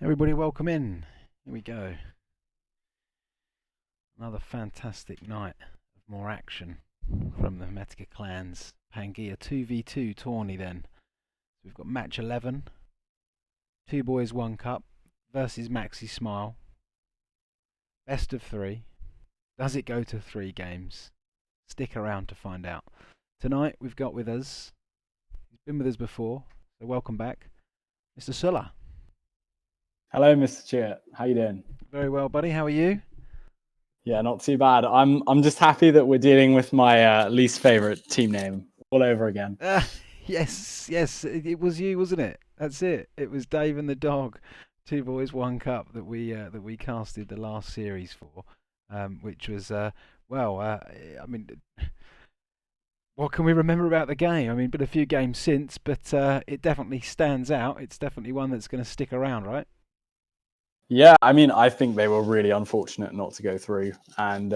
Everybody, welcome in. Here we go. Another fantastic night of more action from the Hermetica clans. Pangea 2v2 Tourney then. So we've got match 11. Two boys, one cup versus Maxi-Smile. Best of three. Does it go to 3 games? Stick around to find out. Tonight we've got with us, he's been with us before, so welcome back, Mr. Sulla. Hello, Mr. Stuart. How you doing? Very well, buddy. How are you? Yeah, not too bad. I'm just happy that we're dealing with my least favorite team name all over again. Yes, it was you, wasn't it? That's it. It was Dave and the dog, two boys, one cup that we casted the last series for, which was I mean, what can we remember about the game? I mean, been a few games since, but it definitely stands out. It's definitely one that's going to stick around, right? Yeah, I mean, I think they were really unfortunate not to go through, and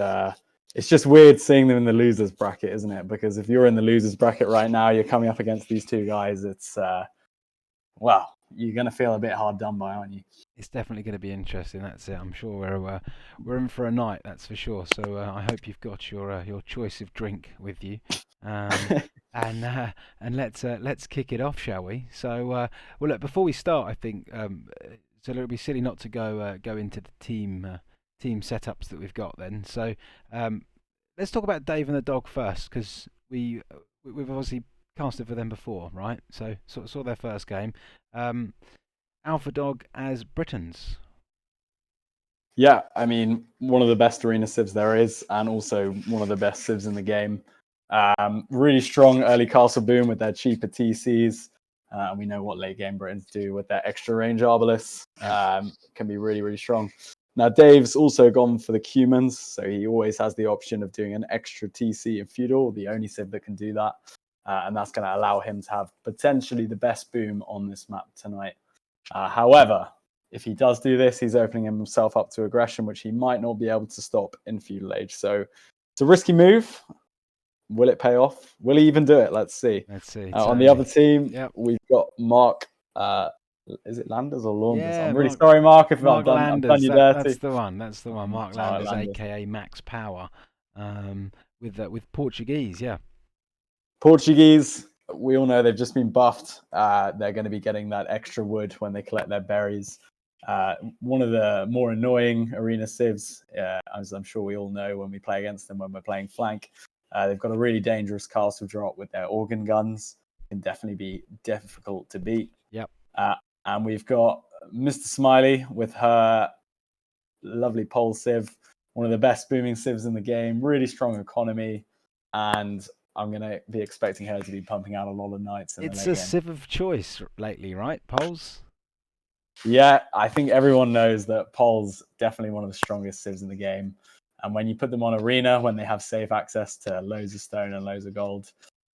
it's just weird seeing them in the losers bracket, isn't it? Because if you're in the losers bracket right now, you're coming up against these two guys. It's well, you're going to feel a bit hard done by, aren't you? It's definitely going to be interesting. That's it. I'm sure we're in for a night. That's for sure. So I hope you've got your choice of drink with you, um, and let's kick it off, shall we? So well, look, before we start, I think so. It'll be silly not to go into the team setups that we've got then. So let's talk about Dave and the dog first, because we've obviously casted for them before, right? So saw their first game. Alpha Dog as Britons. Yeah, I mean, one of the best arena civs there is, and also one of the best civs in the game. Really strong early castle boom with their cheaper TCs. We know what late game Britons do with their extra range Arbalest. Can be really, really strong. Now, Dave's also gone for the Cumans, so he always has the option of doing an extra TC in Feudal, the only civ that can do that. And that's going to allow him to have potentially the best boom on this map tonight. However, if he does do this, he's opening himself up to aggression, which he might not be able to stop in Feudal Age. So it's a risky move. Will it pay off? Will he even do it? Let's see. Let's see. On the other team, we've got Mark. Is it Landers or Launders? Yeah, I'm really sorry, Mark, if Mark I've done you Landers. dirty. That's the one. That's the one. Mark Landers, Landers. aka Max Power, with Portuguese. Yeah. Portuguese. We all know they've just been buffed. They're going to be getting that extra wood when they collect their berries. One of the more annoying arena civs, as I'm sure we all know when we play against them when we're playing flank. They've got a really dangerous castle drop with their organ guns. Can definitely be difficult to beat. Yep. And we've got Mr. Smiley with her lovely pole civ, one of the best booming civs in the game, really strong economy, and I'm going to be expecting her to be pumping out a lot of knights in the late game. It's a civ of choice lately, right? Poles? Yeah, I think everyone knows that Pole's definitely one of the strongest civs in the game. And when you put them on arena, when they have safe access to loads of stone and loads of gold,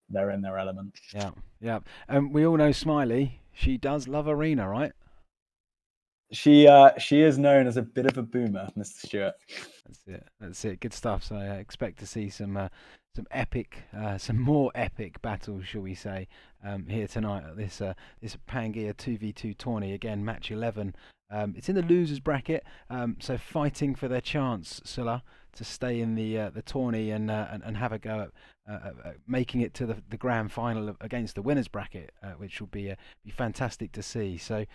they're in their element. Yeah. And we all know Smiley. She does love arena, right? She is known as a bit of a boomer, Mr. Stuart. That's it. Good stuff. So I expect to see some more epic battles, shall we say, here tonight at this Pangea 2v2 tourney. Again, match 11. It's in the losers bracket, so fighting for their chance, Sulla, to stay in the tourney and have a go at making it to the grand final against the winners bracket, which will be fantastic to see. So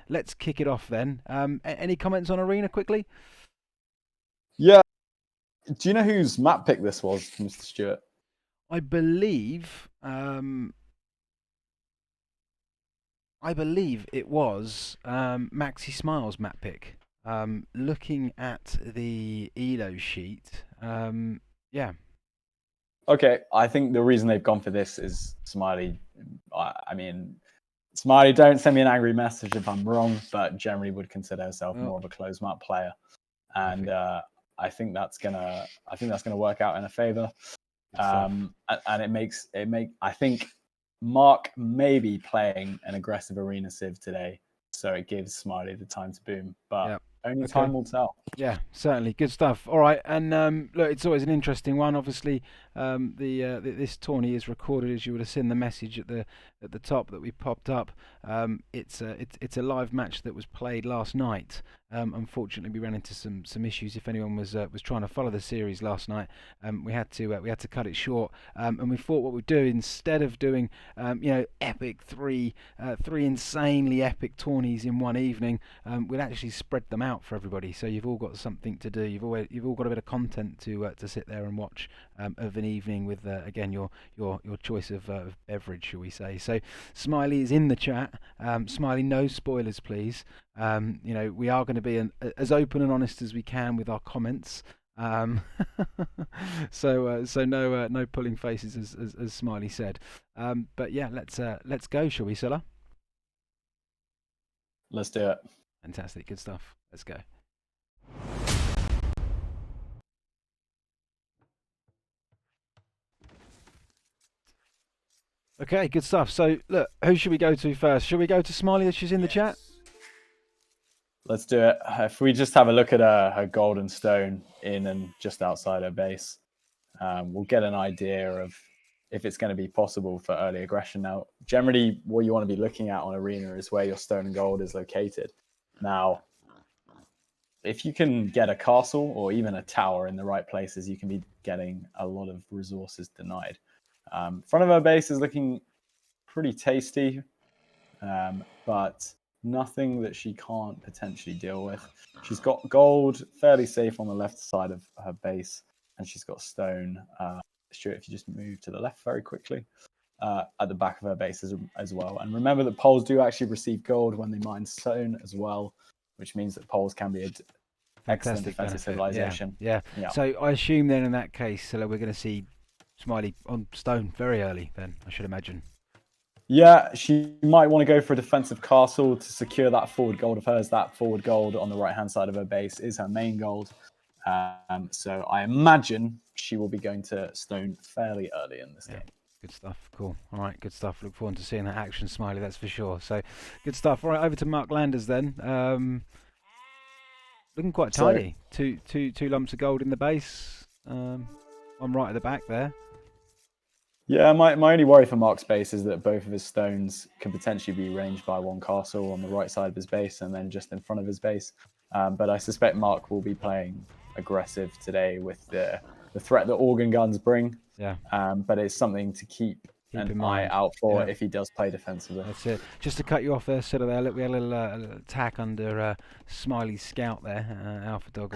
let's kick it off then. Any comments on arena quickly? Yeah. Do you know whose map pick this was, Mr. Stuart? I believe it was Maxi-Smile's map pick. Looking at the ELO sheet, yeah. Okay, I think the reason they've gone for this is Smiley. I mean, Smiley, don't send me an angry message if I'm wrong, but generally would consider herself more of a closed map player, and I think that's gonna work out in her favor. And I think Mark may be playing an aggressive arena civ today, so it gives Smiley the time to boom. But Only Okay. time will tell. Yeah, certainly good stuff. All right, and look, it's always an interesting one. Obviously, this tourney is recorded, as you would have seen the message at the top that we popped up. It's a live match that was played last night. Unfortunately, we ran into some issues. If anyone was trying to follow the series last night, we had to cut it short. And we thought what we'd do, instead of doing epic three insanely epic tourneys in one evening, we'd actually spread them out for everybody. So you've all got something to do. You've all got a bit of content to sit there and watch of an evening with again your choice of beverage, shall we say? So Smiley is in the chat. Smiley, no spoilers, please. We are going to be as open and honest as we can with our comments. Um, so no pulling faces, as Smiley said. But yeah, let's go, shall we, Sulla? Let's do it. Fantastic, good stuff. Let's go. Okay, good stuff. So look, who should we go to first? Should we go to Smiley as she's in the chat? Let's do it. If we just have a look at her golden stone in and just outside her base, we'll get an idea of if it's going to be possible for early aggression. Now, generally, what you want to be looking at on Arena is where your stone and gold is located. Now, if you can get a castle or even a tower in the right places, you can be getting a lot of resources denied. Front of her base is looking pretty tasty, but nothing that she can't potentially deal with. She's got gold fairly safe on the left side of her base, and she's got stone. Stuart, if you just move to the left very quickly, at the back of her base as well. And remember that poles do actually receive gold when they mine stone as well, which means that poles can be an excellent Fantastic defensive benefit. civilization. Yeah. So I assume then in that case, so we're going to see Smiley on stone very early. Then I should imagine. Yeah, she might want to go for a defensive castle to secure that forward gold of hers. That forward gold on the right-hand side of her base is her main gold. So I imagine she will be going to stone fairly early in this game. Good stuff. Cool. All right, good stuff. Look forward to seeing that action, Smiley, that's for sure. So, good stuff. All right, over to Mark Landers then. Looking quite tidy. Two lumps of gold in the base. One right at the back there. Yeah, my only worry for Mark's base is that both of his stones can potentially be ranged by one castle on the right side of his base and then just in front of his base. But I suspect Mark will be playing aggressive today with the threat that organ guns bring. Yeah. But it's something to keep an eye out for if he does play defensively. That's it. Just to cut you off there, sort of there. Look, we had a little attack under Smiley's scout there. Alpha Dog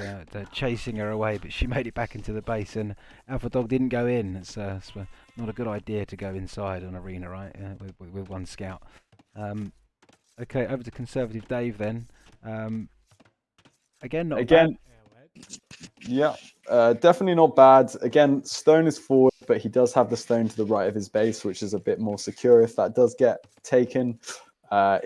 chasing her away, but she made it back into the base, and Alpha Dog didn't go in. It's not a good idea to go inside an arena, right? With one scout. Okay, over to Conservative Dave then. Again, not bad. Yeah, definitely not bad. Again, stone is forward, but he does have the stone to the right of his base, which is a bit more secure if that does get taken.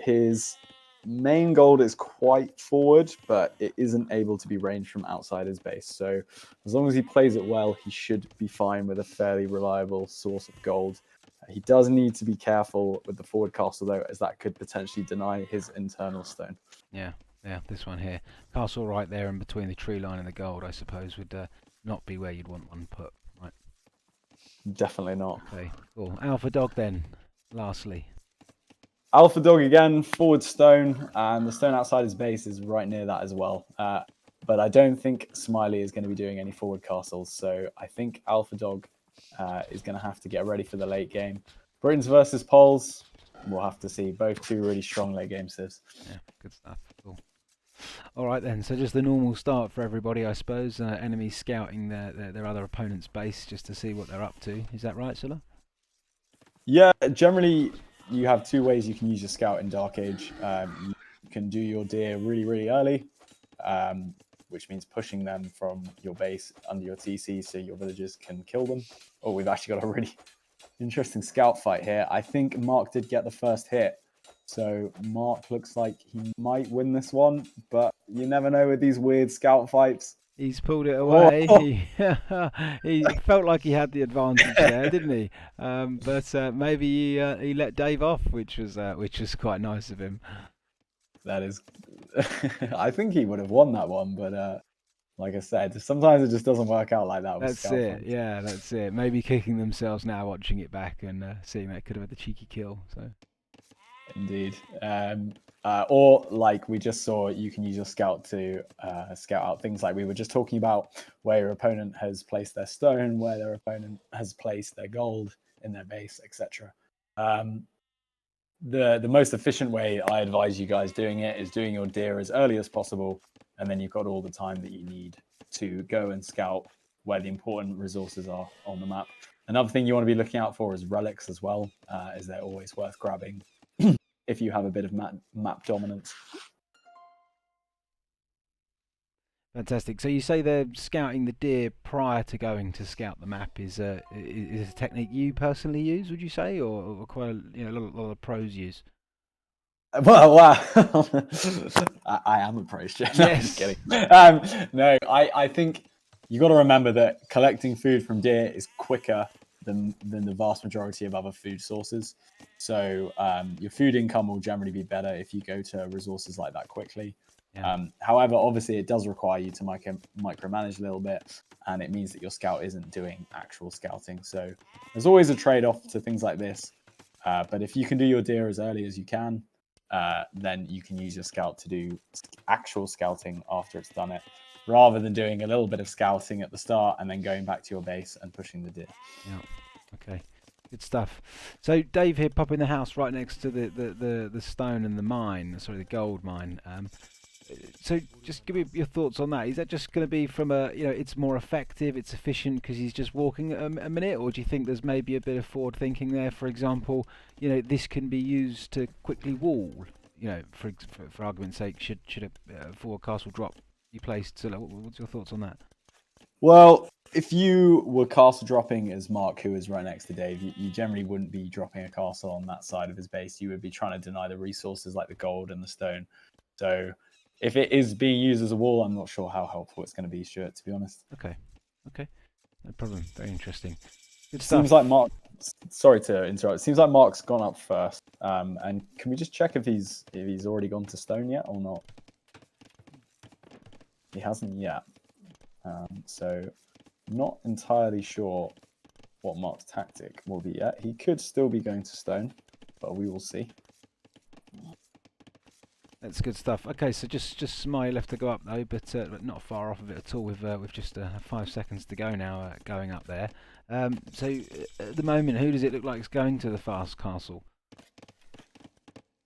His main gold is quite forward, but it isn't able to be ranged from outside his base. So as long as he plays it well, he should be fine with a fairly reliable source of gold. He does need to be careful with the forward castle, though, as that could potentially deny his internal stone. Yeah, this one here. Castle right there in between the tree line and the gold, I suppose, would not be where you'd want one put. Right. Definitely not. Okay, cool. Alpha Dog then, lastly. Alpha Dog again, forward stone, and the stone outside his base is right near that as well. But I don't think Smiley is going to be doing any forward castles, so I think Alpha Dog is going to have to get ready for the late game. Britons versus Poles, we'll have to see. Both two really strong late game civs. Yeah, good stuff. Cool. All right then, so just the normal start for everybody, I suppose. Enemies scouting their other opponent's base just to see what they're up to. Is that right, Sulla? Yeah, generally you have two ways you can use your scout in Dark Age. You can do your deer really, really early, which means pushing them from your base under your TC so your villagers can kill them. Oh, we've actually got a really interesting scout fight here. I think Mark did get the first hit. So Mark looks like he might win this one, but you never know with these weird scout fights. He's pulled it away. Oh. He felt like he had the advantage there, didn't he? But maybe he let Dave off, which was quite nice of him. That is, I think he would have won that one, but like I said, sometimes it just doesn't work out like that with That's scout it. fights. Yeah, that's it. Maybe kicking themselves now, watching it back and seeing they could have had the cheeky kill. So Indeed. Or like we just saw, you can use your scout to scout out things like we were just talking about, where your opponent has placed their stone, where their opponent has placed their gold in their base, etc. The most efficient way I advise you guys doing it is doing your deer as early as possible, and then you've got all the time that you need to go and scout where the important resources are on the map. Another thing you want to be looking out for is relics as well, as they're always worth grabbing if you have a bit of map dominance. fantastic. So you say they're scouting the deer prior to going to scout the map is a technique you personally use? Would you say, or quite a lot of pros use? Well, wow. I am a pro, Stuart. No, I'm just Yes. kidding. No, I think you got to remember that collecting food from deer is quicker than the vast majority of other food sources. So your food income will generally be better if you go to resources like that quickly. Yeah. However, obviously, it does require you to micromanage a little bit, and it means that your scout isn't doing actual scouting. So there's always a trade-off to things like this. But if you can do your deer as early as you can, then you can use your scout to do actual scouting after it's done it, rather than doing a little bit of scouting at the start and then going back to your base and pushing the deer. Yeah. Okay. Good stuff. So Dave here, popping the house right next to the stone and the mine. Sorry, the gold mine. So just give me your thoughts on that. Is that just going to be from it's more effective, it's efficient because he's just walking a minute, or do you think there's maybe a bit of forward thinking there? For example, this can be used to quickly wall. For argument's sake, should a forward castle drop be placed? So, what's your thoughts on that? Well, if you were castle dropping as Mark, who is right next to Dave, you generally wouldn't be dropping a castle on that side of his base. You would be trying to deny the resources like the gold and the stone. So if it is being used as a wall, I'm not sure how helpful it's going to be, Stuart, to be honest. Okay, no problem. Very interesting. Good Seems stuff. like Mark. Sorry to interrupt. It seems like Mark's gone up first. And can we just check if he's already gone to stone yet or not? He hasn't yet. So not entirely sure what Mark's tactic will be yet. He could still be going to stone, but we will see. That's good stuff. Okay, so just Smile left to go up though, but not far off of it at all. With just 5 seconds to go now, going up there. So at the moment, who does it look like is going to the fast castle?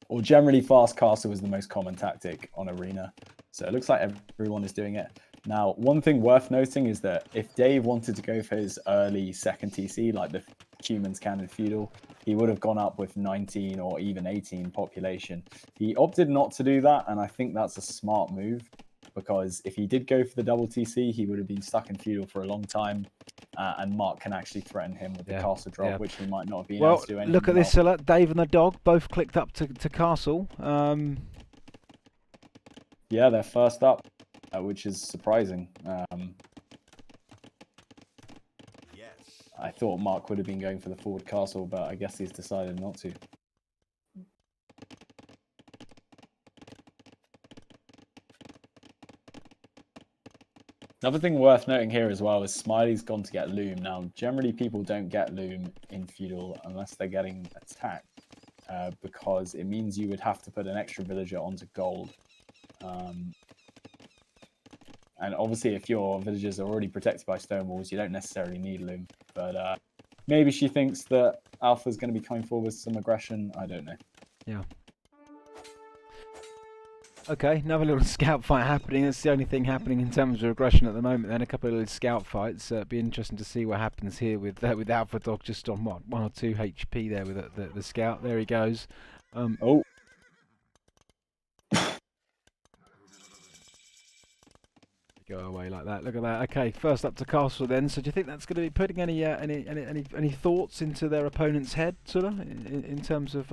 Or generally, fast castle is the most common tactic on arena. So it looks like everyone is doing it. Now, one thing worth noting is that if Dave wanted to go for his early second TC, like the humans can in Feudal, he would have gone up with 19 or even 18 population. He opted not to do that, and I think that's a smart move, because if he did go for the double TC, he would have been stuck in Feudal for a long time, and Mark can actually threaten him with the castle drop, which he might not have been able to do anything look at this, about. Sulla. Dave and the dog both clicked up to castle. Yeah, they're first up, which is surprising. I thought Mark would have been going for the forward castle, but I guess he's decided not to. Another thing worth noting here as well is Smiley's gone to get Loom. Now, generally people don't get Loom in Feudal unless they're getting attacked, because it means you would have to put an extra villager onto gold. And obviously, if your villagers are already protected by stone walls, you don't necessarily need Loom. But maybe she thinks that Alpha's going to be coming forward with some aggression. I don't know. Yeah. Okay, another little scout fight happening. That's the only thing happening in terms of aggression at the moment. Then a couple of little scout fights. It'd be interesting to see what happens here with Alpha Dog just on 1 or 2 HP there with the scout. There he goes. Oh. Go away like that. Look at that. Okay, first up to castle then. So do you think that's going to be putting any thoughts into their opponent's head, sort of, in terms of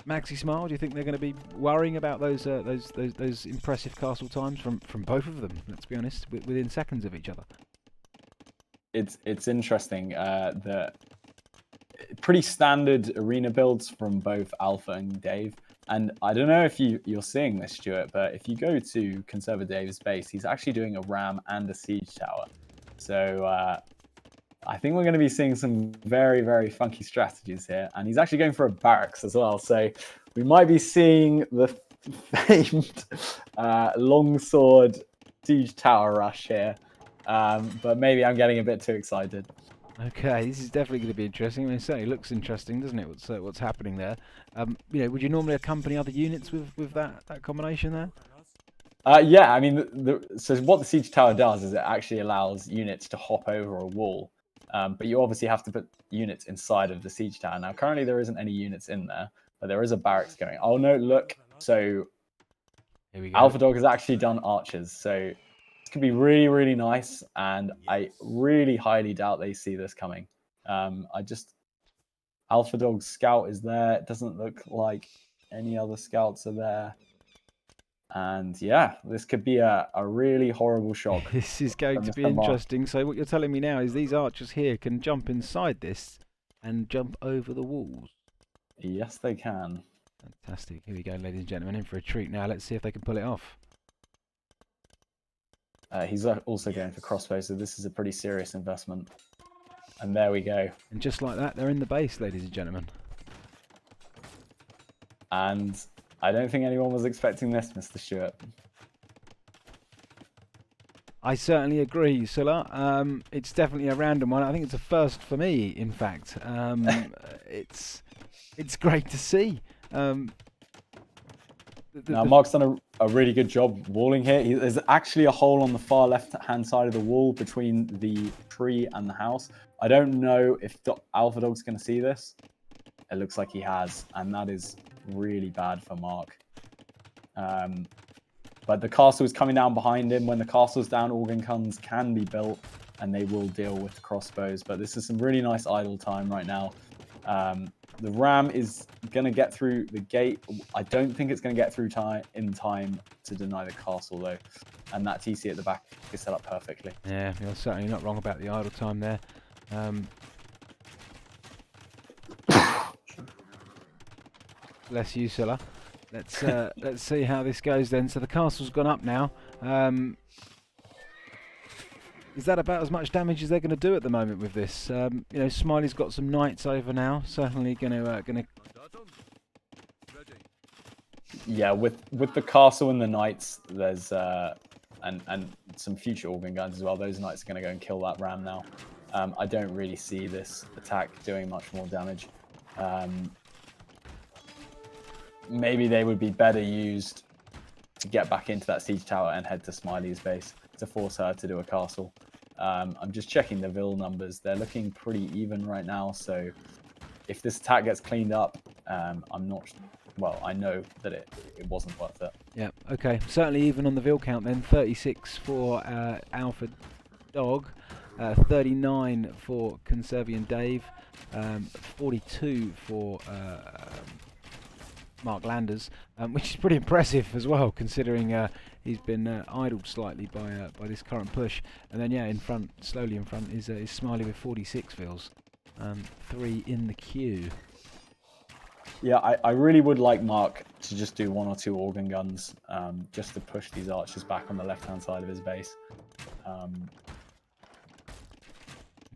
Maxi-Smile? Do you think they're going to be worrying about those impressive castle times from both of them? Let's be honest, within seconds of each other. It's interesting that pretty standard arena builds from both Alpha and Dave. And I don't know if you're seeing this, Stuart, but if you go to Conservative Dave's base, he's actually doing a ram and a siege tower. So I think we're going to be seeing some very, very funky strategies here. And he's actually going for a barracks as well. So we might be seeing the famed longsword siege tower rush here. But maybe I'm getting a bit too excited. Okay, this is definitely going to be interesting. I mean, it certainly looks interesting, doesn't it? What's happening there? You know, would you normally accompany other units with that combination there? Yeah, I mean, so what the siege tower does is it actually allows units to hop over a wall, but you obviously have to put units inside of the siege tower. Now, currently there isn't any units in there, but there is a barracks going. Oh no, look! So Here we go. Alpha Dog has actually done archers, so this could be really, really nice, and I really highly doubt they see this coming. Alpha Dog's scout is there. It doesn't look like any other scouts are there. And yeah, this could be a really horrible shock. This is going to be interesting. So what you're telling me now is these archers here can jump inside this and jump over the walls. Yes, they can. Fantastic. Here we go, ladies and gentlemen, in for a treat now. Let's see if they can pull it off. He's also going for crossbows, so this is a pretty serious investment. And there we go. And just like that, they're in the base, ladies and gentlemen. And I don't think anyone was expecting this, Mr. Stuart. I certainly agree, Sulla. It's definitely a random one. I think it's a first for me, in fact. It's great to see. Now, Mark's done a really good job walling here. There's actually a hole on the far left-hand side of the wall between the tree and the house. I don't know if Alpha Dog's going to see this. It looks like he has, and that is really bad for Mark. But the castle is coming down behind him. When the castle's down, organ guns can be built, and they will deal with crossbows. But this is some really nice idle time right now. The ram is going to get through the gate. I don't think it's going to get through in time to deny the castle, though. And that TC at the back is set up perfectly. Yeah, you're certainly not wrong about the idle time there. Bless you, Sulla. Let's see how this goes then. So the castle's gone up now. Is that about as much damage as they're going to do at the moment with this? You know, Smiley's got some knights over now. Certainly going to. Yeah, with the castle and the knights, there's and some future organ guns as well. Those knights are going to go and kill that ram now. I don't really see this attack doing much more damage. Maybe they would be better used to get back into that siege tower and head to Smiley's base to force her to do a castle. I'm just checking the Vil numbers. They're looking pretty even right now. So if this attack gets cleaned up, I'm not. Well, I know that it wasn't worth it. Yeah. Okay. Certainly even on the Vil count then. 36 for Alpha Dog, 39 for Conservian Dave, 42 for Mark Landers, which is pretty impressive as well, considering he's been idled slightly by this current push. And then yeah, in front, slowly in front, is Smiley with 46 Vils, 3 in the queue. Yeah, I really would like Mark to just do 1 or 2 organ guns, just to push these archers back on the left-hand side of his base.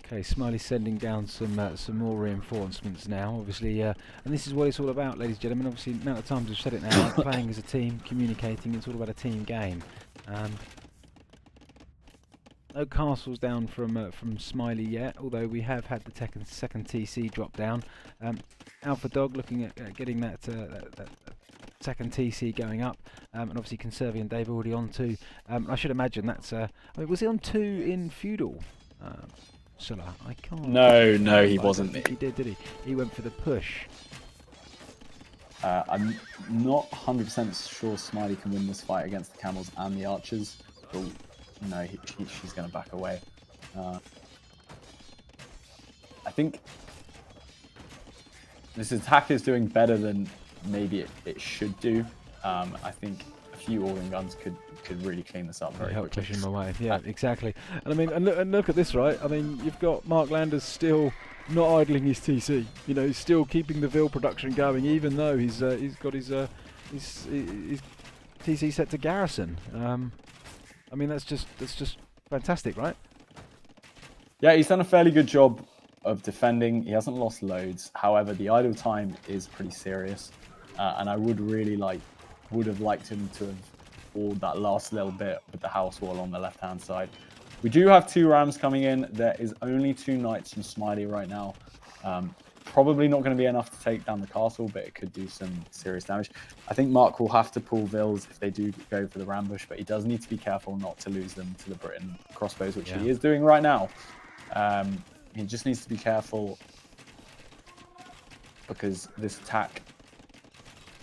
Okay, Smiley's sending down some more reinforcements now, obviously, and this is what it's all about, ladies and gentlemen. Obviously, the amount of times we've said it now, playing as a team, communicating, it's all about a team game. No castles down from Smiley yet, although we have had the second TC drop down. Alpha Dog looking at getting that second TC going up, and obviously Conservian Dave already on 2. I should imagine that's. I mean, was he on 2 in feudal? Sulla, I can't. No, he wasn't. He did he? He went for the push. I'm not 100% sure Smiley can win this fight against the camels and the archers, but no, she's going to back away. I think this attack is doing better than maybe it should do. I think a few organ guns could really clean this up very quickly. Push him away. Yeah, exactly. And I mean, and look at this, right? I mean, you've got Mark Landers still not idling his TC. You know, he's still keeping the Vil production going, even though he's got his TC set to garrison. I mean, that's just fantastic, right? Yeah, he's done a fairly good job of defending. He hasn't lost loads. However, the idle time is pretty serious, and I would have liked him to have pulled that last little bit with the house wall on the left-hand side. We do have 2 rams coming in. There is only 2 knights from Smiley right now. Probably not going to be enough to take down the castle, but it could do some serious damage. I think Mark will have to pull Vils if they do go for the rambush, but he does need to be careful not to lose them to the Britain crossbows, which he is doing right now. He just needs to be careful because this attack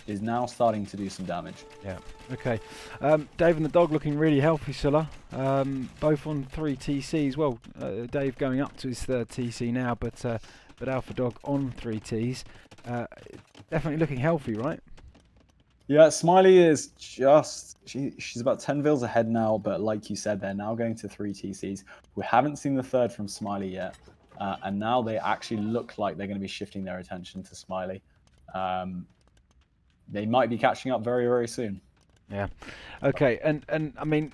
is now starting to do some damage. Yeah. Okay. Dave and the dog looking really healthy, Sulla. Both on 3 TCs. Well, Dave going up to his 3rd TC now, but Alpha Dog on 3 Ts. Definitely looking healthy, right? Yeah, Smiley is just... She's about 10 Vils ahead now, but like you said, they're now going to 3 TCs. We haven't seen the 3rd from Smiley yet, and now they actually look like they're going to be shifting their attention to Smiley. They might be catching up very, very soon. Yeah. Okay. And I mean,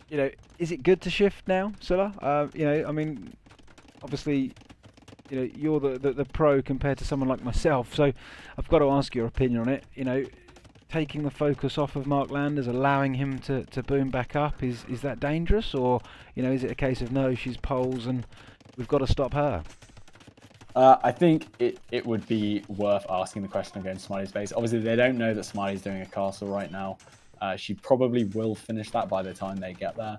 you know, is it good to shift now, Sulla? You know, I mean, obviously, you know, you're the pro compared to someone like myself, so I've got to ask your opinion on it. You know, taking the focus off of Mark Landers, allowing him to boom back up, is that dangerous, or you know, is it a case of no, she's poles and we've got to stop her? I think it would be worth asking the question against Smiley's base. Obviously, they don't know that Smiley's doing a castle right now. She probably will finish that by the time they get there.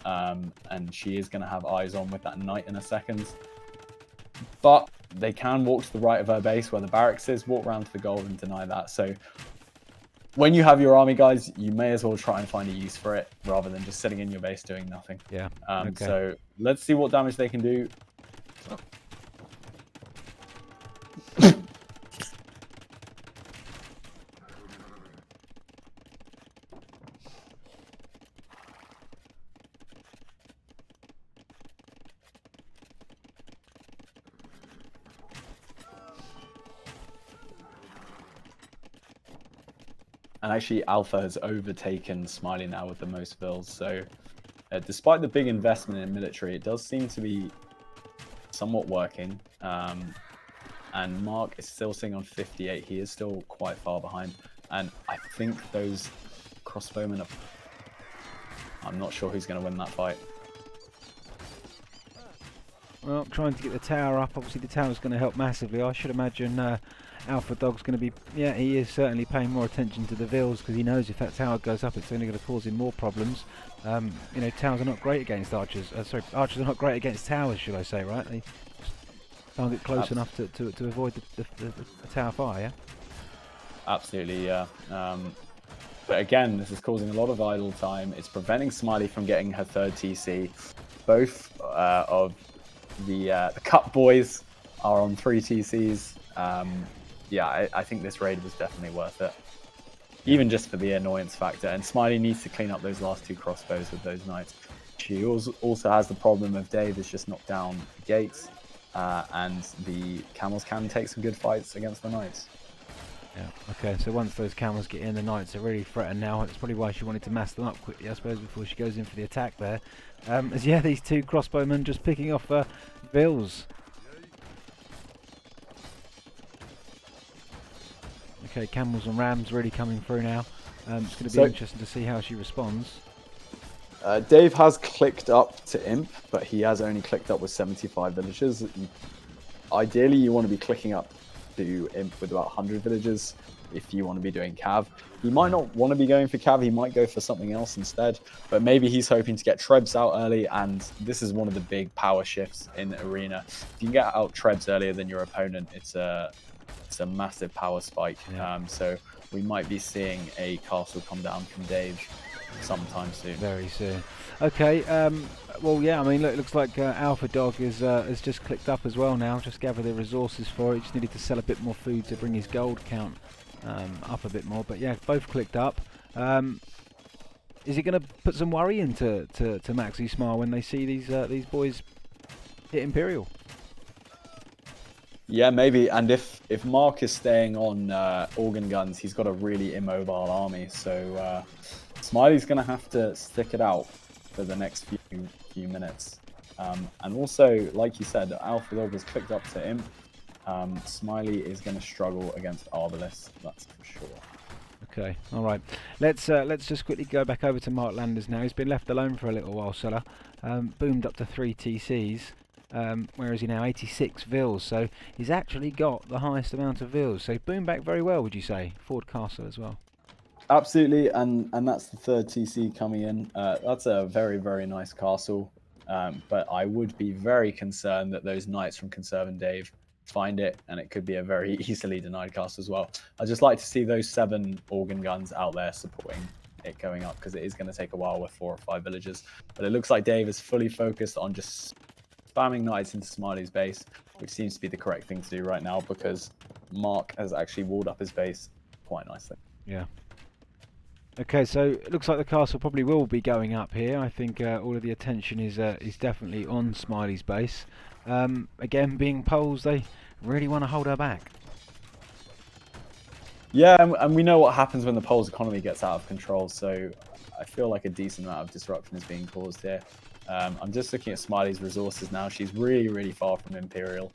And she is going to have eyes on with that knight in a second. But they can walk to the right of her base where the barracks is, walk around to the gold and deny that. So when you have your army, guys, you may as well try and find a use for it rather than just sitting in your base doing nothing. Yeah. Okay. So let's see what damage they can do. And actually, Alpha has overtaken Smiley now with the most Vils. So despite the big investment in military, it does seem to be somewhat working. And Mark is still sitting on 58. He is still quite far behind. And I think those crossbowmen are... I'm not sure who's going to win that fight. Well, trying to get the tower up. Obviously, the tower's going to help massively. I should imagine Alpha Dog's going to be... Yeah, he is certainly paying more attention to the Vils because he knows if that tower goes up, it's only going to cause him more problems. You know, towers are not great against archers. Sorry, archers are not great against towers, should I say, right? They can't get close enough to avoid the tower fire, yeah? Absolutely, yeah. But again, this is causing a lot of idle time. It's preventing Smiley from getting her 3rd TC. Both of the Cup boys are on 3 TCs. Yeah, I think this raid was definitely worth it. Even just for the annoyance factor. And Smiley needs to clean up those last 2 crossbows with those knights. She also has the problem of Dave has just knocked down the gates. And the camels can take some good fights against the knights. Yeah, okay, so once those camels get in, the knights are really threatened now. It's probably why she wanted to mass them up quickly, I suppose, before she goes in for the attack there. As yeah, these 2 crossbowmen just picking off Vils. Okay, camels and rams really coming through now. It's going to be interesting to see how she responds. Dave has clicked up to Imp, but he has only clicked up with 75 villagers. Ideally, you want to be clicking up to Imp with about 100 villagers if you want to be doing Cav. He might not want to be going for Cav, he might go for something else instead, but maybe he's hoping to get Trebs out early, and this is one of the big power shifts in Arena. If you can get out Trebs earlier than your opponent, it's a massive power spike. Yeah. So we might be seeing a castle come down from Dave sometime soon. Very soon. Okay, well, yeah, I mean, look, it looks like Alpha Dog has just clicked up as well now. Just gather the resources for it. Just needed to sell a bit more food to bring his gold count up a bit more. But yeah, both clicked up. Is it going to put some worry into Maxi-Smile when they see these boys hit Imperial? Yeah, maybe. And if Mark is staying on organ guns, he's got a really immobile army. So Smiley's going to have to stick it out for the next few minutes. And also, like you said, Alpha Dog has clicked up to Imp. Smiley is going to struggle against Arbalest, that's for sure. Okay, all right. Let's just quickly go back over to Mark Landers now. He's been left alone for a little while, Sulla. Boomed up to 3 TCs. Where is he now? 86 Vils. So he's actually got the highest amount of Vils. So boomed back very well, would you say? Ford Castle as well. Absolutely, and that's the third TC coming in. That's a very, very nice castle. But I would be very concerned that those knights from Conserve and Dave find it, and it could be a very easily denied castle as well. I'd just like to see those 7 organ guns out there supporting it going up, because it is going to take a while with 4 or 5 villagers. But it looks like Dave is fully focused on just spamming knights into Smiley's base, which seems to be the correct thing to do right now, because Mark has actually walled up his base quite nicely. Yeah. Okay, so it looks like the castle probably will be going up here. I think all of the attention is definitely on Smiley's base. Again, being Poles, they really want to hold her back. Yeah, and we know what happens when the Poles economy gets out of control, so I feel like a decent amount of disruption is being caused here. I'm just looking at Smiley's resources now. She's really, really far from Imperial,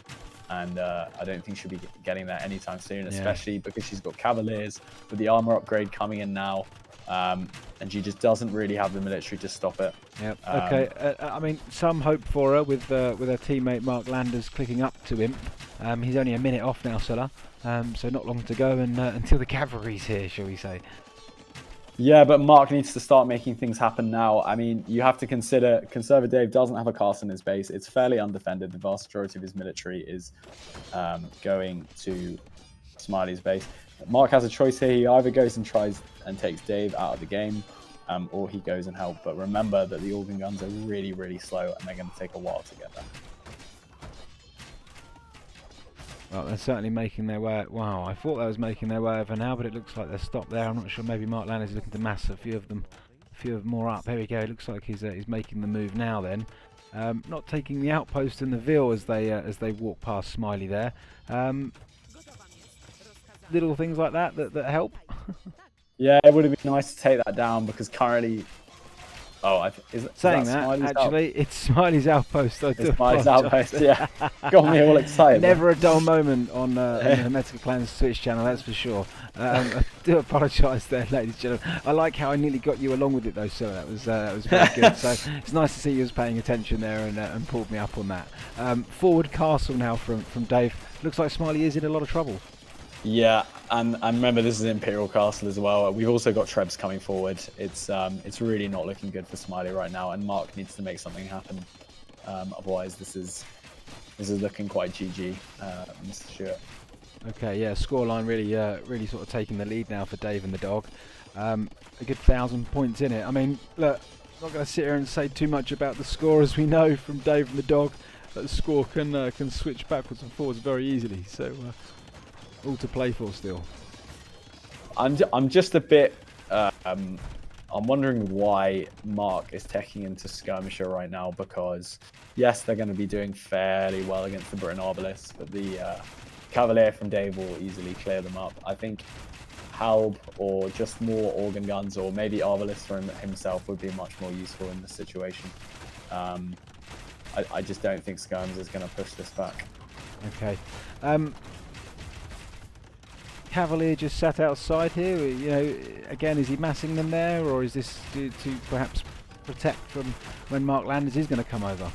and I don't think she'll be getting there anytime soon, especially because she's got Cavaliers with the armor upgrade coming in now. And she just doesn't really have the military to stop it. Yep. Okay. I mean, some hope for her with her teammate Mark Landers clicking up to him. He's only a minute off now, Sulla. So not long to go, and until the cavalry's here, shall we say? Yeah, but Mark needs to start making things happen now. I mean, you have to consider Conservative Dave doesn't have a castle in his base. It's fairly undefended. The vast majority of his military is going to Smiley's base. Mark has a choice here. He either goes and tries and takes Dave out of the game, or he goes and helps. But remember that the organ guns are really, really slow, and they're going to take a while to get there. Well, they're certainly making their way. Wow, I thought they was making their way over now, but it looks like they're stopped there. I'm not sure. Maybe Mark Landers is looking to mass a few of them more up. Here we go. It looks like he's making the move now. Then, not taking the outpost and the Vil as they walk past Smiley there. Little things like that help. Yeah, it would have been nice to take that down, because currently, saying that actually, it's Smiley's outpost. It's Smiley's outpost. Yeah, got me all excited. Never a dull moment on the Hermetica Clan's Twitch channel, that's for sure. I do apologise there, ladies and gentlemen. I like how I nearly got you along with it though, so that was very good. So it's nice to see you was paying attention there and pulled me up on that. Forward castle now from Dave. Looks like Smiley is in a lot of trouble. Yeah, and remember, this is Imperial Castle as well. We've also got Trebs coming forward. It's really not looking good for Smiley right now, and Mark needs to make something happen. Otherwise, this is looking quite GG, Mr. Stuart. Okay, yeah, scoreline really sort of taking the lead now for Dave and the dog. A good 1,000 points in it. I mean, look, I'm not going to sit here and say too much about the score, as we know from Dave and the dog that the score can switch backwards and forwards very easily. So. All to play for still. I'm just a bit. I'm wondering why Mark is taking into Skirmisher right now, because yes, they're going to be doing fairly well against the Britain Arbalists, but the Cavalier from Dave will easily clear them up. I think Halb or just more organ guns, or maybe Arbalist for himself, would be much more useful in this situation. I just don't think Skirms is going to push this back. Okay. Cavalier just sat outside here. You know, again, is he massing them there, or is this to perhaps protect from when Mark Landers is going to come over?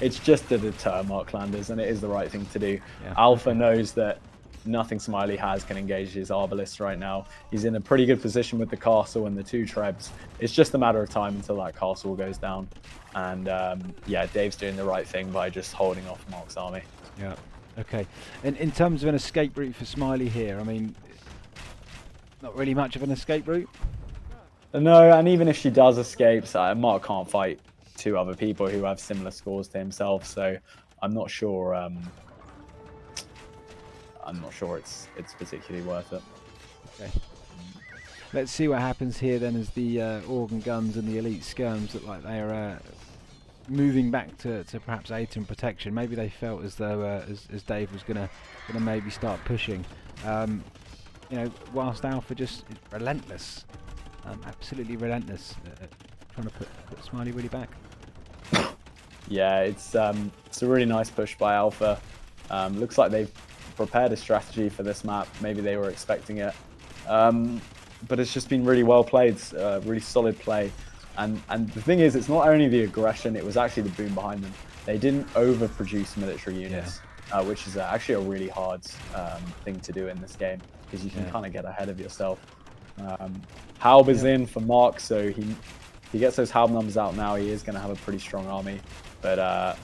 It's just to deter Mark Landers, and it is the right thing to do. Yeah. Alpha knows that nothing Smiley has can engage his Arbalist right now. He's in a pretty good position with the castle and the 2 Trebs. It's just a matter of time until that castle goes down. And yeah, Dave's doing the right thing by just holding off Mark's army. Yeah. Okay, and in terms of an escape route for Smiley here, I mean, not really much of an escape route. No, and even if she does escape, Mark can't fight 2 other people who have similar scores to himself. So I'm not sure. It's particularly worth it. Okay. Let's see what happens here then, as the organ guns and the elite skirms look like they are moving back to perhaps aid and protection. Maybe they felt as though as Dave was gonna maybe start pushing. You know, whilst Alpha just is relentless, absolutely relentless, trying to put Smiley really back. Yeah, it's a really nice push by Alpha. Looks like they've prepared a strategy for this map. Maybe they were expecting it, but it's just been really well played, really solid play. And the thing is, it's not only the aggression; it was actually the boom behind them. They didn't overproduce military units, which is actually a really hard thing to do in this game, because you can kind of get ahead of yourself. Halb is in for Mark, so he gets those Halb numbers out now. He is going to have a pretty strong army, but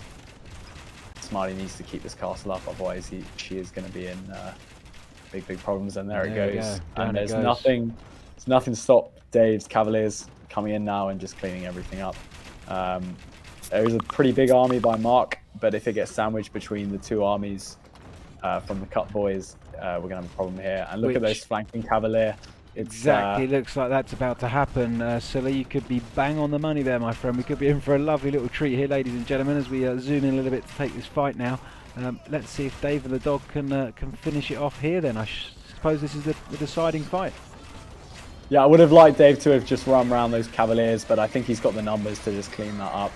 Smiley needs to keep this castle up, otherwise she is going to be in big problems. And there it goes. And there's nothing to stop Dave's Cavaliers coming in now and just cleaning everything up. There's a pretty big army by Mark, but if it gets sandwiched between the two armies from the Cut Boys, we're going to have a problem here. And look at those flanking Cavalier. Exactly, looks like that's about to happen. Sulla, you could be bang on the money there, my friend. We could be in for a lovely little treat here, ladies and gentlemen, as we zoom in a little bit to take this fight now. Let's see if Dave and the dog can finish it off here then. I suppose this is the deciding fight. Yeah, I would have liked Dave to have just run around those Cavaliers, but I think he's got the numbers to just clean that up.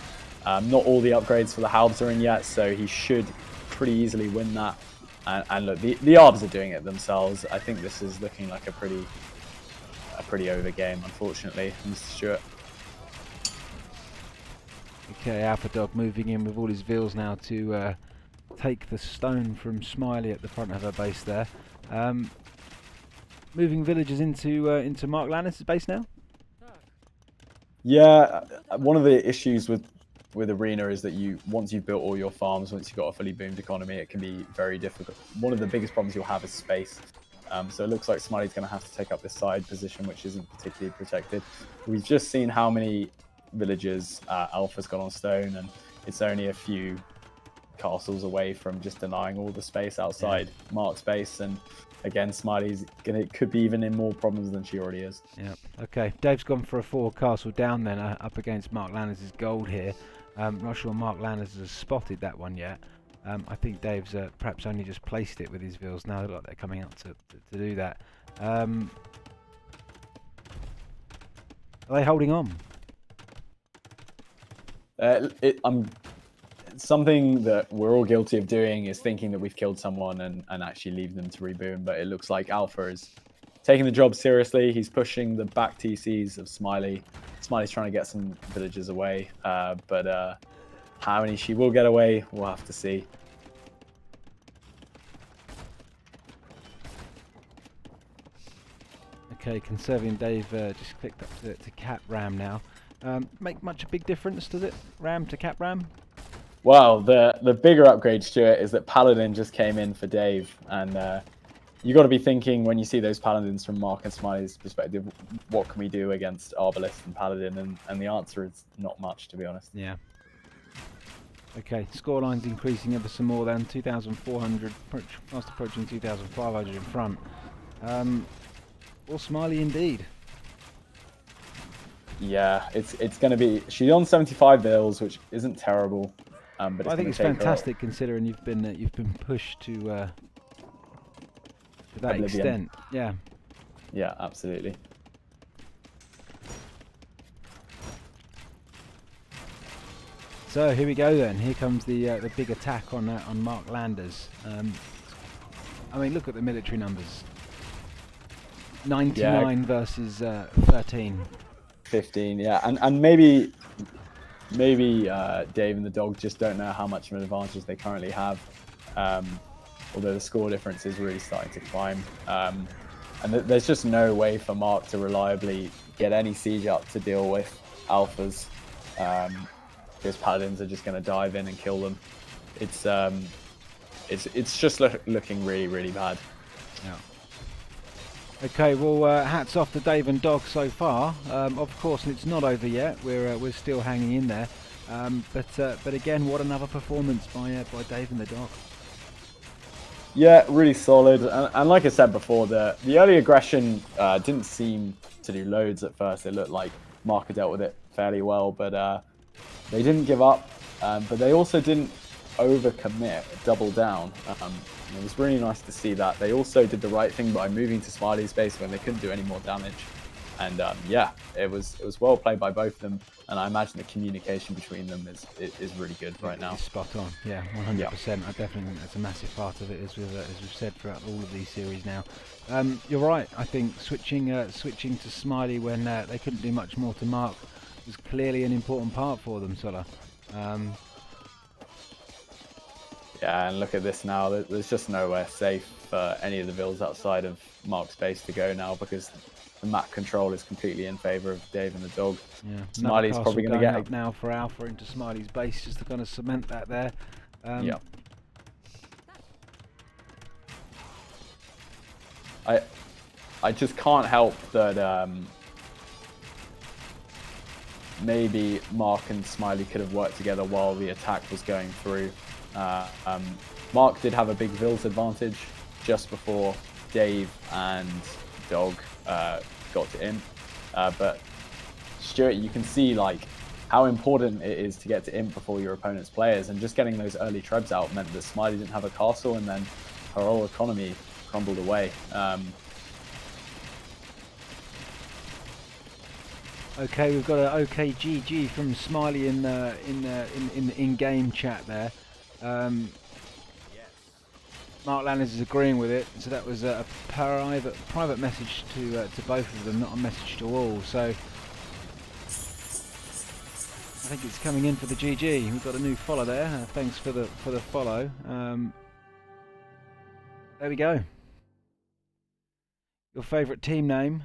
Not all the upgrades for the Halbs are in yet, so he should pretty easily win that. And look, the Arbs are doing it themselves. I think this is looking like a pretty over game, unfortunately, Mr. Stuart. Okay, Alpha Dog moving in with all his Vils now to take the stone from Smiley at the front of her base there. Moving villagers into Mark Lannis's base now. Yeah, one of the issues with Arena is that once you've built all your farms, once you've got a fully boomed economy, it can be very difficult. One of the biggest problems you'll have is space. So it looks like Smiley's going to have to take up this side position, which isn't particularly protected. We've just seen how many villagers Alpha's got on stone, and it's only a few castles away from just denying all the space outside Mark's base. And again, Smiley's could be even in more problems than she already is. Yeah. Okay. Dave's gone for a 4 castle down then, up against Mark Lannis' gold here. Not sure Mark Lannis has spotted that one yet. I think Dave's perhaps only just placed it with his Vils. Now look like they're coming out to do that. Are they holding on? Something that we're all guilty of doing is thinking that we've killed someone and actually leave them to reboom, but it looks like Alpha is taking the job seriously. He's pushing the back TCs of Smiley. Smiley's trying to get some villagers away, but how many she will get away, we'll have to see. Okay, conserving Dave just clicked up to Cap Ram now. Make much a big difference, does it? Ram to Cap Ram? Well, the bigger upgrade, Stuart, is that Paladin just came in for Dave, and you got to be thinking when you see those Paladins from Mark and Smiley's perspective, what can we do against Arbalest and Paladin? And the answer is not much, to be honest. Yeah. Okay, scoreline's increasing ever some more than 2,400, fast approaching 2,500 in front. Or Smiley indeed. Yeah, it's going to be. She's on 75 Vils, which isn't terrible. But I think it's fantastic considering you've been pushed to that Oblivion. extent. Yeah. Yeah, absolutely. So here we go then. Here comes the big attack on Mark Landers. I mean, look at the military numbers. 99 versus 13. 15, yeah, and maybe Dave and the dog just don't know how much of an advantage they currently have. Although the score difference is really starting to climb, and there's just no way for Mark to reliably get any siege up to deal with Alphas. Because Paladins are just going to dive in and kill them. It's just looking really bad. Yeah. Okay, well, hats off to Dave and Dog so far. Of course, it's not over yet. We're still hanging in there. But again, what another performance by Dave and the Dog. Yeah, really solid. And like I said before, the early aggression didn't seem to do loads at first. It looked like Mark had dealt with it fairly well, but they didn't give up. but they also didn't overcommit, double down. It was really nice to see that. They also did the right thing by moving to Smiley's base when they couldn't do any more damage. And yeah, it was well played by both of them. And I imagine the communication between them is really good right now. It's spot on, yeah, 100%. I definitely think that's a massive part of it, as we've said throughout all of these series now. You're right. I think switching to Smiley when they couldn't do much more to Mark was clearly an important part for them, Sulla. Yeah, and look at this now. There's just nowhere safe for any of the builds outside of Mark's base to go now, because the map control is completely in favour of Dave and the dog. Yeah, Smiley's probably going to get up now for Alpha into Smiley's base, just to kind of cement that there. Yeah. I just can't help that maybe Mark and Smiley could have worked together while the attack was going through. Mark did have a big Vils advantage just before Dave and Dog got to Imp, but Stuart, you can see like how important it is to get to Imp before your opponent's players, and just getting those early trebs out meant that Smiley didn't have a castle, and then her whole economy crumbled away. Okay, we've got an OK GG from Smiley in the in-game chat there. Mark Landers is agreeing with it, so that was a private message to both of them, not a message to all. So I think it's coming in for the GG. We've got a new follow there. Thanks for the follow. There we go. Your favourite team name?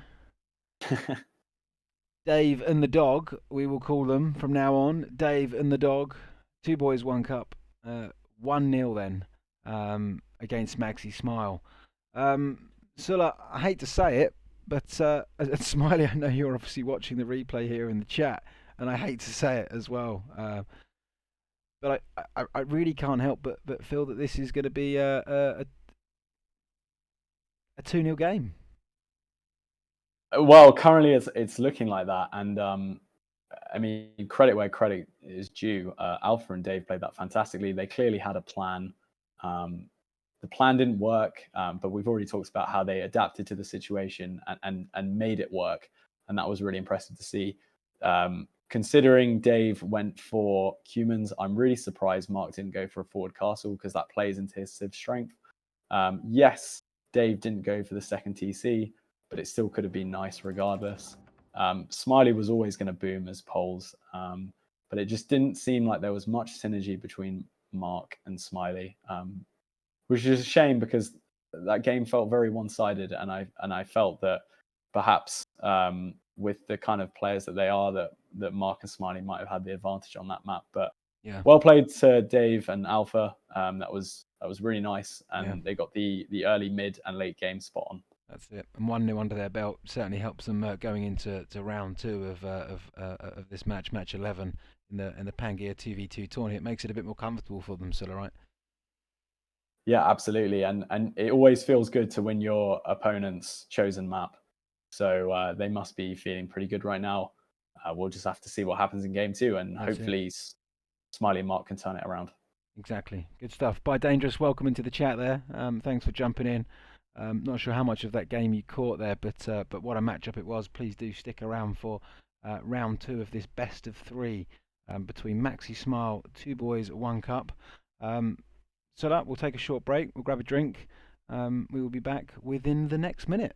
Dave and the Dog, we will call them from now on. Dave and the Dog. 2 boys, 1 cup. 1-0 then against Maxi-Smile. Sulla, I hate to say it, but Smiley, I know you're obviously watching the replay here in the chat, and I hate to say it as well. But I really can't help but feel that this is going to be a 2-0 game. Well, currently it's looking like that, and I mean, credit where credit is due. Alpha and Dave played that fantastically. They clearly had a plan. The plan didn't work, but we've already talked about how they adapted to the situation and made it work, and that was really impressive to see. Considering Dave went for humans, I'm really surprised Mark didn't go for a forward castle, because that plays into his civ strength. Yes, Dave didn't go for the second TC, but it still could have been nice regardless. Smiley was always going to boom as Poles, but it just didn't seem like there was much synergy between Mark and Smiley, which is a shame, because that game felt very one-sided, and I felt that perhaps with the kind of players that they are, that Mark and Smiley might have had the advantage on that map. But yeah, well played to Dave and Alpha. That was really nice, and they got the early, mid, and late game spot on. That's it, and 1-0 under their belt certainly helps them going into round 2 of this match 11 in the Pangea 2v2 tourney. It makes it a bit more comfortable for them, Sulla, right? Yeah, absolutely, and it always feels good to win your opponent's chosen map. So they must be feeling pretty good right now. We'll just have to see what happens in game 2, and hopefully Smiley and Mark can turn it around. Exactly, good stuff. By Dangerous, welcome into the chat there. Thanks for jumping in. Not sure how much of that game you caught there, but what a matchup it was. Please do stick around for round 2 of this best of 3 between Maxi-Smile, 2 boys, 1 cup. So that we'll take a short break. We'll grab a drink. We will be back within the next minute.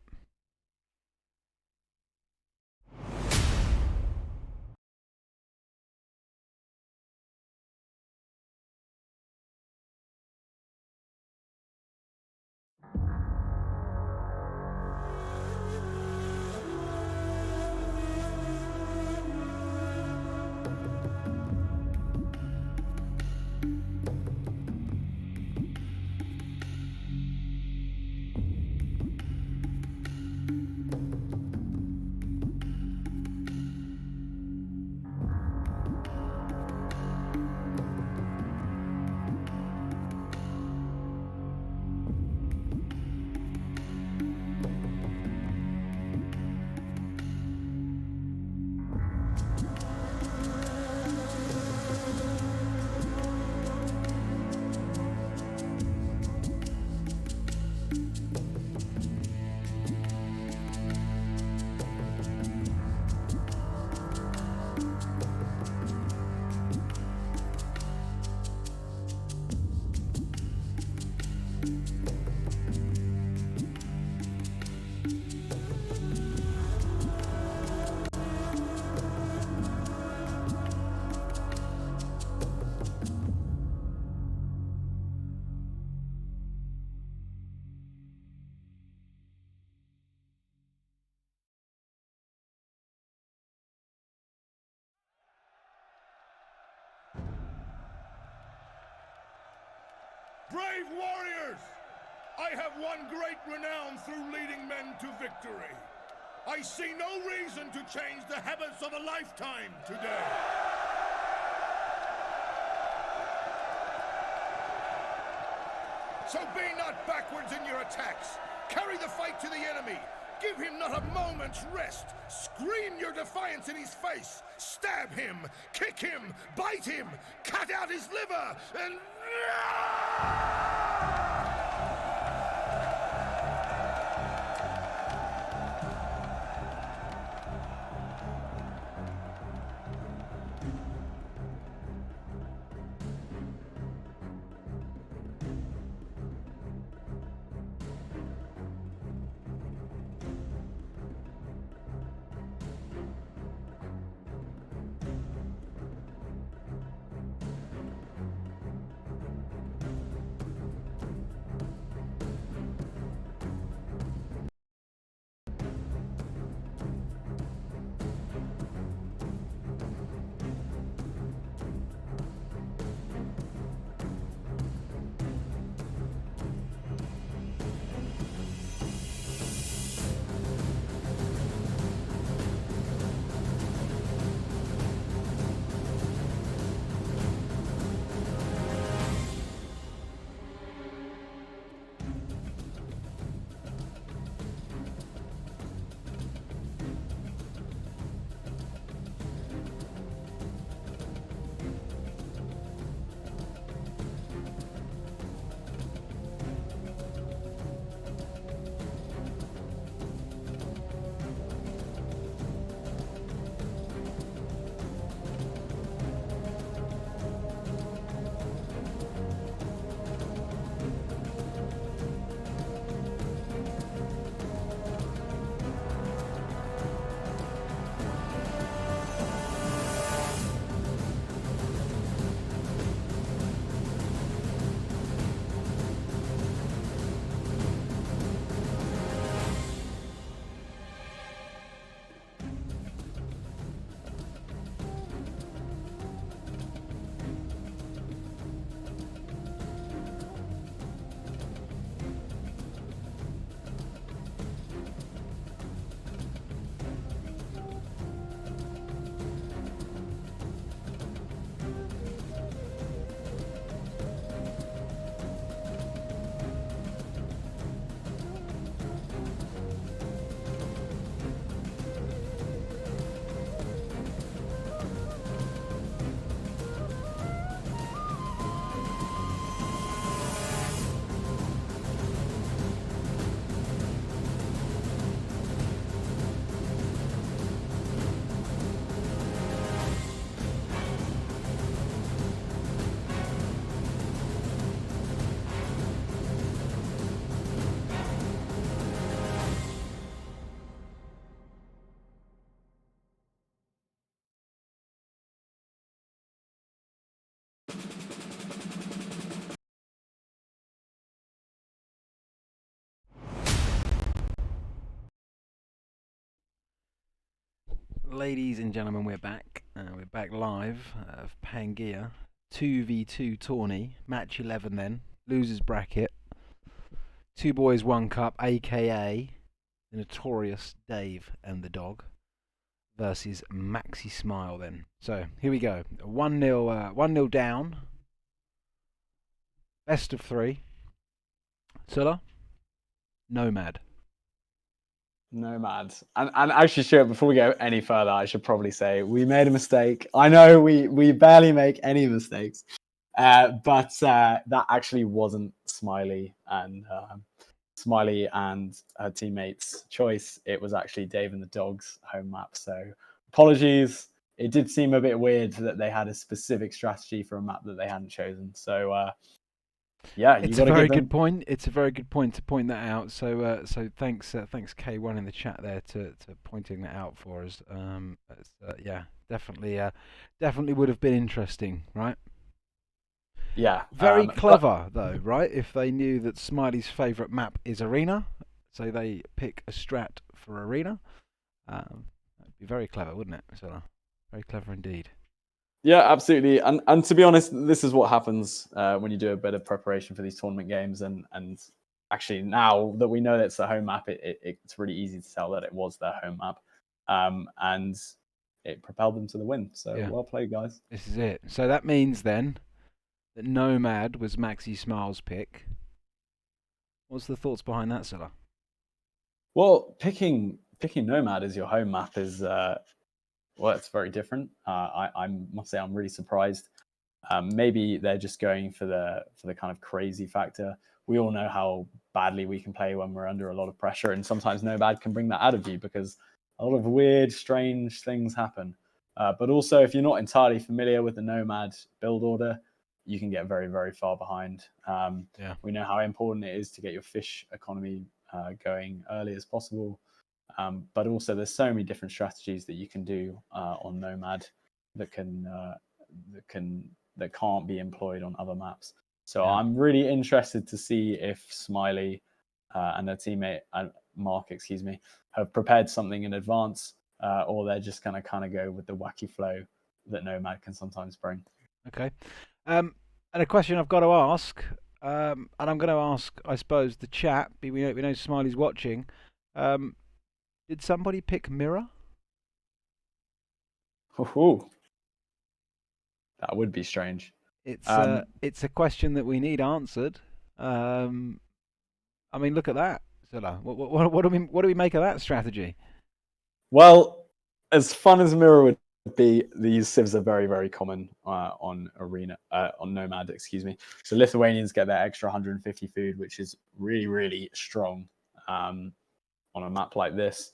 brave warriors! I have won great renown through leading men to victory. I see no reason to change the habits of a lifetime today. So be not backwards in your attacks. Carry the fight to the enemy. Give him not a moment's rest. Scream your defiance in his face. Stab him, kick him, bite him, cut out his liver, and... Ladies and gentlemen, we're back. We're back live of Pangea 2v2 Tourney, match 11 then, losers bracket. Two boys, one cup, aka the notorious Dave and the dog, versus Maxi-Smile then. So here we go. 1-0 down. Best of three. Sulla, Nomad. Nomad. And actually, Stuart, before we go any further, I should probably say we made a mistake. I know we barely make any mistakes, but that actually wasn't Smiley and her teammates' choice. It was actually Dave and the dog's home map. So apologies. It did seem a bit weird that they had a specific strategy for a map that they hadn't chosen. So yeah, it's a very good point. It's a very good point to point that out. So thanks K1 in the chat there to pointing that out for us. Yeah, definitely would have been interesting, right? Yeah. Very clever though, right? If they knew that Smiley's favourite map is Arena, so they pick a strat for Arena. That'd be very clever, wouldn't it, Sulla? Very clever indeed. Yeah, absolutely. And to be honest, this is what happens when you do a bit of preparation for these tournament games. And actually, now that we know that it's a home map, it's really easy to tell that it was their home map. And it propelled them to the win. So well played, guys. This is it. So that means then that Nomad was Maxi-Smile's pick. What's the thoughts behind that, Sulla? Well, picking Nomad as your home map is well, it's very different. I must say I'm really surprised. Maybe they're just going for the kind of crazy factor. We all know how badly we can play when we're under a lot of pressure, and sometimes Nomad can bring that out of you because a lot of weird, strange things happen. But also, if you're not entirely familiar with the Nomad build order, you can get very, very far behind. We know how important it is to get your fish economy going early as possible. But also, there's so many different strategies that you can do on Nomad that can't be employed on other maps. So I'm really interested to see if Smiley and their teammate Mark, have prepared something in advance, or they're just going to kind of go with the wacky flow that Nomad can sometimes bring. Okay. And a question I've got to ask, and I'm going to ask, I suppose, the chat. We know Smiley's watching. Did somebody pick Mirror? Ooh. That would be strange. It's a question that we need answered. I mean, look at that, Sulla. What do we make of that strategy? Well, as fun as Mirror would be, these civs are very, very common on Nomad. So Lithuanians get their extra 150 food, which is really, really strong on a map like this.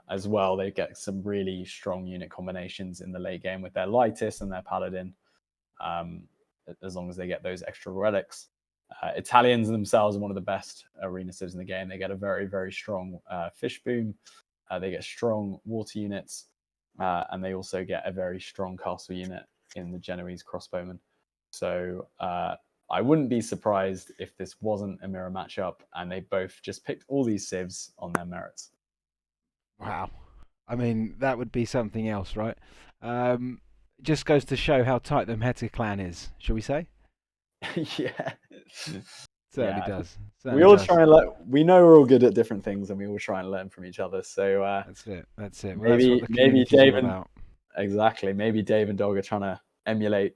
As well, they get some really strong unit combinations in the late game with their Lightest and their Paladin. As long as they get those extra relics. Italians themselves are one of the best arena civs in the game. They get a very, very strong fish boom. They get strong water units, and they also get a very strong castle unit in the Genoese crossbowmen. So I wouldn't be surprised if this wasn't a mirror matchup and they both just picked all these civs on their merits. Wow. I mean, that would be something else, right? Just goes to show how tight the Hermetica clan is, shall we say? Yeah. Certainly does. We all try and we know we're all good at different things, and we all try and learn from each other. So that's it. Well, that's what the maybe Dave and about. Exactly. Maybe Dave and Dog are trying to emulate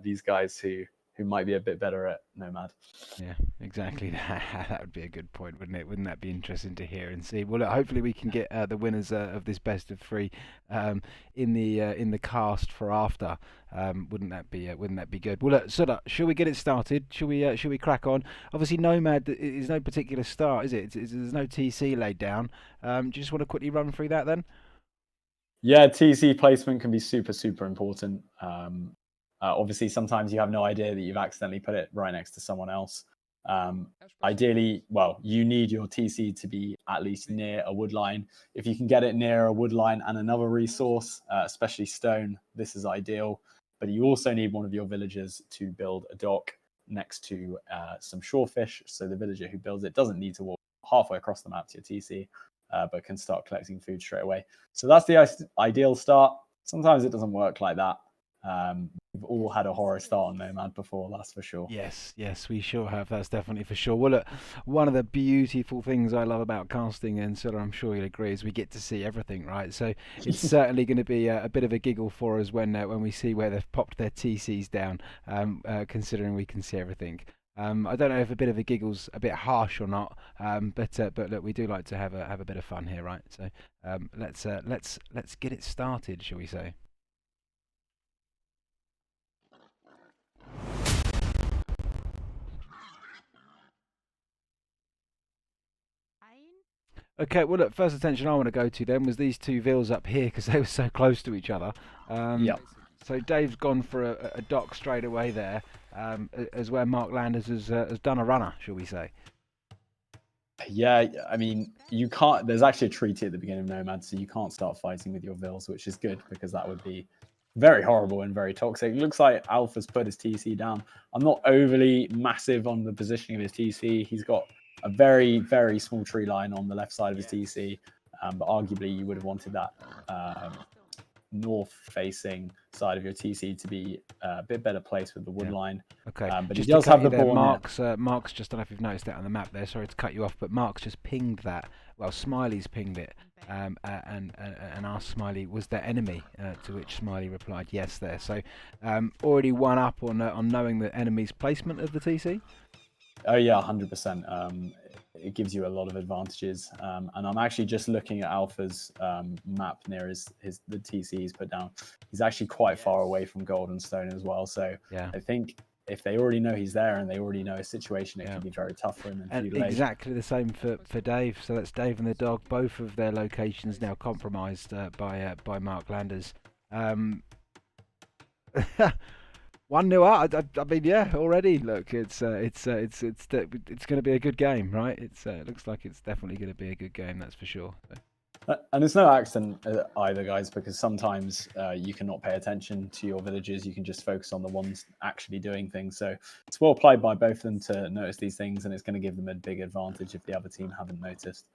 these guys who might be a bit better at Nomad. Yeah, exactly. That would be a good point, wouldn't it? Wouldn't that be interesting to hear and see? Well, look, hopefully we can get the winners of this best of three in the cast for after. Wouldn't that be good? Well, look, Sulla, shall we get it started? Shall we crack on? Obviously, Nomad is no particular start, is it? There's no TC laid down. Do you just want to quickly run through that then? Yeah, TC placement can be super, super important. Obviously, sometimes you have no idea that you've accidentally put it right next to someone else. Ideally, well, you need your TC to be at least near a wood line. If you can get it near a wood line and another resource, especially stone, this is ideal. But you also need one of your villagers to build a dock next to some shorefish. So the villager who builds it doesn't need to walk halfway across the map to your TC, but can start collecting food straight away. So that's the ideal start. Sometimes it doesn't work like that. We've all had a horror start on Nomad before, that's for sure. Yes, we sure have. That's definitely for sure. Well, look, one of the beautiful things I love about casting, and Sulla, I'm sure you'll agree, is we get to see everything, right? So it's certainly going to be a bit of a giggle for us when we see where they've popped their TCs down, considering we can see everything. I don't know if a bit of a giggle's a bit harsh or not, but look, we do like to have a bit of fun here, right? So let's get it started, shall we say? Okay, well, look, first attention I want to go to then was these two vills up here because they were so close to each other. So Dave's gone for a dock straight away there, as where Mark Landers has done a runner, shall we say? Yeah, I mean, you can't. There's actually a treaty at the beginning of Nomad, so you can't start fighting with your vills, which is good because that would be very horrible and very toxic. It looks like Alpha's put his TC down. I'm not overly massive on the positioning of his TC. He's got a very, very small tree line on the left side of his TC, but arguably you would have wanted that north-facing side of your TC to be a bit better placed with the wood line. Okay, But just he does to cut have you the there, ball Mark's just, I don't know if you've noticed that on the map there, sorry to cut you off, but Mark's just pinged that. Well, Smiley's pinged it, and asked Smiley, was there enemy? To which Smiley replied, yes, there. So, already one up on knowing the enemy's placement of the TC? Oh yeah, 100%. It gives you a lot of advantages. And I'm actually just looking at Alpha's map near the TC he's put down. He's actually quite far away from Gold and Stone as well. So Yeah. I think if they already know he's there and they already know his situation, it Yeah. can be very tough for him in And feudal age. exactly the same for Dave. So that's Dave and the dog. Both of their locations now compromised by Mark Landers. 1-0 up. I mean, yeah, already. Look, it's going to be a good game, right? It looks like it's definitely going to be a good game. That's for sure. So. And it's no accident either, guys, because sometimes you cannot pay attention to your villagers. You can just focus on the ones actually doing things. So it's well applied by both of them to notice these things, and it's going to give them a big advantage if the other team haven't noticed.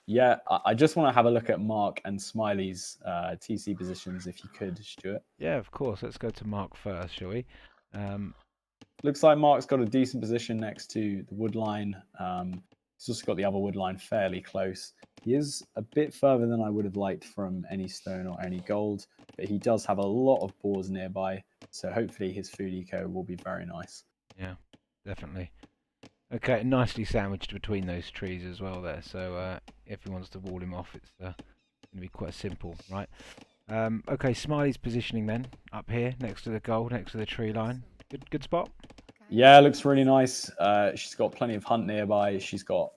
Yeah, I just want to have a look at Mark and Smiley's TC positions, if you could, Stuart. Yeah, of course. Let's go to Mark first, shall we? Looks like Mark's got a decent position next to the wood line. He's also got the other wood line fairly close. He is a bit further than I would have liked from any stone or any gold, but he does have a lot of boars nearby, so hopefully his food eco will be very nice. Yeah, definitely. Okay, nicely sandwiched between those trees as well there, so if he wants to wall him off, it's going to be quite simple, right? Okay, Smiley's positioning then, up here, next to the gold, next to the tree line. Good spot? Yeah, looks really nice. She's got plenty of hunt nearby. She's got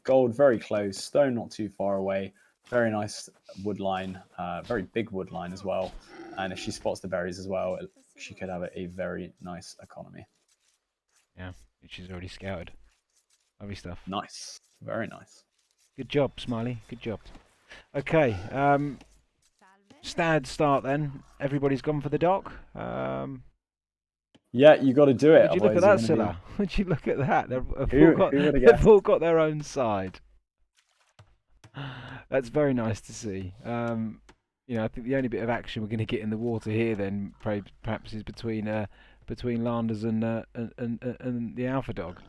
gold very close, stone not too far away. Very nice wood line, very big wood line as well. And if she spots the berries as well, she could have a very nice economy. Yeah, she's already scouted. Lovely stuff. Nice, very nice. Good job, Smiley. Good job. Okay, Stad start then. Everybody's gone for the dock. Yeah, you got to do it. Would you look at that, Sulla? Would you look at that? They've all got their own side. That's very nice to see. You know, I think the only bit of action we're going to get in the water here, then, perhaps, is between Landers and the Alpha Dog.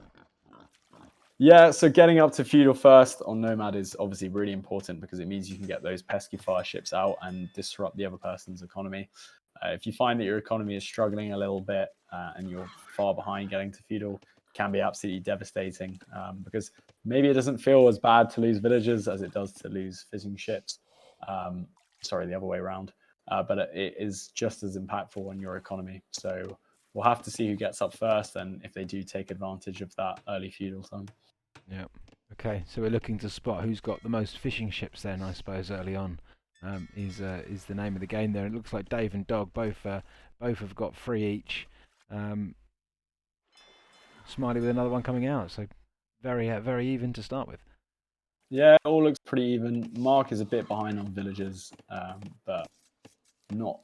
Yeah, so getting up to feudal first on Nomad is obviously really important because it means you can get those pesky fire ships out and disrupt the other person's economy. If you find that your economy is struggling a little bit and you're far behind getting to feudal, it can be absolutely devastating because maybe it doesn't feel as bad to lose villagers as it does to lose fishing ships. Sorry, the other way around. But it is just as impactful on your economy. So we'll have to see who gets up first and if they do take advantage of that early feudal time. Yeah. Okay, so we're looking to spot who's got the most fishing ships then, I suppose, early on. Is the name of the game there. It looks like Dave and Dog both have got 3 each. Smiley with another one coming out, so very even to start with. Yeah, it all looks pretty even. Mark is a bit behind on villagers, but not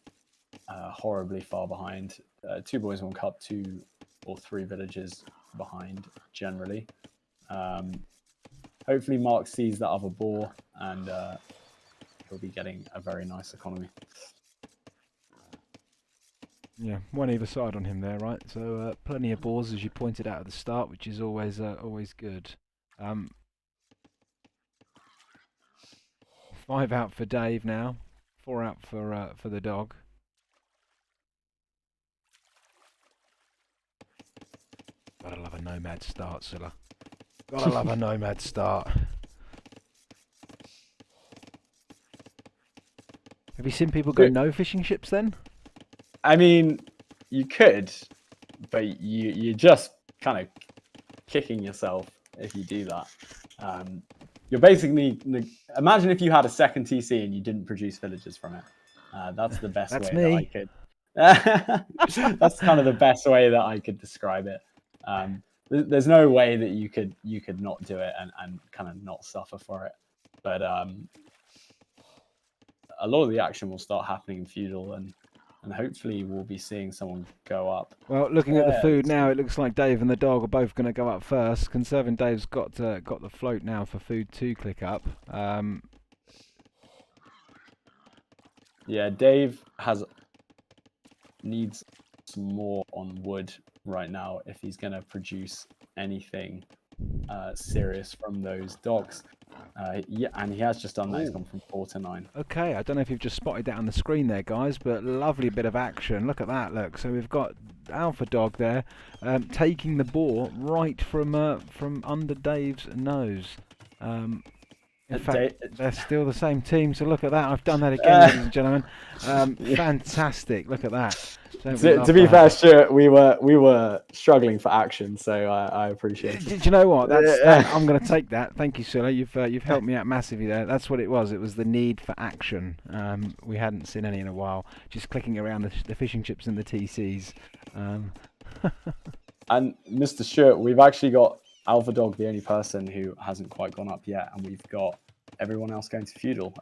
horribly far behind. 2 boys, 1 cup, 2 or 3 villagers behind generally. Hopefully Mark sees that other boar and he'll be getting a very nice economy. Yeah, one either side on him there, right? So plenty of boars, as you pointed out at the start, which is always good. 5 out for Dave now, 4 out for the dog. Gotta love a nomad start, Sulla. Gotta love a nomad start. Have you seen people go no fishing ships then? I mean, you could, but you're just kind of kicking yourself if you do that. You're basically, imagine if you had a second TC and you didn't produce villagers from it. That's the best That's way me. that I could. That's kind of the best way that I could describe it. There's no way that you could not do it and kind of not suffer for it. But a lot of the action will start happening in feudal and hopefully we'll be seeing someone go up. Well, looking at the food now, it looks like Dave and the dog are both going to go up first. Conserving Dave's got the float now for food to click up. Yeah, Dave needs some more on wood right now if he's going to produce anything serious from those docks. Yeah, and he has just done that. He's gone from 4 to 9. Okay, I don't know if you've just spotted that on the screen there, guys, but lovely bit of action. Look at that, look. So we've got Alpha Dog there taking the ball right from under Dave's nose. In fact, they're still the same team, so look at that. I've done that again, ladies and gentlemen. Fantastic. Look at that. To be fair, Stuart, we were struggling for action, so I appreciate it. Did you know what? I'm going to take that. Thank you, Sulla. You've helped me out massively there. That's what it was. It was the need for action. We hadn't seen any in a while. Just clicking around the fishing chips and the TCs. And Mr. Stuart, we've actually got Alpha Dog, the only person who hasn't quite gone up yet, and we've got everyone else going to feudal.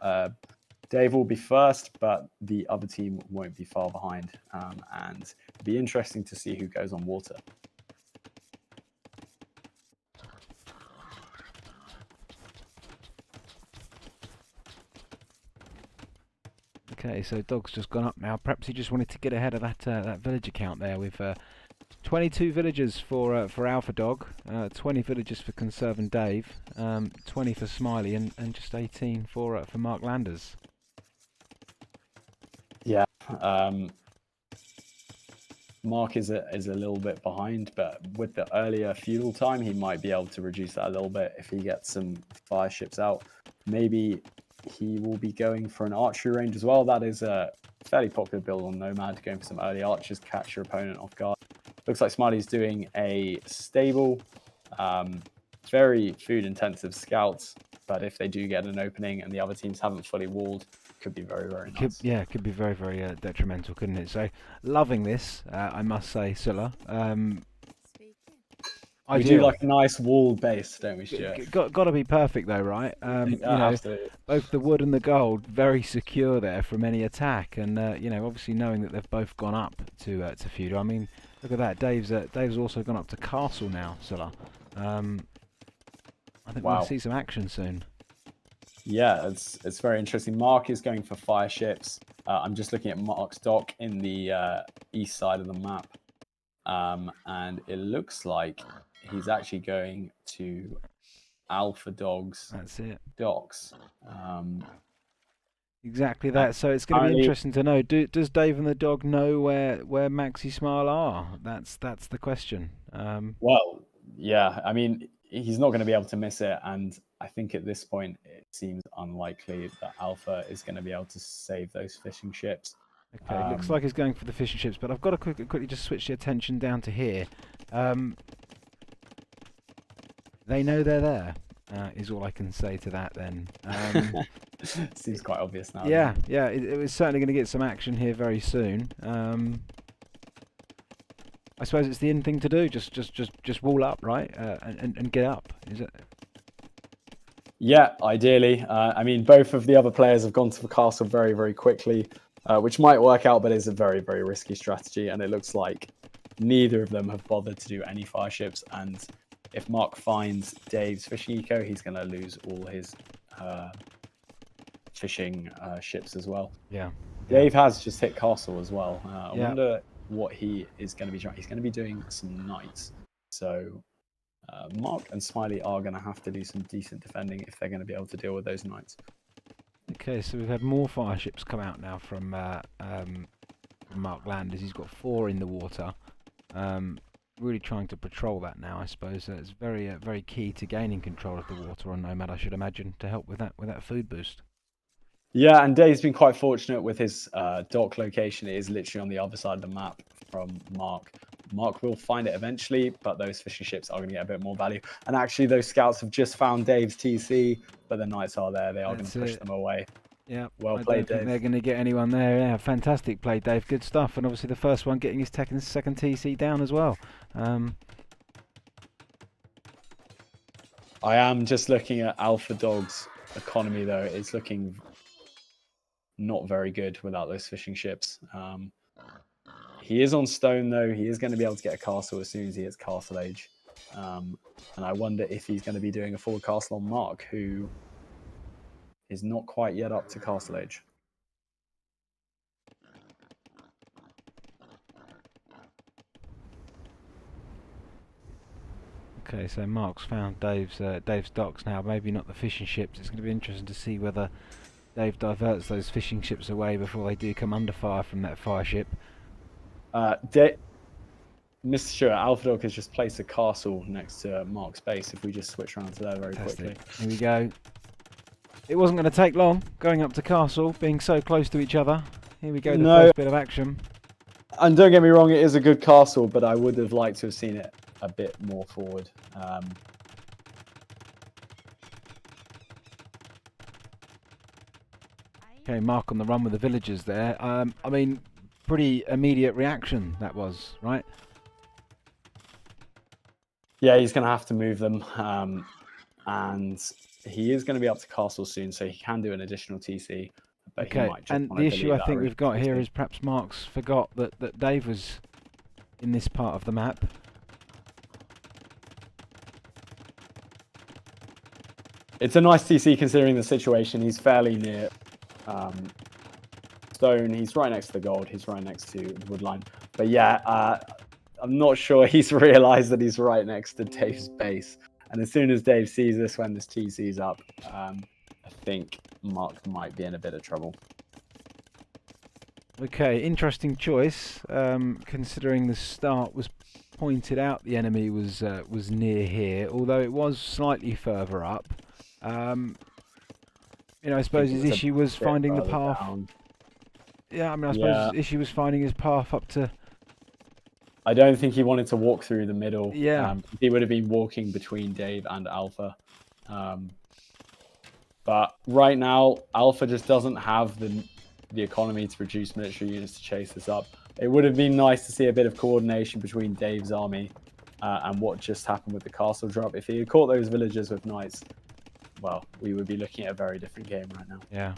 Dave will be first, but the other team won't be far behind. And it'll be interesting to see who goes on water. Okay, so Dog's just gone up now. Perhaps he just wanted to get ahead of that villager count there. With 22 villagers for Alpha Dog, 20 villagers for Conserve and Dave, 20 for Smiley, and just 18 for Mark Landers. Yeah, Mark is a little bit behind, but with the earlier feudal time, he might be able to reduce that a little bit if he gets some fire ships out. Maybe he will be going for an archery range as well. That is a fairly popular build on Nomad, going for some early archers, catch your opponent off guard. Looks like Smiley's doing a stable, very food-intensive scouts, but if they do get an opening and the other teams haven't fully walled, could be very, very nice. It could be very, very detrimental, couldn't it? So, loving this, I must say, Sulla. We do like a nice wall base, don't we, Stuart? Got to be perfect though, right? You know, both the wood and the gold very secure there from any attack, and you know, obviously knowing that they've both gone up to feudal. I mean, look at that. Dave's also gone up to castle now, Sulla. I think we'll see some action soon. Yeah, it's very interesting. Mark is going for fire ships. I'm just looking at Mark's dock in the east side of the map, and it looks like he's actually going to Alpha Dog's docks. Exactly that. So it's going to be interesting to know. Does Dave and the dog know where Maxi-Smile are? That's the question. Well, yeah. I mean, he's not going to be able to miss it, and I think at this point it seems unlikely that Alpha is going to be able to save those fishing ships. Okay, looks like he's going for the fishing ships, but I've got to quickly just switch the attention down to here. They know they're there, is all I can say to that then. Seems quite obvious now. Yeah, it was certainly going to get some action here very soon. I suppose it's the in thing to do, just wall up, right, and get up, is it? Yeah, ideally. I mean, both of the other players have gone to the castle very, very quickly, which might work out, but is a very, very risky strategy, and it looks like neither of them have bothered to do any fire ships, and if Mark finds Dave's fishing eco, he's going to lose all his fishing ships as well. Yeah. Dave has just hit castle as well. I wonder what he is going to be trying. He's going to be doing some knights. So Mark and Smiley are going to have to do some decent defending if they're going to be able to deal with those knights. Okay, so we've had more fire ships come out now from Mark Landers. He's got 4 in the water. Really trying to patrol that now, I suppose. It's very very key to gaining control of the water on Nomad, I should imagine, to help with that food boost. Yeah, and Dave's been quite fortunate with his dock location. It is literally on the other side of the map from Mark. Mark will find it eventually, but those fishing ships are going to get a bit more value. And actually, those scouts have just found Dave's TC, but the knights are there. They are going to push them away. Yeah, well played, Dave. They're going to get anyone there. Yeah, fantastic play, Dave. Good stuff. And obviously the first one getting his second TC down as well. I am just looking at Alpha Dog's economy, though. It's looking not very good without those fishing ships. He is on stone, though. He is going to be able to get a castle as soon as he hits castle age. And I wonder if he's going to be doing a forward castle on Mark, who is not quite yet up to castle age. Okay, so Mark's found Dave's docks now. Maybe not the fishing ships. It's going to be interesting to see whether Dave diverts those fishing ships away before they do come under fire from that fire ship. Mr. Stuart, Alpha Dog has just placed a castle next to Mark's base. If we just switch around to there very quickly. Here we go. It wasn't going to take long going up to castle, being so close to each other. Here we go, the first bit of action. And don't get me wrong, it is a good castle, but I would have liked to have seen it a bit more forward. Okay, Mark on the run with the villagers there. I mean, pretty immediate reaction that was, right? Yeah, he's going to have to move them. And he is going to be up to castle soon, so he can do an additional TC. But okay, and the issue I think we've got here is perhaps Mark's forgot that Dave was in this part of the map. It's a nice TC considering the situation. He's fairly near stone. He's right next to the gold. He's right next to the wood line. But yeah, I'm not sure he's realised that he's right next to Dave's base. And as soon as Dave sees this when this TC's up, I think Mark might be in a bit of trouble. Okay, interesting choice, considering the start was pointed out the enemy was near here, although it was slightly further up. You know, I suppose his issue was finding the path. Down. Yeah, I mean, I suppose his issue was finding his path up to... I don't think he wanted to walk through the middle. Yeah. He would have been walking between Dave and Alpha. But right now, Alpha just doesn't have the economy to produce military units to chase this up. It would have been nice to see a bit of coordination between Dave's army and what just happened with the castle drop. If he had caught those villagers with knights, well, we would be looking at a very different game right now. Yeah.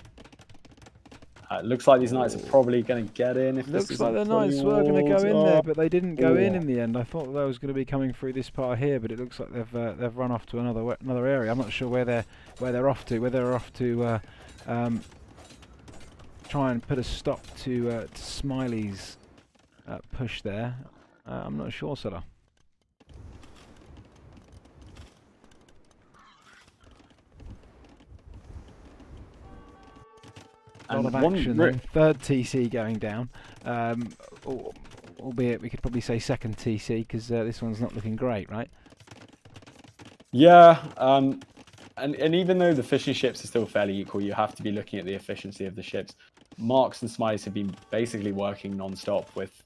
It looks like these knights are probably going to get in. Looks like the knights were going to go in there, but they didn't go in the end. I thought they was going to be coming through this part here, but it looks like they've run off to another area. I'm not sure where they're off to. Whether they're off to try and put a stop to Smiley's push there. I'm not sure, Sulla. A lot of action then. Third TC going down, albeit we could probably say second TC because this one's not looking great, right? Yeah, and even though the fishing ships are still fairly equal, you have to be looking at the efficiency of the ships. Marks and Smileys have been basically working non-stop with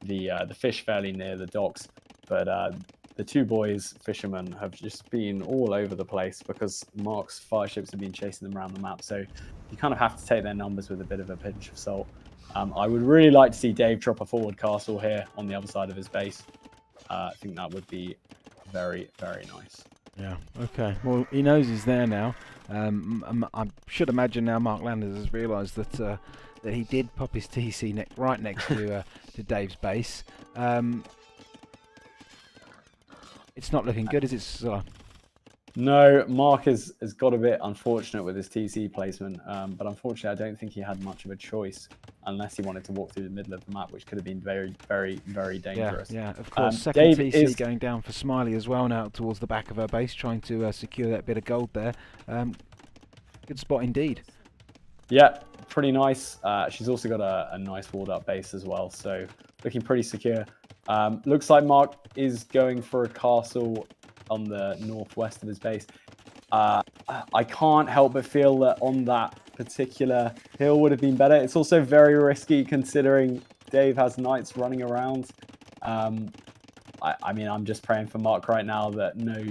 the fish fairly near the docks, but the two boys, fishermen, have just been all over the place because Mark's fire ships have been chasing them around the map. So you kind of have to take their numbers with a bit of a pinch of salt. I would really like to see Dave drop a forward castle here on the other side of his base. I think that would be very, very nice. Yeah, okay. Well, he knows he's there now. I should imagine now Mark Landers has realised that he did pop his TC right next to Dave's base. It's not looking good, is it? No, Mark has got a bit unfortunate with his TC placement, but unfortunately I don't think he had much of a choice unless he wanted to walk through the middle of the map, which could have been very, very, very dangerous. Yeah, of course. Second Dave TC going down for Smiley as well now towards the back of her base, trying to secure that bit of gold there. Good spot indeed. Yeah, pretty nice. She's also got a nice walled up base as well, so looking pretty secure. Looks like Mark is going for a castle on the northwest of his base. I can't help but feel that on that particular hill would have been better. It's also very risky considering Dave has knights running around. I mean, I'm just praying for Mark right now that no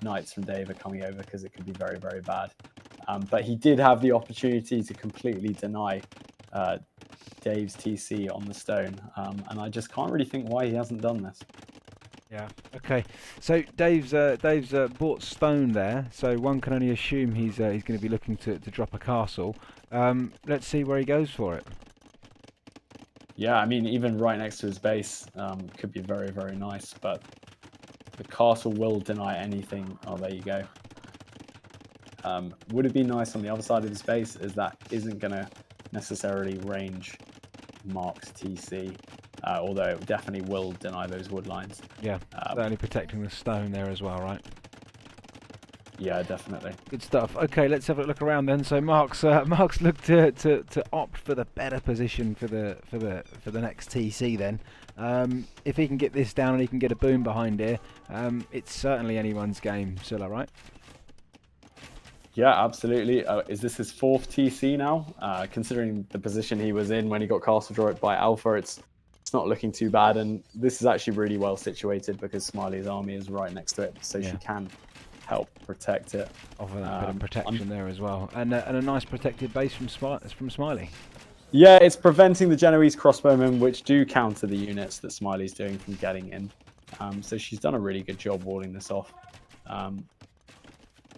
knights from Dave are coming over because it could be very, very bad. But he did have the opportunity to completely deny Dave's TC on the stone, and I just can't really think why he hasn't done this. Yeah. Okay. So Dave's bought stone there, so one can only assume he's going to be looking to drop a castle. Let's see where he goes for it. Yeah, I mean, even right next to his base could be very, very nice, but the castle will deny anything. Oh, there you go. Would it be nice on the other side of his base, as that isn't going to necessarily range Mark's TC. although it definitely will deny those wood lines. Yeah, certainly protecting the stone there as well, right? Yeah, definitely. Good stuff. Okay, let's have a look around then. So Mark's looked to opt for the better position for the next TC then. If he can get this down and he can get a boom behind here, it's certainly anyone's game, Sulla, right? Yeah, absolutely. Is this his 4th TC now? Considering the position he was in when he got castle dropped by Alpha, it's not looking too bad. And this is actually really well situated because Smiley's army is right next to it, so she can help protect it. Offer that bit of protection there as well, and a nice protected base from Smiley. Yeah, it's preventing the Genoese crossbowmen, which do counter the units that Smiley's doing from getting in. So she's done a really good job walling this off.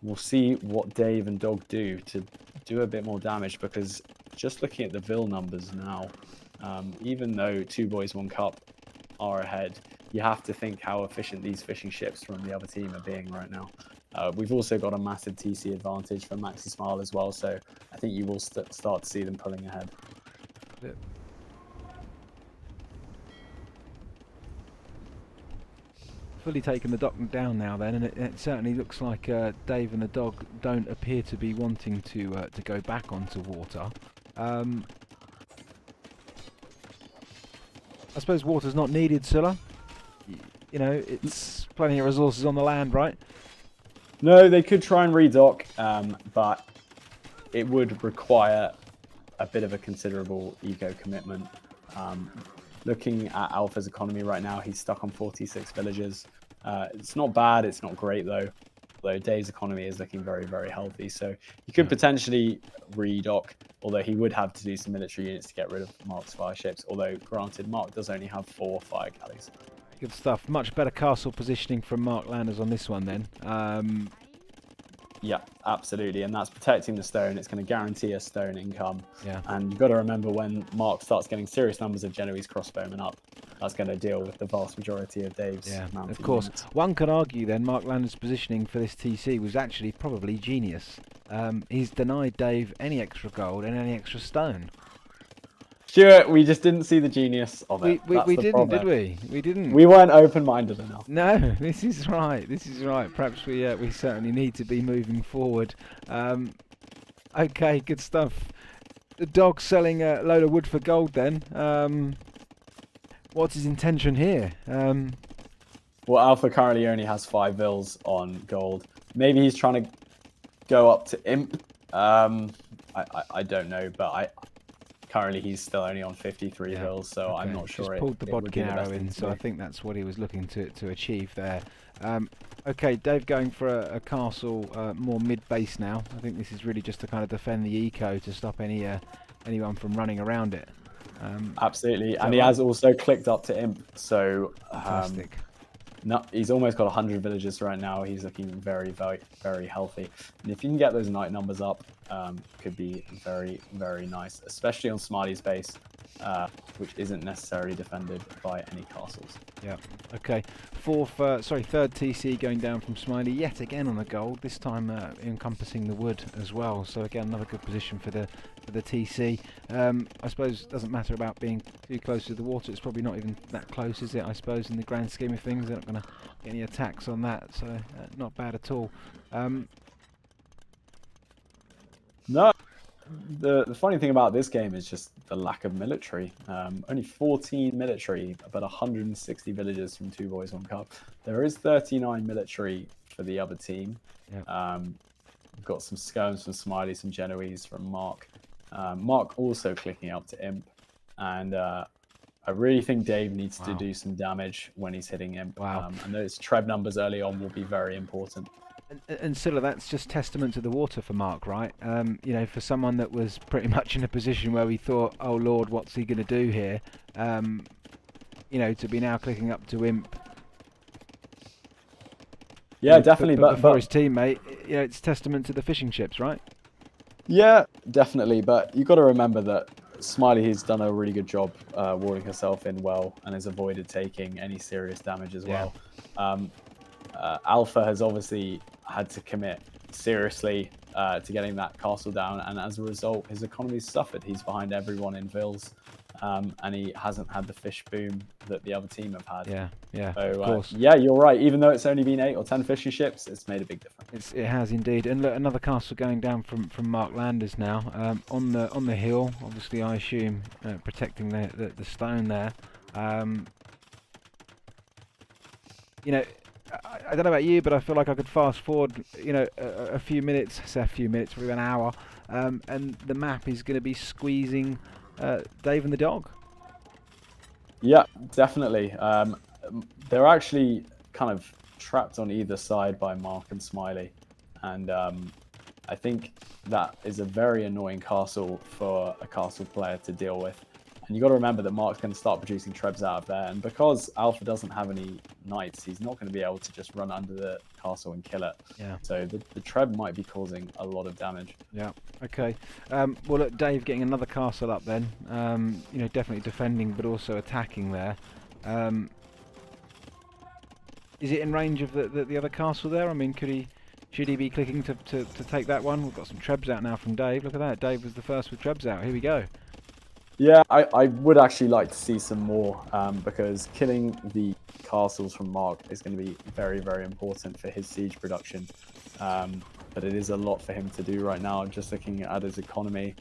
We'll see what Dave and Dog do to do a bit more damage, because just looking at the Vil numbers now, even though 2 Boys 1 Cup are ahead, you have to think how efficient these fishing ships from the other team are being right now. We've also got a massive TC advantage for Maxi-Smile as well, so I think you will start to see them pulling ahead. Yeah. Fully taken the dock down now then, and it certainly looks like Dave and the Dog don't appear to be wanting to go back onto water. I suppose water's not needed, Sulla. You know, it's plenty of resources on the land, right? No, they could try and redock, but it would require a bit of a considerable eco commitment. Looking at Alpha's economy right now, he's stuck on 46 villages. It's not bad, it's not great though. Although Dave's economy is looking very, very healthy. So he could potentially redock, although he would have to do some military units to get rid of Mark's fire ships. Although, granted, Mark does only have 4 fire galleys. Good stuff. Much better castle positioning from Mark Landers on this one then. Yeah, absolutely. And that's protecting the stone. It's going to guarantee a stone income. Yeah. And you've got to remember, when Mark starts getting serious numbers of Genoese crossbowmen up, that's going to deal with the vast majority of Dave's mountain of course. units. One could argue then Mark Landers' positioning for this TC was actually probably genius. He's denied Dave any extra gold and any extra stone. Stuart, we just didn't see the genius of it. We didn't, did we? We didn't. We weren't open-minded enough. No, this is right. This is right. Perhaps we certainly need to be moving forward. Okay, good stuff. The Dog selling a load of wood for gold then. What's his intention here? Well, Alpha currently only has 5 vils on gold. Maybe he's trying to go up to Imp. I don't know, but currently he's still only on 53 vils, so I'm not sure. Just pulled the bodkin arrow in, so I think that's what he was looking to achieve there. Okay, Dave going for a castle more mid-base now. I think this is really just to kind of defend the eco to stop anyone from running around it. Absolutely, and he has also clicked up to Imp, so fantastic. No, he's almost got 100 villages right now. He's looking very, very, very healthy. And if you can get those knight numbers up, could be very, very nice, especially on Smiley's base, which isn't necessarily defended by any castles. Yeah. Okay. Third TC going down from Smiley yet again on the gold. This time encompassing the wood as well. So again, another good position for the TC. I suppose it doesn't matter about being too close to the water. It's probably not even that close, is it? I suppose in the grand scheme of things, they're not going to get any attacks on that. So not bad at all. No. The funny thing about this game is just the lack of military. Only 14 military, but 160 villages from 2 Boys 1 Cup. There is 39 military for the other team. Yeah. We've got some scones from Smiley, some Genoese from Mark. Mark also clicking up to Imp. And I really think Dave needs to do some damage when he's hitting Imp. Wow. And those Treb numbers early on will be very important. And Sulla, that's just testament to the water for Mark, right? You know, for someone that was pretty much in a position where we thought, oh Lord, what's he going to do here? You know, to be now clicking up to Imp. Yeah, definitely. But before his teammate, you know, it's testament to the fishing ships, right? Yeah, definitely. But you've got to remember that Smiley has done a really good job walling herself in well and has avoided taking any serious damage as well. Alpha has obviously had to commit seriously to getting that castle down, and as a result, his economy's suffered. He's behind everyone in Vils. and he hasn't had the fish boom that the other team have had. Yeah, yeah, So, of course. yeah, you're right. Even though it's only been 8 or 10 fishing ships, it's made a big difference. It has indeed. And look, another castle going down from Mark Landers now, on the hill. Obviously, I assume protecting the stone there. You know, I don't know about you, but I feel like I could fast forward, you know, a few minutes, say a few minutes, probably an hour, and the map is going to be squeezing Dave and the dog. Yeah, definitely. They're actually kind of trapped on either side by Mark and Smiley, and I think that is a very annoying castle for a castle player to deal with. And you got to remember that Mark's going to start producing trebs out of there, and because Alpha doesn't have any knights, he's not going to be able to just run under the castle and kill it. Yeah. So the treb might be causing a lot of damage. Yeah. Okay. Well, look, Dave getting another castle up then. You know, definitely defending, but also attacking there. Is it in range of the other castle there? I mean, should he be clicking to take that one? We've got some trebs out now from Dave. Look at that. Dave was the first with trebs out. Here we go. Yeah, I would actually like to see some more, because killing the castles from Mark is going to be very, very important for his siege production. But it is a lot for him to do right now. Just looking at his economy,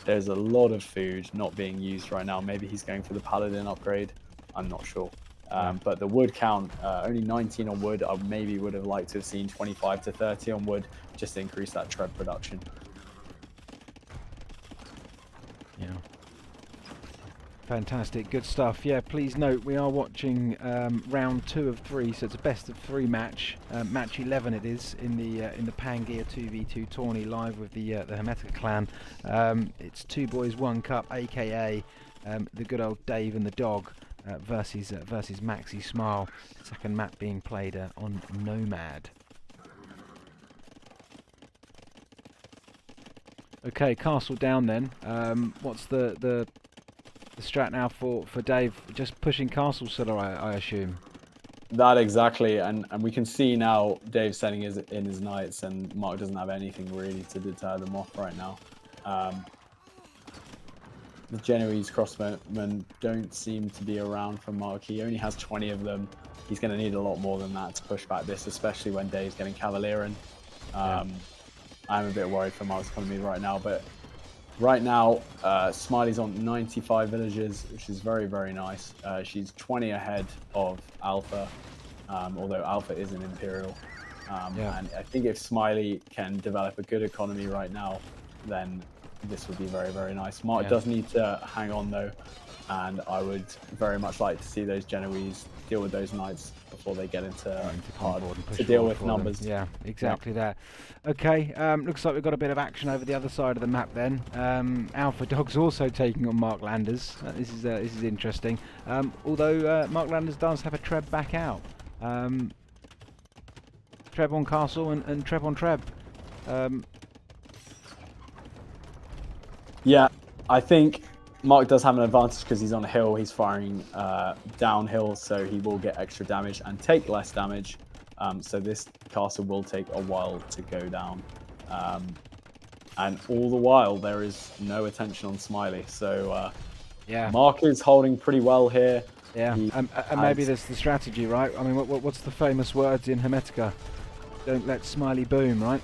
there's a lot of food not being used right now. Maybe he's going for the Paladin upgrade. I'm not sure. But the wood count, only 19 on wood. I maybe would have liked to have seen 25 to 30 on wood, just to increase that treb production. Yeah. Fantastic, good stuff. Yeah, please note we are watching round 2 of 3, so it's a best of 3 match. Match 11 it is in the Pangea 2v2 tourney live with the Hermetica clan. It's 2 boys 1 cup, aka the good old Dave and the dog versus Maxi-Smile. Second map being played on Nomad. Okay, castle down then. What's the strat now for Dave? Just pushing castle Sulla, I assume. That exactly, and we can see now Dave sending in his knights, and Mark doesn't have anything really to deter them off right now. The Genoese crossbowmen don't seem to be around from Mark. He only has 20 of them. He's going to need a lot more than that to push back this, especially when Dave's getting Cavalier in. I'm a bit worried for Mark's economy right now, but right now, Smiley's on 95 villages, which is very, very nice. She's 20 ahead of Alpha, although Alpha is an Imperial. And I think if Smiley can develop a good economy right now, then this would be very, very nice. Mark does need to hang on though, and I would very much like to see those Genoese deal with those knights before they get into hard to deal with numbers. Yeah, exactly that. Okay, looks like we've got a bit of action over the other side of the map then. Alpha Dog's also taking on Mark Landers. This is interesting. Although Mark Landers does have a treb back out. Treb on castle and treb on treb. Yeah, I think Mark does have an advantage because he's on a hill. He's firing downhill, so he will get extra damage and take less damage. So this castle will take a while to go down. And all the while, there is no attention on Smiley. So Mark is holding pretty well here. Yeah, and maybe that's the strategy, right? I mean, what's the famous words in Hermetica? Don't let Smiley boom, right?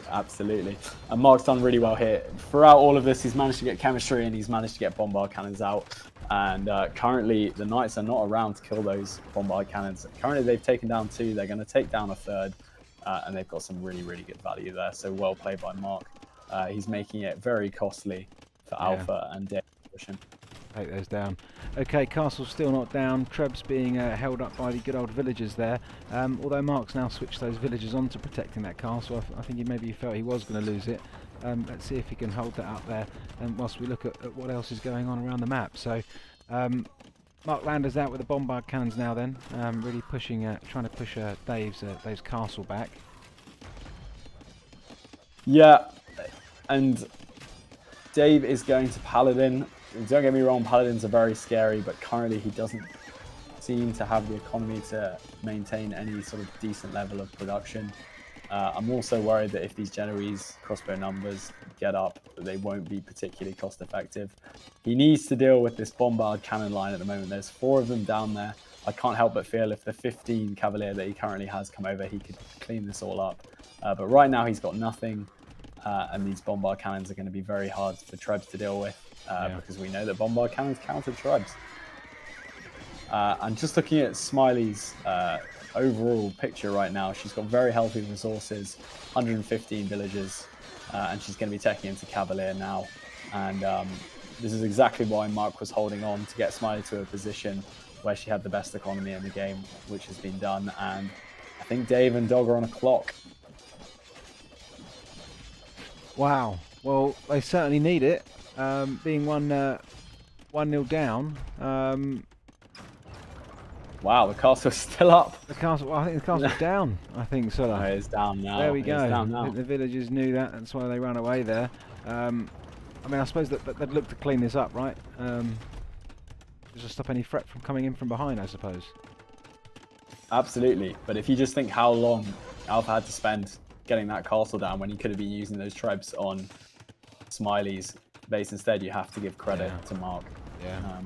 Absolutely. And Mark's done really well here. Throughout all of this, he's managed to get chemistry and he's managed to get bombard cannons out. And currently, the knights are not around to kill those bombard cannons. Currently, they've taken down 2. They're going to take down a 3rd. And they've got some really, really good value there. So well played by Mark. He's making it very costly for Alpha and Dave to push him. Take those down. Okay, castle's still not down. Treb's being held up by the good old villagers there. Although Mark's now switched those villagers on to protecting that castle. I think he felt he was going to lose it. Let's see if he can hold that up there. Whilst we look at what else is going on around the map. So Mark Landers out with the bombard cannons now. Then really pushing, trying to push Dave's castle back. Yeah, and Dave is going to Paladin. Don't get me wrong, Paladins are very scary, but currently he doesn't seem to have the economy to maintain any sort of decent level of production. I'm also worried that if these Genoese crossbow numbers get up, but they won't be particularly cost effective. He needs to deal with this bombard cannon line at the moment. There's 4 of them down there. I can't help but feel if the 15 Cavalier that he currently has come over, he could clean this all up. But right now he's got nothing, and these bombard cannons are going to be very hard for Trebs to deal with, because we know that bombard cannons counter Trebs. And just looking at Smiley's overall picture right now, she's got very healthy resources, 115 villagers, and she's going to be taking into Cavalier now. And this is exactly why Mark was holding on to get Smiley to a position where she had the best economy in the game, which has been done. And I think Dave and Dog are on a clock. Wow. Well, they certainly need it. Being 1-0 down. Wow, the castle's still up. The castle. Well, I think the castle's down. I think so. No, it's down now. There we go. It's down now. I think the villagers knew that. That's why they ran away there. I mean, I suppose that they'd look to clean this up, right? Just to stop any threat from coming in from behind, I suppose. Absolutely. But if you just think how long Alpha had to spend getting that castle down when he could have been using those tribes on Smiley's base instead, you have to give credit to Mark. Yeah.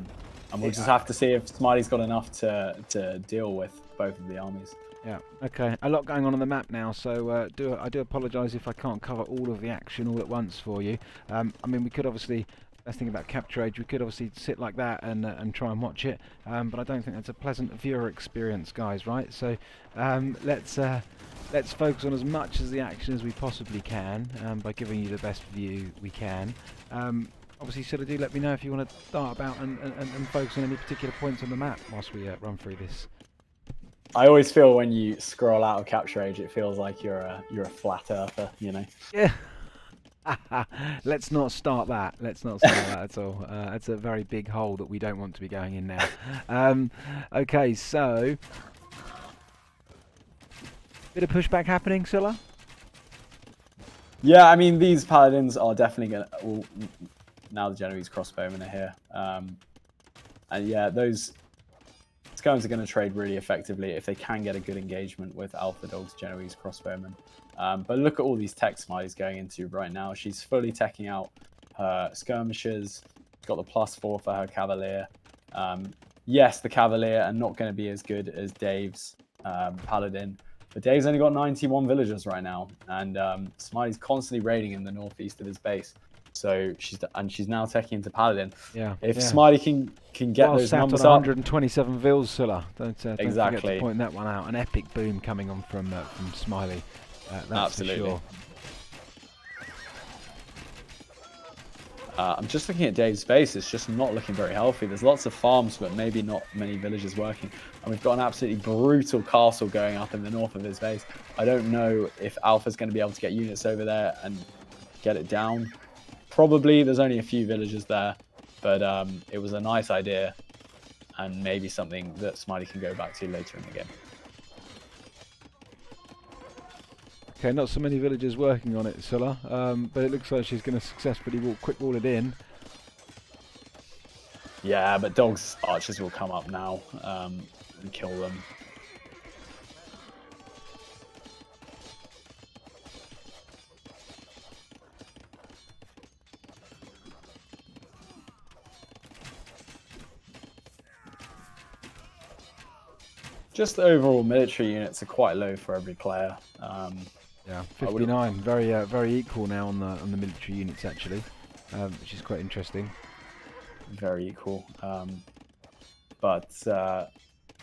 And we'll just have to see if Smiley's got enough to deal with both of the armies. Yeah. Okay. A lot going on the map now, so I do apologise if I can't cover all of the action all at once for you. I mean, we could obviously. Best thing about Capture Age, we could obviously sit like that and try and watch it, but I don't think that's a pleasant viewer experience, guys. Right? So let's focus on as much of the action as we possibly can by giving you the best view we can. Obviously, Sulla, do let me know if you want to start about and focus on any particular points on the map whilst we run through this. I always feel when you scroll out of Capture Age, it feels like you're a flat earther, you know. Yeah. Let's not start that. Let's not start that at all. That's a very big hole that we don't want to be going in now. Okay, so bit of pushback happening, Sulla. Yeah, I mean, these paladins are definitely gonna. Well, now the Genoese crossbowmen are here, and yeah, those Skirms are going to trade really effectively if they can get a good engagement with Alpha Dog's Genoese crossbowmen. But look at all these tech Smiley's going into right now. She's fully teching out her skirmishers. She's got the +4 for her Cavalier. Yes, the Cavalier are not going to be as good as Dave's Paladin, but Dave's only got 91 villagers right now, and Smiley's constantly raiding in the northeast of his base. So she's now teching into Paladin. Yeah. If Smiley can get those numbers up, 127 vils, Sulla. Don't exactly forget to point that one out. An epic boom coming on from Smiley. That's absolutely. For sure. I'm just looking at Dave's base. It's just not looking very healthy. There's lots of farms, but maybe not many villagers working. And we've got an absolutely brutal castle going up in the north of his base. I don't know if Alpha's going to be able to get units over there and get it down. Probably. There's only a few villagers there, but it was a nice idea and maybe something that Smiley can go back to later in the game. Okay, not so many villagers working on it, Sulla, but it looks like she's going to successfully quick wall it in. Yeah, but Dog's archers will come up now and kill them. Just the overall military units are quite low for every player. Yeah, 59, very equal now on the military units actually, which is quite interesting. Very equal, but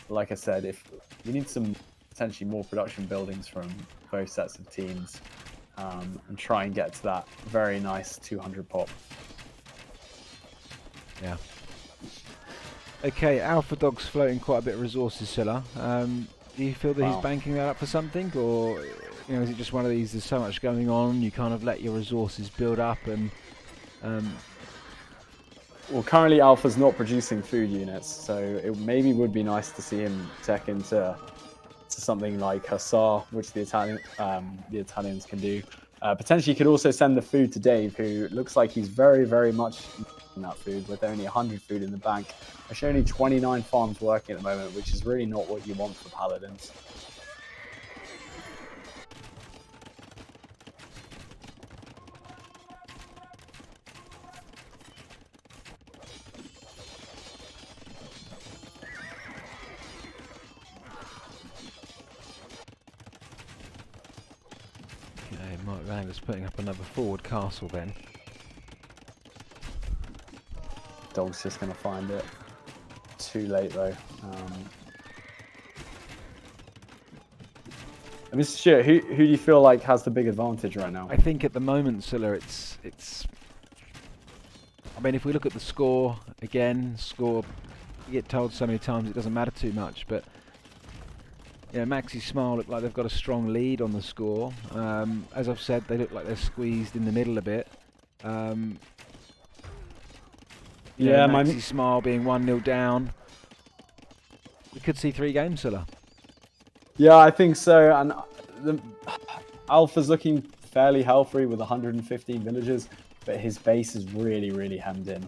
like I said, if we need some potentially more production buildings from both sets of teams, and try and get to that very nice 200 pop. Yeah. Okay, Alpha Dog's floating quite a bit of resources, Sulla. Do you feel that he's banking that up for something, or is it just one of these? There's so much going on, you kind of let your resources build up, and well, currently Alpha's not producing food units, so it maybe would be nice to see him tech into something like Hussar, which the Italians can do. Potentially, he could also send the food to Dave, who looks like he's very, very much in that food, with only 100 food in the bank. There's only 29 farms working at the moment, which is really not what you want for Paladins. Mark Landers putting up another forward castle then. Dog's just going to find it too late though. I mean, Stuart, who do you feel like has the big advantage right now? I think at the moment, Sulla, it's. I mean, if we look at the score again, you get told so many times it doesn't matter too much, but you know, Maxi-Smile look like they've got a strong lead on the score. As I've said, they look like they're squeezed in the middle a bit. Yeah, Maxi-Smile being 1-0 down. We could see 3 games, Sulla. Yeah, I think so. And the Alpha's looking fairly healthy with 115 villagers, but his base is really, really hemmed in.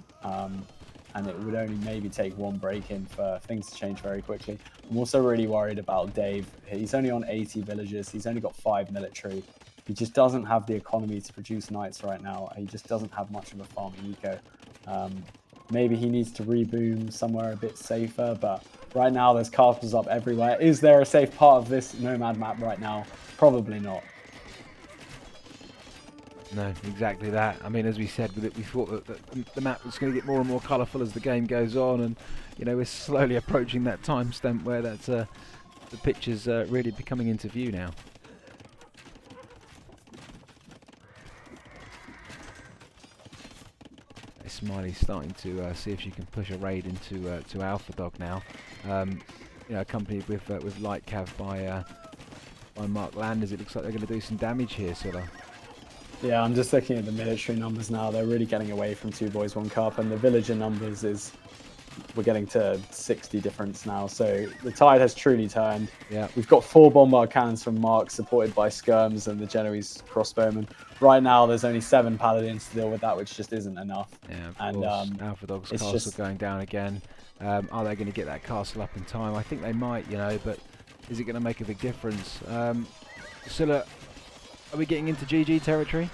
And it would only maybe take one break-in for things to change very quickly. I'm also really worried about Dave. He's only on 80 villagers. He's only got 5 military. He just doesn't have the economy to produce knights right now. He just doesn't have much of a farming eco. Maybe he needs to reboom somewhere a bit safer, but right now there's castles up everywhere. Is there a safe part of this Nomad map right now? Probably not. No, exactly that. I mean, as we said with it, we thought that the map was going to get more and more colourful as the game goes on, and you know, we're slowly approaching that timestamp where that's the picture's really becoming into view now. Smiley's starting to see if she can push a raid into to Alpha Dog now. You know, accompanied with light cav by Mark Landers. It looks like they're going to do some damage here, Sulla. Yeah, I'm just looking at the military numbers now. They're really getting away from 2 boys, 1 cup, and the villager numbers we're getting to 60 difference now. So the tide has truly turned. Yeah, we've got 4 bombard cannons from Mark, supported by skirms and the Genoese crossbowmen. Right now, there's only 7 paladins to deal with that, which just isn't enough. Yeah, of and course. Alpha Dog's castle going down again. Are they going to get that castle up in time? I think they might, you know, but is it going to make a big difference? Sulla, are we getting into GG territory?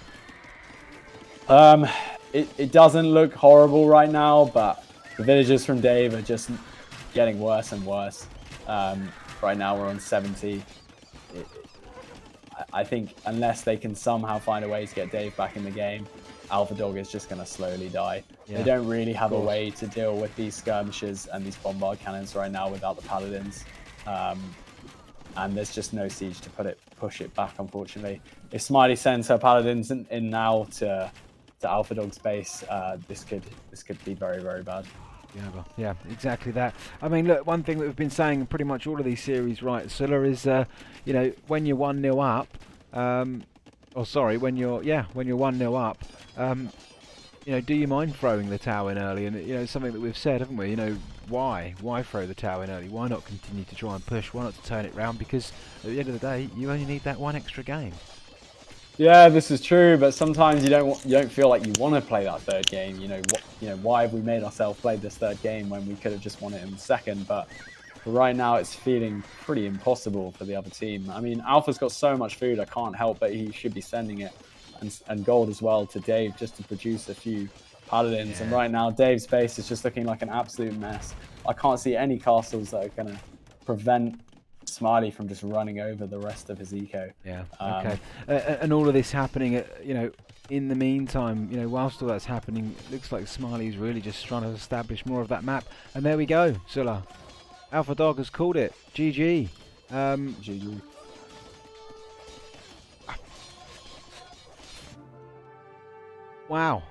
It doesn't look horrible right now, but the villagers from Dave are just getting worse and worse. Right now we're on 70. I think unless they can somehow find a way to get Dave back in the game, Alpha Dog is just going to slowly die. Yeah, they don't really have a way to deal with these skirmishes and these bombard cannons right now without the paladins. And there's just no siege to push it back, unfortunately. If Smiley sends her paladins in now to Alpha Dog's base, this could be very, very bad. Yeah, exactly that. I mean, look, one thing that we've been saying in pretty much all of these series, right, Sulla, is you know, when you're 1-0 up, when you're 1-0 up, you know, do you mind throwing the tower in early? And you know, something that we've said, haven't we? You know, why throw the tower in early? Why not continue to try and push? Why not to turn it round? Because at the end of the day, you only need that 1 extra game. Yeah, this is true, but sometimes you don't feel like you want to play that 3rd game. You know, why have we made ourselves play this 3rd game when we could have just won it in the 2nd? But right now, it's feeling pretty impossible for the other team. I mean, Alpha's got so much food, I can't help but he should be sending it, and gold as well to Dave just to produce a few paladins. Yeah. And right now, Dave's base is just looking like an absolute mess. I can't see any castles that are going to prevent Smiley from just running over the rest of his eco. Yeah. Okay. And all of this happening, you know, in the meantime, you know, whilst all that's happening, it looks like Smiley's really just trying to establish more of that map. And there we go, Sulla. Alpha Dog has called it. GG. GG. Wow.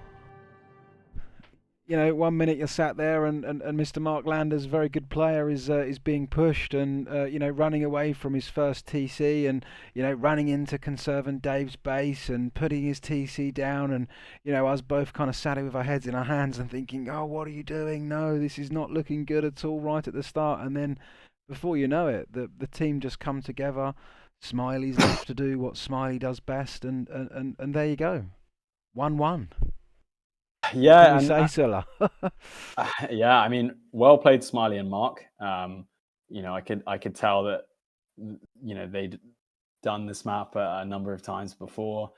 You know, 1 minute you're sat there and Mr. Mark Landers, a very good player, is being pushed and, you know, running away from his first TC and, you know, running into Conservant Dave's base and putting his TC down. And, you know, us both kind of sat with our heads in our hands and thinking, oh, what are you doing? No, this is not looking good at all right at the start. And then before you know it, the team just come together. Smiley's left to do what Smiley does best. And there you go. 1-1. Yeah, say Sulla. Yeah, I mean, well played, Smiley and Mark. You know, I could tell that, you know, they'd done this map a number of times before.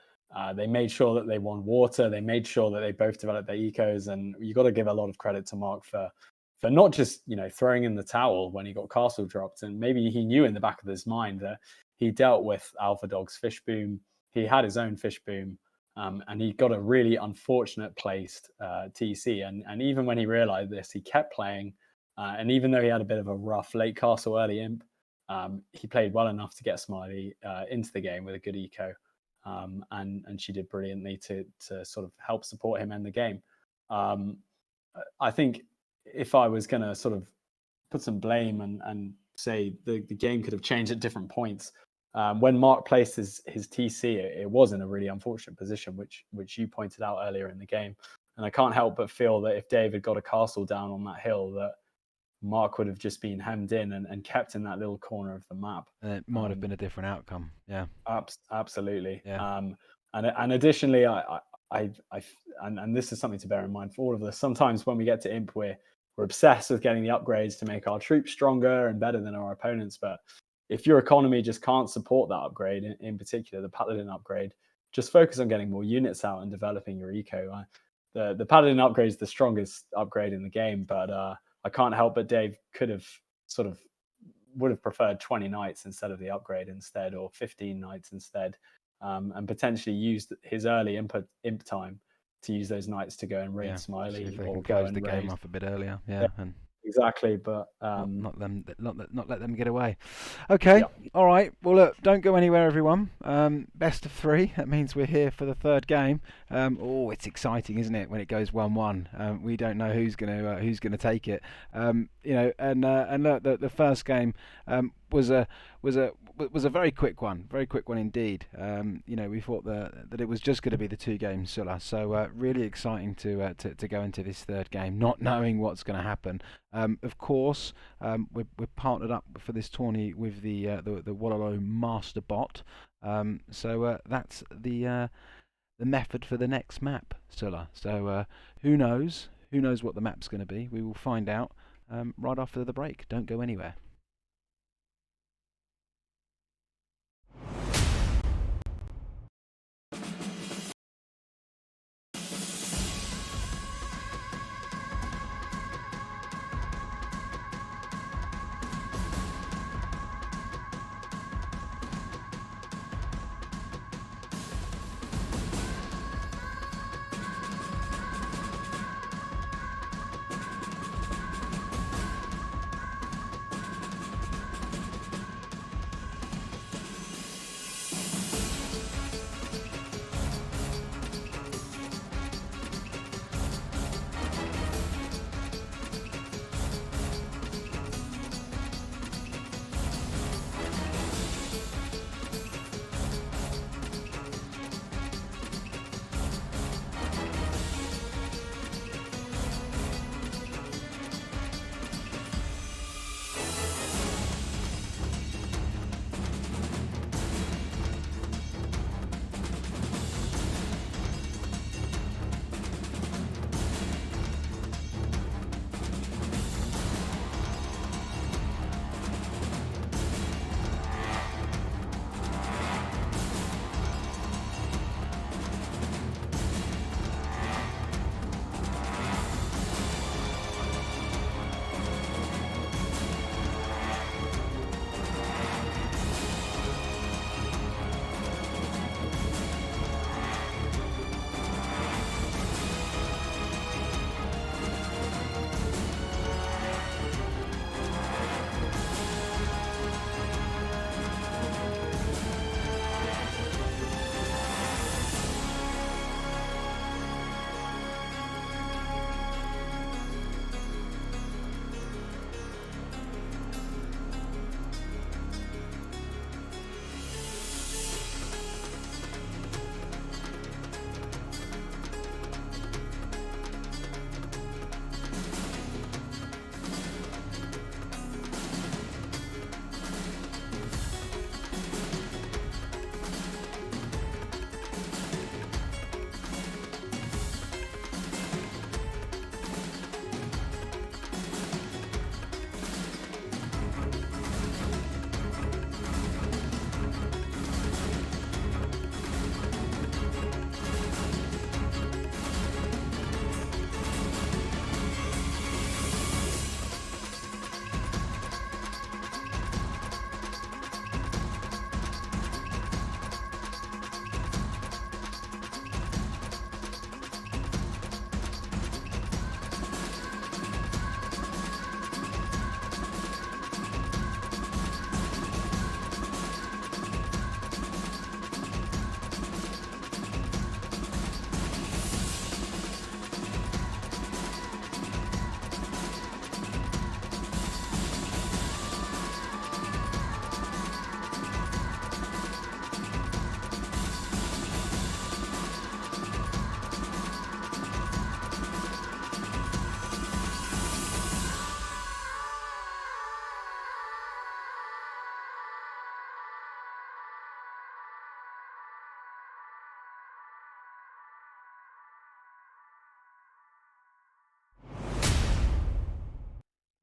They made sure that they won water. They made sure that they both developed their ecos, and you got to give a lot of credit to Mark for not just, you know, throwing in the towel when he got castle dropped. And maybe he knew in the back of his mind that he dealt with Alpha Dog's fish boom he had his own fish boom, and he got a really unfortunate placed TC. And even when he realized this, he kept playing. And even though he had a bit of a rough late castle early imp, he played well enough to get Smiley into the game with a good eco. And she did brilliantly to sort of help support him end the game. I think if I was going to sort of put some blame and say the game could have changed at different points, when Mark placed his TC, it was in a really unfortunate position, which you pointed out earlier in the game. And I can't help but feel that if Dave had got a castle down on that hill, that Mark would have just been hemmed in and kept in that little corner of the map. It might have been a different outcome. Yeah. Absolutely. Yeah. And additionally, and this is something to bear in mind for all of us. Sometimes when we get to imp, we're obsessed with getting the upgrades to make our troops stronger and better than our opponents. But if your economy just can't support that upgrade, in particular the Paladin upgrade, just focus on getting more units out and developing your eco. The Paladin upgrade is the strongest upgrade in the game, but I can't help but Dave could have would have preferred 20 knights instead of the upgrade instead, or 15 knights instead, and potentially used his early imp time to use those knights to go and raid Smiley, if they or can go close and the raid. game off a bit earlier. Yeah. And exactly, but not let them get away. Okay, all right. Well, look, don't go anywhere, everyone. Best of 3. That means we're here for the third game. It's exciting, isn't it? When it goes 1-1, we don't know who's gonna take it. And look, the first game was a very quick one, indeed. We thought that it was just going to be the 2 games, Sulla. So really exciting to go into this third game, not knowing what's going to happen. Of course, we're partnered up for this tourney with the Wallaloo Master Bot. So that's the method for the next map, Sulla. So who knows what the map's going to be? We will find out right after the break. Don't go anywhere.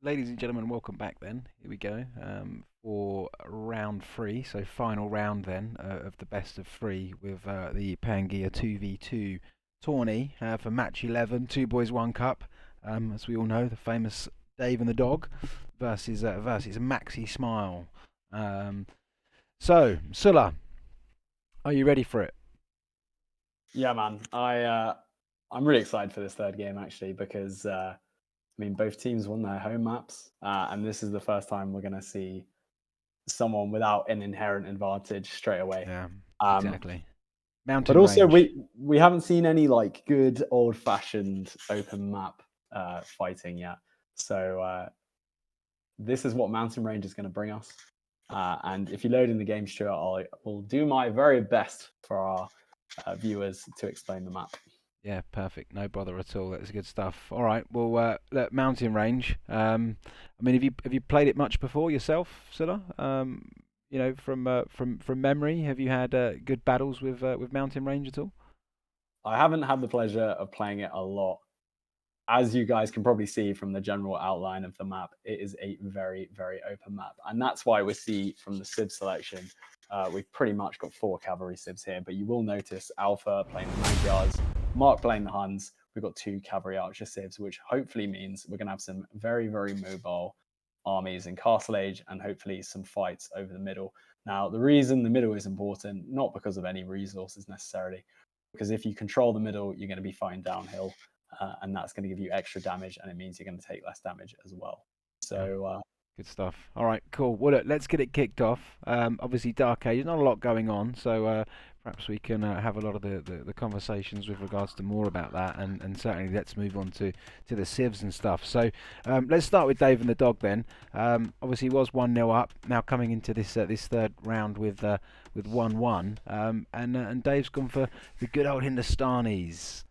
ladies and gentlemen, welcome back then. Here we go for round 3, so final round then of the best of 3 with the Pangea 2v2 tourney for match 11, 2 boys 1 cup. As we all know, the famous Dave and the Dog versus Maxi-Smile. So, Sulla, are you ready for it? Yeah, man. I'm really excited for this third game actually because I mean both teams won their home maps, and this is the first time we're going to see someone without an inherent advantage straight away. Yeah, Um, exactly. Mountain but also range. we haven't seen any like good old-fashioned open map fighting yet. So this is what mountain range is going to bring us. And if you load in the game, Stuart, I will do my very best for our viewers to explain the map. Yeah, perfect. No bother at all. That's good stuff. All right. Well, look, mountain range. I mean, have you played it much before yourself, Sulla? You know, from memory, have you had good battles with mountain range at all? I haven't had the pleasure of playing it a lot. As you guys can probably see from the general outline of the map, it is a very, very open map. And that's why we see from the civ selection, we've pretty much got 4 cavalry civs here. But you will notice Alpha playing the Magyars, Mark playing the Huns. We've got 2 cavalry archer civs, which hopefully means we're going to have some very, very mobile armies in Castle Age and hopefully some fights over the middle. Now, the reason the middle is important, not because of any resources necessarily, because if you control the middle, you're going to be fighting downhill. And that's going to give you extra damage, and it means you're going to take less damage as well. So good stuff. All right, cool. Well, look, let's get it kicked off. Obviously, Dark Age, not a lot going on, so perhaps we can have a lot of the conversations with regards to more about that, and certainly let's move on to the civs and stuff. So let's start with Dave and the Dog then. Obviously, he was 1-0 up. Now coming into this third round with 1-1, and Dave's gone for the good old Hindustanis.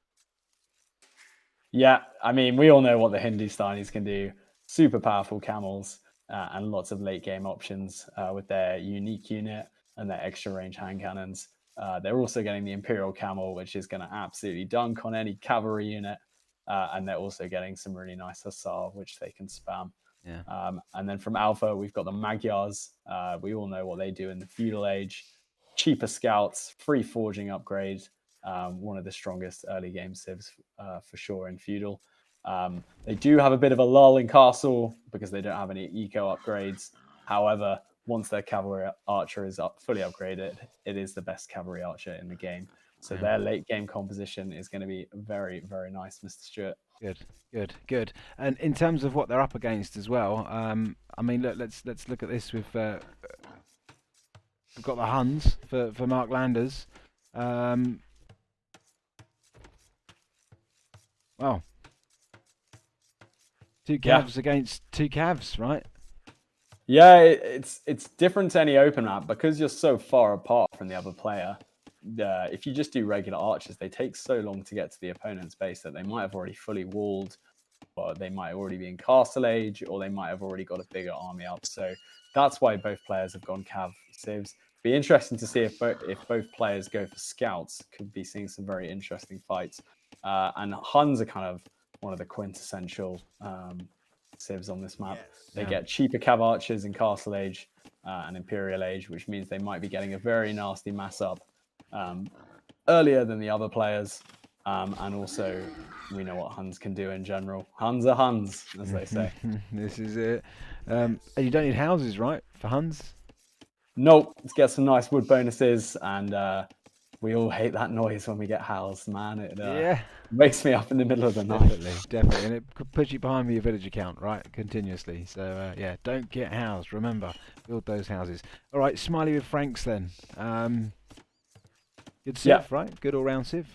yeah, I mean, we all know what the Hindustanis can do. Super powerful camels and lots of late game options with their unique unit and their extra range hand cannons. They're also getting the Imperial Camel, which is going to absolutely dunk on any cavalry unit. And they're also getting some really nice Hussar, which they can spam. Yeah. And then from Alpha, we've got the Magyars. We all know what they do in the feudal age. Cheaper scouts, free forging upgrade. One of the strongest early game civs for sure in feudal. They do have a bit of a lull in castle because they don't have any eco upgrades. However, once their cavalry archer is fully upgraded, it is the best cavalry archer in the game. So their late game composition is going to be very, very nice, Mr. Stuart. Good. And in terms of what they're up against as well, I mean, look, let's look at this. We've got the Huns for Mark Landers. Well, 2 calves against 2 calves, right? Yeah, it's different to any open map because you're so far apart from the other player. If you just do regular archers, they take so long to get to the opponent's base that they might have already fully walled, or they might already be in Castle Age, or they might have already got a bigger army up. So that's why both players have gone cav civs. Be interesting to see if both players go for scouts. Could be seeing some very interesting fights. And Huns are kind of one of the quintessential civs on this map. They get cheaper cav archers in Castle Age and Imperial Age, which means they might be getting a very nasty mass up earlier than the other players. And also, we know what Huns can do in general. Huns are Huns, as they say. This is it. And you don't need houses, right, for Huns? Nope. Let's get some nice wood bonuses, and we all hate that noise when we get housed, man. It wakes me up in the middle of the night. Definitely. And it could put you behind your village account, right, continuously. So, yeah, don't get housed. Remember, build those houses. All right, Smiley with Franks then. Good civ, right? Good all-round civ.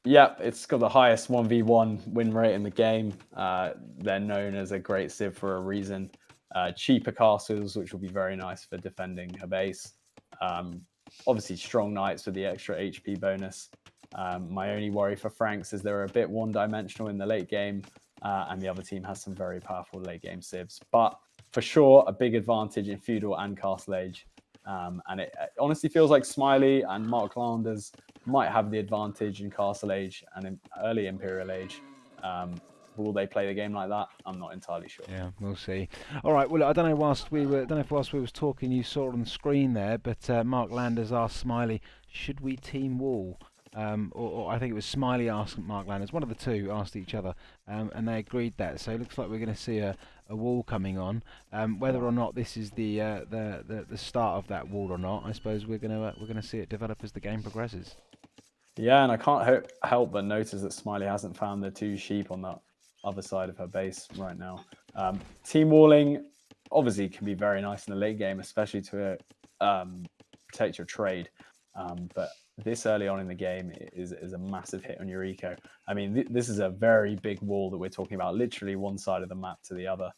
Yeah, it's got the highest 1v1 win rate in the game. They're known as a great civ for a reason. Cheaper castles, which will be very nice for defending her base. Obviously, strong knights with the extra HP bonus. My only worry for Franks is they're a bit one-dimensional in the late game, and the other team has some very powerful late game civs. But for sure, a big advantage in feudal and Castle Age. And it honestly feels like Smiley and Mark Landers might have the advantage in Castle Age and in early Imperial Age. will they play the game like that? I'm not entirely sure. Yeah, we'll see. All right. Well, I don't know. Don't know if whilst we was talking, you saw on the screen there, but Mark Landers asked Smiley, "Should we team wall?" Or I think it was Smiley asked Mark Landers. One of the two asked each other, and they agreed that. So it looks like we're going to see a wall coming on. Whether or not this is the start of that wall or not, I suppose we're gonna see it develop as the game progresses. Yeah, and I can't help but notice that Smiley hasn't found the 2 sheep on that other side of her base right now. Team walling obviously can be very nice in the late game, especially to protect your trade. But this early on in the game is a massive hit on your eco. I mean, this is a very big wall that we're talking about, literally one side of the map to the other.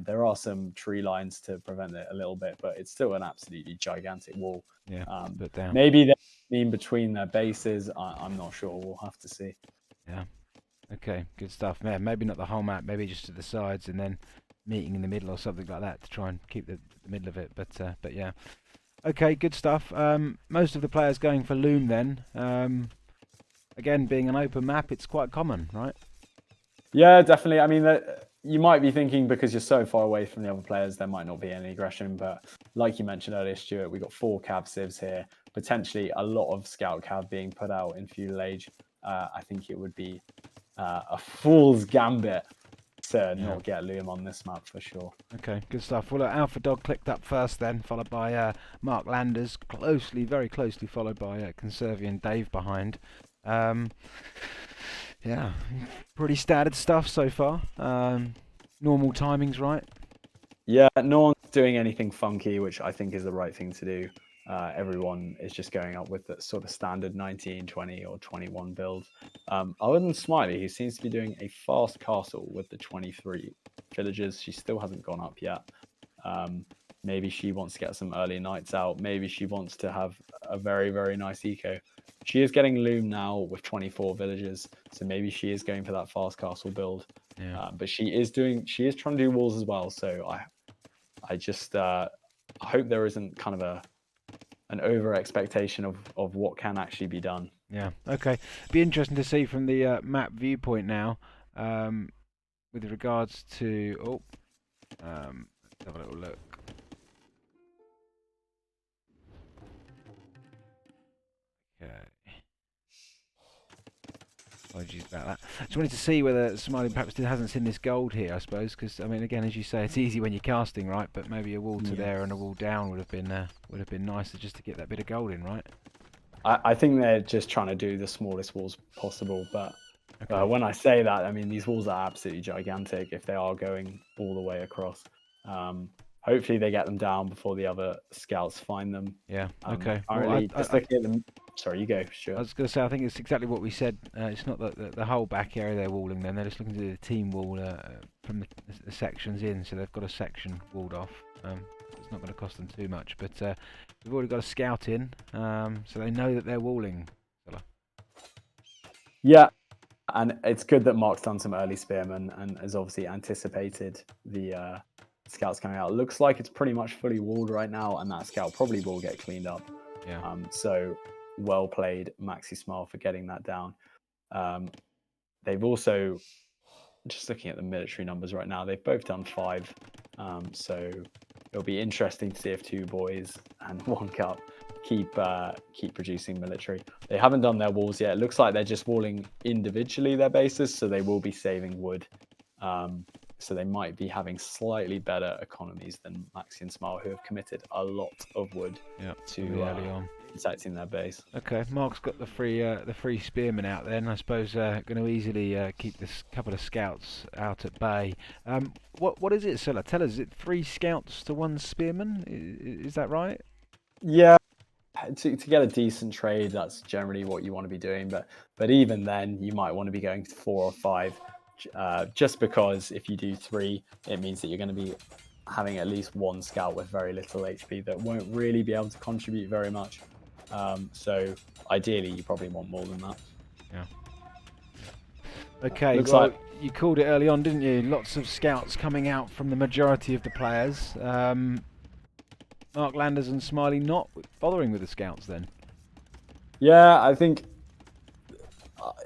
There are some tree lines to prevent it a little bit, but it's still an absolutely gigantic wall. Yeah, put down. Maybe they're in between their bases. I'm not sure. We'll have to see. Yeah. Okay, good stuff. Yeah, maybe not the whole map, maybe just to the sides and then meeting in the middle or something like that to try and keep the middle of it. But yeah. Okay, good stuff. Most of the players going for Loom then. Again, being an open map, it's quite common, right? Yeah, definitely. I mean, you might be thinking because you're so far away from the other players, there might not be any aggression. But like you mentioned earlier, Stuart, we've got 4 cav civs here. Potentially a lot of scout cav being put out in feudal age. I think it would be a fool's gambit to not get Loom on this map for sure. Okay, good stuff. Well, Alpha Dog clicked up first then, followed by Mark Landers, very closely followed by Conservian Dave behind. Yeah, pretty standard stuff so far. Normal timings, right? Yeah, no one's doing anything funky, which I think is the right thing to do. Everyone is just going up with the sort of standard 19, 20 or 21 build. Other than Smiley, who seems to be doing a fast castle with the 23 villagers. She still hasn't gone up yet. Maybe she wants to get some early nights out. Maybe she wants to have a very, very nice eco. She is getting Loom now with 24 villagers, so maybe she is going for that fast castle build. Yeah. But she is trying to do walls as well. So I just hope there isn't kind of an over expectation of what can actually be done. Yeah. Okay. Be interesting to see from the map viewpoint now, with regards to let's have a little look. Okay. Apologies about that. Just wanted to see whether Smiley perhaps hasn't seen this gold here, I suppose, because I mean, again, as you say, it's easy when you're casting, right? But maybe a wall to there and a wall down would have been nicer just to get that bit of gold in, right? I think they're just trying to do the smallest walls possible, but when I say that, I mean these walls are absolutely gigantic if they are going all the way across. Hopefully they get them down before the other scouts find them. Yeah. Okay. Well, just looking at them. Sorry, you go. Sure. I was going to say, I think it's exactly what we said. It's not the whole back area they're walling. Then they're just looking to do the team wall from the sections in, so they've got a section walled off. It's not going to cost them too much, but we've already got a scout in, so they know that they're walling. Yeah, and it's good that Mark's done some early spearmen and has obviously anticipated the scouts coming out. It looks like it's pretty much fully walled right now, and that scout probably will get cleaned up. Yeah. So well played, Maxi-Smile, for getting that down. They've also, just looking at the military numbers right now, they've both done 5. So it'll be interesting to see if 2 boys and 1 cup keep producing military. They haven't done their walls yet. It looks like they're just walling individually their bases, so they will be saving wood. So they might be having slightly better economies than Maxi and Smile, who have committed a lot of wood to early on protecting their base. Okay, Mark's got the free spearmen out there, and I suppose going to easily keep this couple of scouts out at bay. What is it, Sulla? Tell us, is it 3 scouts to 1 spearman? Is that right? Yeah, to get a decent trade, that's generally what you want to be doing. But even then, you might want to be going to 4 or 5. Just because if you do 3, it means that you're going to be having at least 1 scout with very little HP that won't really be able to contribute very much. So ideally, you probably want more than that. Yeah. Okay, well, you called it early on, didn't you? Lots of scouts coming out from the majority of the players. Mark Landers and Smiley not bothering with the scouts then? Yeah, I think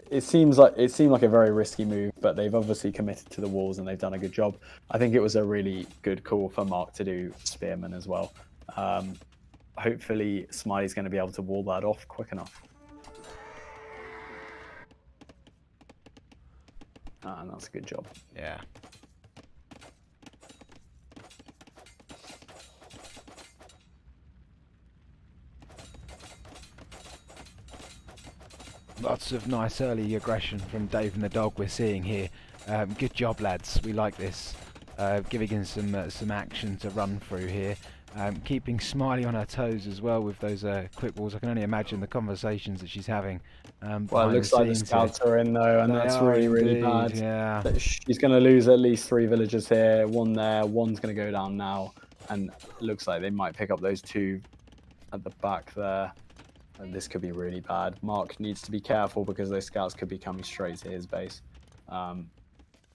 it seemed like a very risky move, but they've obviously committed to the walls and they've done a good job. I think it was a really good call for Mark to do Spearman as well. Hopefully, Smiley's going to be able to wall that off quick enough. And that's a good job. Yeah. Lots of nice early aggression from Dave and the dog we're seeing here. Good job, lads. We like this. Giving him some action to run through here. Keeping Smiley on her toes as well with those quick walls. I can only imagine the conversations that she's having. Well, it looks like the scouts are in though, and that's really, really bad. Yeah. She's going to lose at least 3 villagers here. One there, one's going to go down now, and it looks like they might pick up those 2 at the back there. And this could be really bad. Mark needs to be careful because those scouts could be coming straight to his base. I'm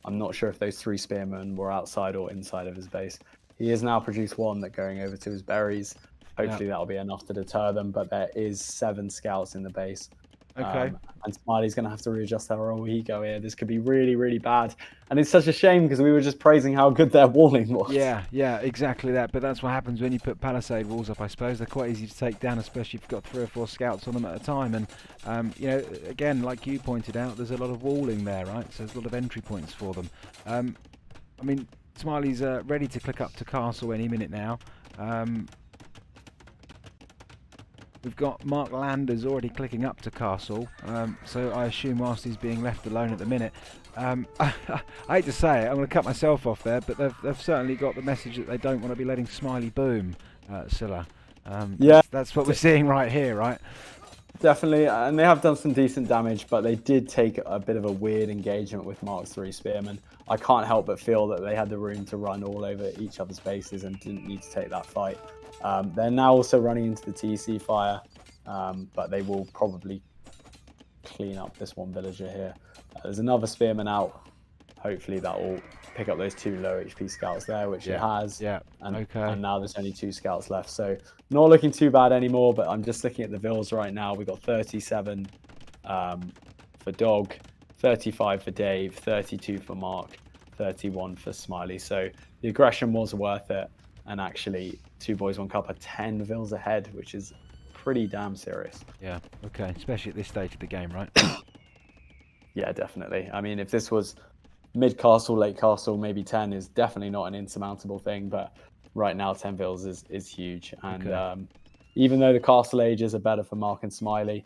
not sure if those 3 spearmen were outside or inside of his base. He has now produced 1 that going over to his berries. Hopefully that'll be enough to deter them, but there is 7 scouts in the base. Okay. And Smiley's going to have to readjust her old ego here. This could be really, really bad. And it's such a shame because we were just praising how good their walling was. Yeah, exactly that. But that's what happens when you put palisade walls up, I suppose. They're quite easy to take down, especially if you've got 3 or 4 scouts on them at a time. And, you know, again, like you pointed out, there's a lot of walling there, right? So there's a lot of entry points for them. I mean, Smiley's ready to click up to castle any minute now. We've got Mark Landers already clicking up to castle, so I assume whilst he's being left alone at the minute. I hate to say it, I'm going to cut myself off there, but they've certainly got the message that they don't want to be letting Smiley boom, Sulla. Yeah, that's what we're seeing right here, right? Definitely, and they have done some decent damage, but they did take a bit of a weird engagement with Mark's 3 spearmen. I can't help but feel that they had the room to run all over each other's bases and didn't need to take that fight. They're now also running into the TC fire, but they will probably clean up this 1 villager here. There's another spearman out. Hopefully that will pick up those 2 low HP scouts there, which it has. Yeah. And now there's only 2 scouts left. So not looking too bad anymore, but I'm just looking at the vills right now. We've got 37 for Dog, 35 for Dave, 32 for Mark, 31 for Smiley. So the aggression was worth it. And actually, 2 boys, 1 cup are 10 vills ahead, which is pretty damn serious. Yeah, okay. Especially at this stage of the game, right? Yeah, definitely. I mean, if this was mid-castle, late-castle, maybe 10 is definitely not an insurmountable thing. But right now, 10 vills is huge. And even though the castle ages are better for Mark and Smiley,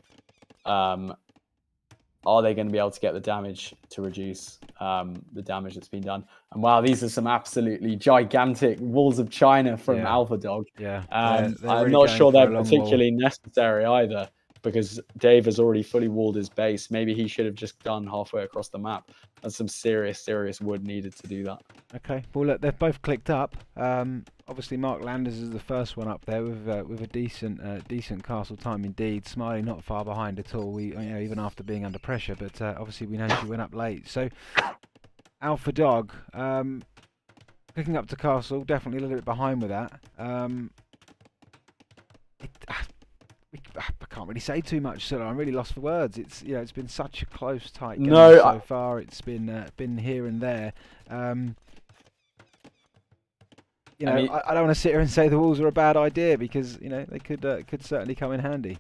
are they going to be able to get the damage to reduce the damage that's been done? And wow, these are some absolutely gigantic walls of China from Alpha Dog. Yeah, I'm really not sure they're for a long particularly necessary either, because Dave has already fully walled his base. Maybe he should have just done halfway across the map. That's some serious wood needed to do that. Okay, well look, they've both clicked up. Obviously Mark Landers is the first one up there with a decent castle time indeed. Smiley not far behind at all. Even after being under pressure, but obviously we know she went up late. So Alpha Dog clicking up to castle, definitely a little bit behind with that. I can't really say too much, so I'm really lost for words. It's it's been such a close, tight game so far. It's been here and there. I don't want to sit here and say the walls are a bad idea because they could certainly come in handy.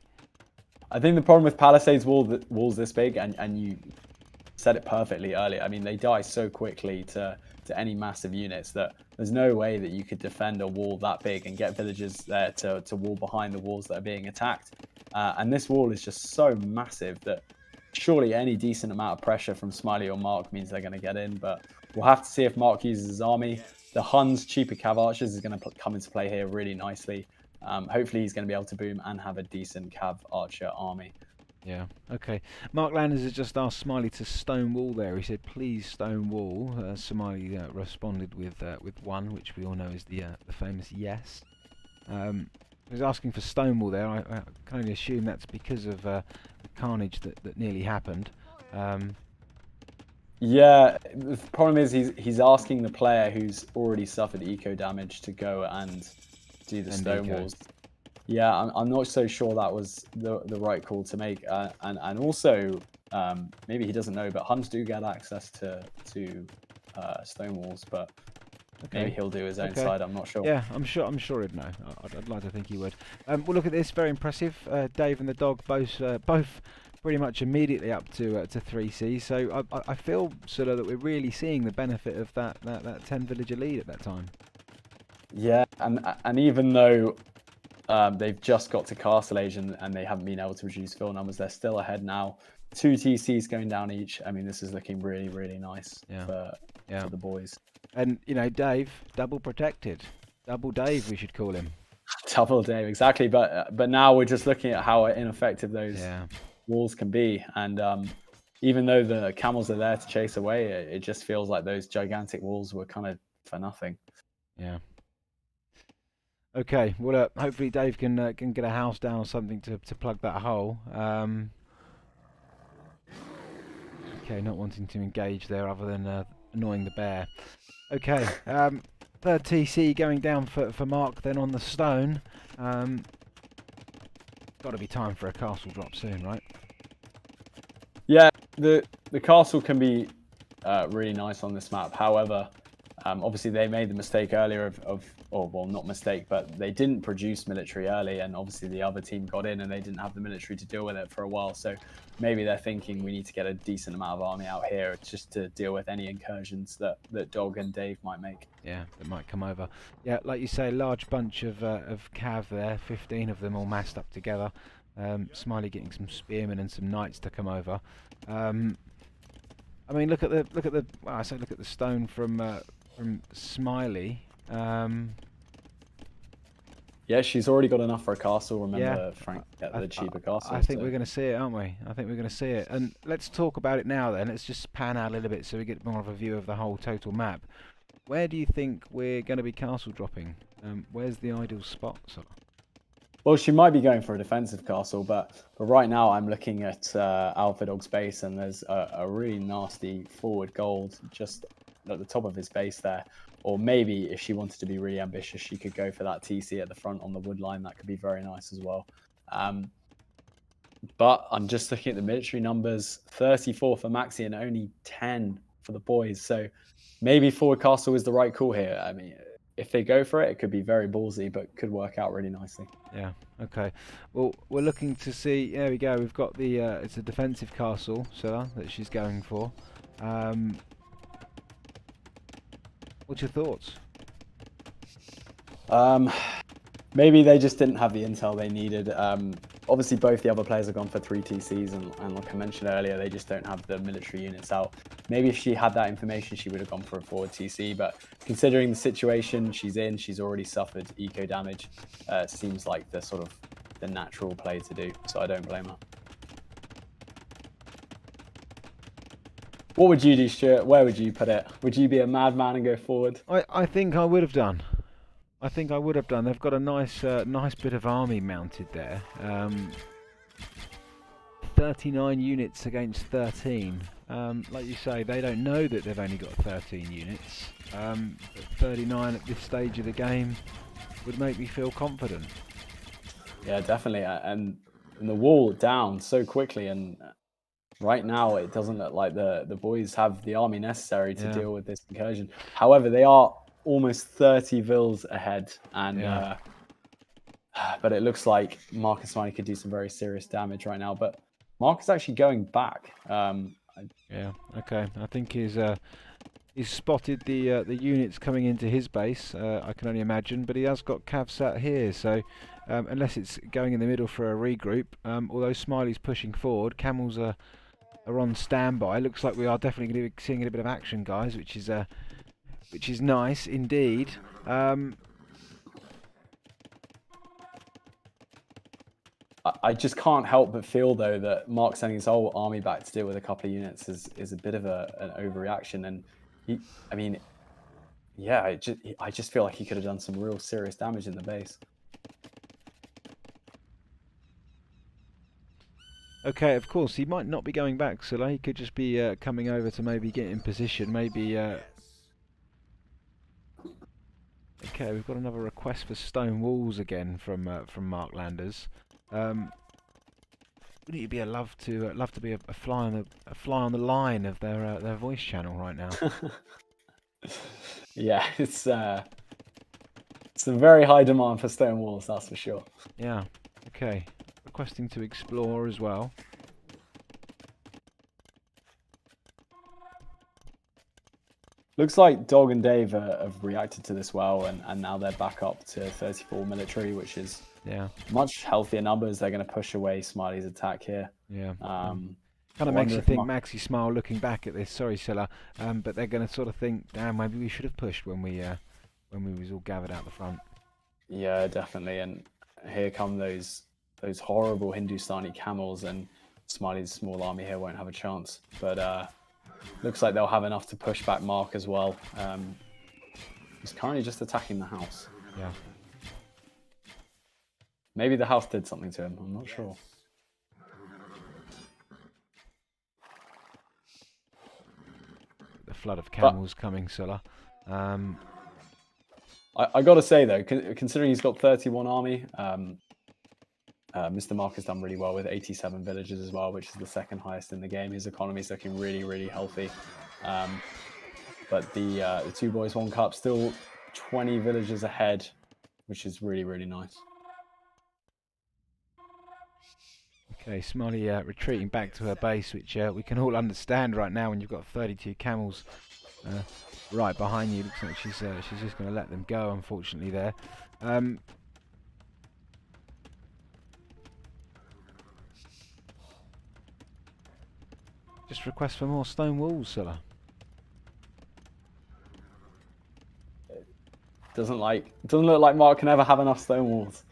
I think the problem with Palisades walls this big, and you said it perfectly earlier. I mean, they die so quickly to any massive units that there's no way that you could defend a wall that big and get villagers there to wall behind the walls that are being attacked. And this wall is just so massive that surely any decent amount of pressure from Smiley or Mark means they're going to get in. But we'll have to see if Mark uses his army. The Hun's cheaper cav archers is going to come into play here really nicely. Hopefully he's going to be able to boom and have a decent cav archer army. Yeah, okay. Mark Landers has just asked Smiley to stone wall there. He said, please stone wall. Smiley responded with 1, which we all know is the famous yes. He was asking for stone wall there. I can only assume that's because of the carnage that nearly happened. Yeah, the problem is he's asking the player who's already suffered eco damage to go and do the stone walls. Yeah, I'm not so sure that was the right call to make. And also, Maybe he doesn't know, but Huns do get access to stone walls, but maybe he'll do his own side. I'm not sure. Yeah, I'm sure he'd know. I'd like to think he would. Well, look at this, very impressive. Dave and the dog both pretty much immediately up to 3C. So I feel sort of that we're really seeing the benefit of that 10 villager lead at that time. Yeah, and even though they've just got to Castle Age and they haven't been able to reduce fill numbers, they're still ahead now. 2 TCs going down each. I mean, this is looking really, really nice for the boys. And, you know, Dave, double protected. Double Dave, we should call him. Double Dave, exactly. But now we're just looking at how ineffective those walls can be. And even though the camels are there to chase away, it just feels like those gigantic walls were kind of for nothing. Yeah. Okay, well, hopefully Dave can get a house down or something to plug that hole. Okay, not wanting to engage there other than annoying the bear. Okay, third TC going down for Mark then on the stone. Got to be time for a castle drop soon, right? Yeah, the castle can be really nice on this map. However, obviously they made the mistake earlier well, not mistake, but they didn't produce military early, and obviously the other team got in and they didn't have the military to deal with it for a while. So maybe they're thinking we need to get a decent amount of army out here just to deal with any incursions that Dog and Dave might make. Yeah, that might come over. Yeah, like you say, large bunch of cav there, 15 of them all massed up together. Smiley getting some spearmen and some knights to come over. I mean, look at the stone from Smiley. Yeah, she's already got enough for a castle. Remember, Frank, get the cheaper castle. I think we're going to see it, aren't we? I think we're going to see it. And let's talk about it now then. Let's just pan out a little bit so we get more of a view of the whole total map. Where do you think we're going to be castle dropping? Where's the ideal spot, Sulla? Well, she might be going for a defensive castle, but right now I'm looking at Alpha Dog's base, and there's a really nasty forward gold just at the top of his base there. Or maybe if she wanted to be really ambitious, she could go for that TC at the front on the wood line. That could be very nice as well. But I'm just looking at the military numbers, 34 for Maxi and only 10 for the boys. So maybe forward castle is the right call here. I mean, if they go for it, it could be very ballsy, but could work out really nicely. Yeah, okay. Well, we're looking to see, there we go, we've got the, it's a defensive castle, Sulla, that she's going for. What's your thoughts? Maybe they just didn't have the intel they needed. Obviously, both the other players have gone for 3 TCs, and like I mentioned earlier, they just don't have the military units out. Maybe if she had that information, she would have gone for a forward TC, but considering the situation she's in, she's already suffered eco damage. Seems like the sort of the natural play to do, so I don't blame her. What would you do, Stuart? Where would you put it? Would you be a madman and go forward? I think I would have done. I think I would have done. They've got a nice bit of army mounted there. 39 units against 13. Like you say, they don't know that they've only got 13 units. 39 at this stage of the game would make me feel confident. Yeah, definitely. And the wall down so quickly, and right now it doesn't look like the boys have the army necessary to deal with this incursion. However, they are almost 30 vills ahead, and but it looks like Marcus Smiley could do some very serious damage right now. But Mark is actually going back. Yeah, okay. I think he's spotted the units coming into his base. I can only imagine, but he has got cav sat here, so unless it's going in the middle for a regroup. Although Smiley's pushing forward, camels are on standby. Looks like we are definitely going to be seeing a bit of action, guys, which is nice indeed. I just can't help but feel, though, that Mark sending his whole army back to deal with a couple of units is a bit of an overreaction. And I just feel like he could have done some real serious damage in the base. Okay, of course, he might not be going back, Sulla. He could just be coming over to maybe get in position. Maybe. Okay, we've got another request for stone walls again from Mark Landers. wouldn't it be a love to be a fly on the line of their voice channel right now? Yeah, it's a very high demand for stone walls, that's for sure. Yeah. Okay. Requesting to explore as well. Looks like Dog and Dave have reacted to this well, and now they're back up to 34 military, which is much healthier numbers. They're going to push away Smiley's attack here. Yeah. Kind Kind of makes you think Maxi-Smile looking back at this. Sorry, Sulla, but they're going to sort of think, damn, maybe we should have pushed when we was all gathered out the front. Yeah, definitely. And here come those horrible Hindustani camels, and Smiley's small army here won't have a chance. But looks like they'll have enough to push back Mark as well. He's currently just attacking the house. Yeah. Maybe the house did something to him. I'm not sure. The flood of camels coming, Sulla. I got to say, though, considering he's got 31 army, Mr. Mark has done really well with 87 villages as well, which is the second highest in the game. His economy is looking really, really healthy. But the Two Boys One Cup still 20 villages ahead, which is really, really nice. Okay, Smiley retreating back to her base, which we can all understand right now when you've got 32 camels right behind you. Looks like she's just going to let them go, unfortunately, there. Just request for more stone walls, Sulla. Doesn't look like Mark can ever have enough stone walls.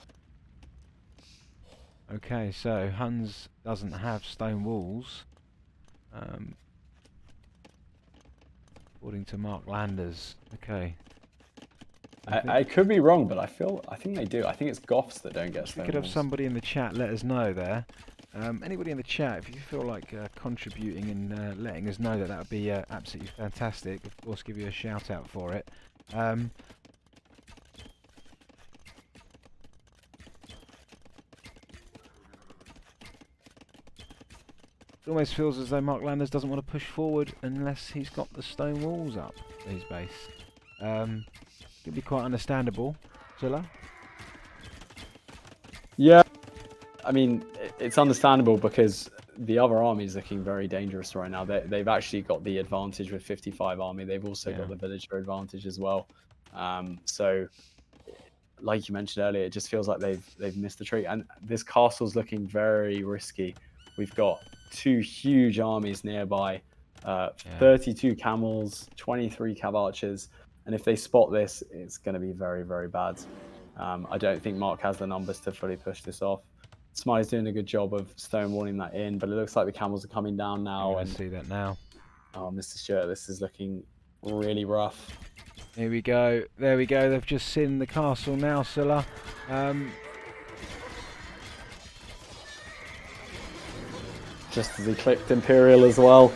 Okay, so Huns doesn't have stone walls. According to Mark Landers. Okay. I could be wrong, but I think they do. I think it's Goths that don't get stone walls. We could have somebody in the chat let us know there. Anybody in the chat, if you feel like contributing and letting us know, that would be absolutely fantastic. Of course, give you a shout out for it. It almost feels as though Mark Landers doesn't want to push forward unless he's got the stone walls up at his base. Could be quite understandable. Sulla? Yeah, I mean, it's understandable because the other army is looking very dangerous right now. They've actually got the advantage with 55 army. They've also got the villager advantage as well. So, like you mentioned earlier, it just feels like they've missed the treat. And this castle's looking very risky. We've got two huge armies nearby, 32 camels, 23 cav archers, and if they spot this, it's going to be very, very bad. I don't think Mark has the numbers to fully push this off. Smiley's doing a good job of stonewalling that in, but it looks like the camels are coming down now. I see that now. Oh, Mr. Stuart, this is looking really rough. Here we go. There we go. They've just seen the castle now, Sulla. Just as he clicked Imperial as well.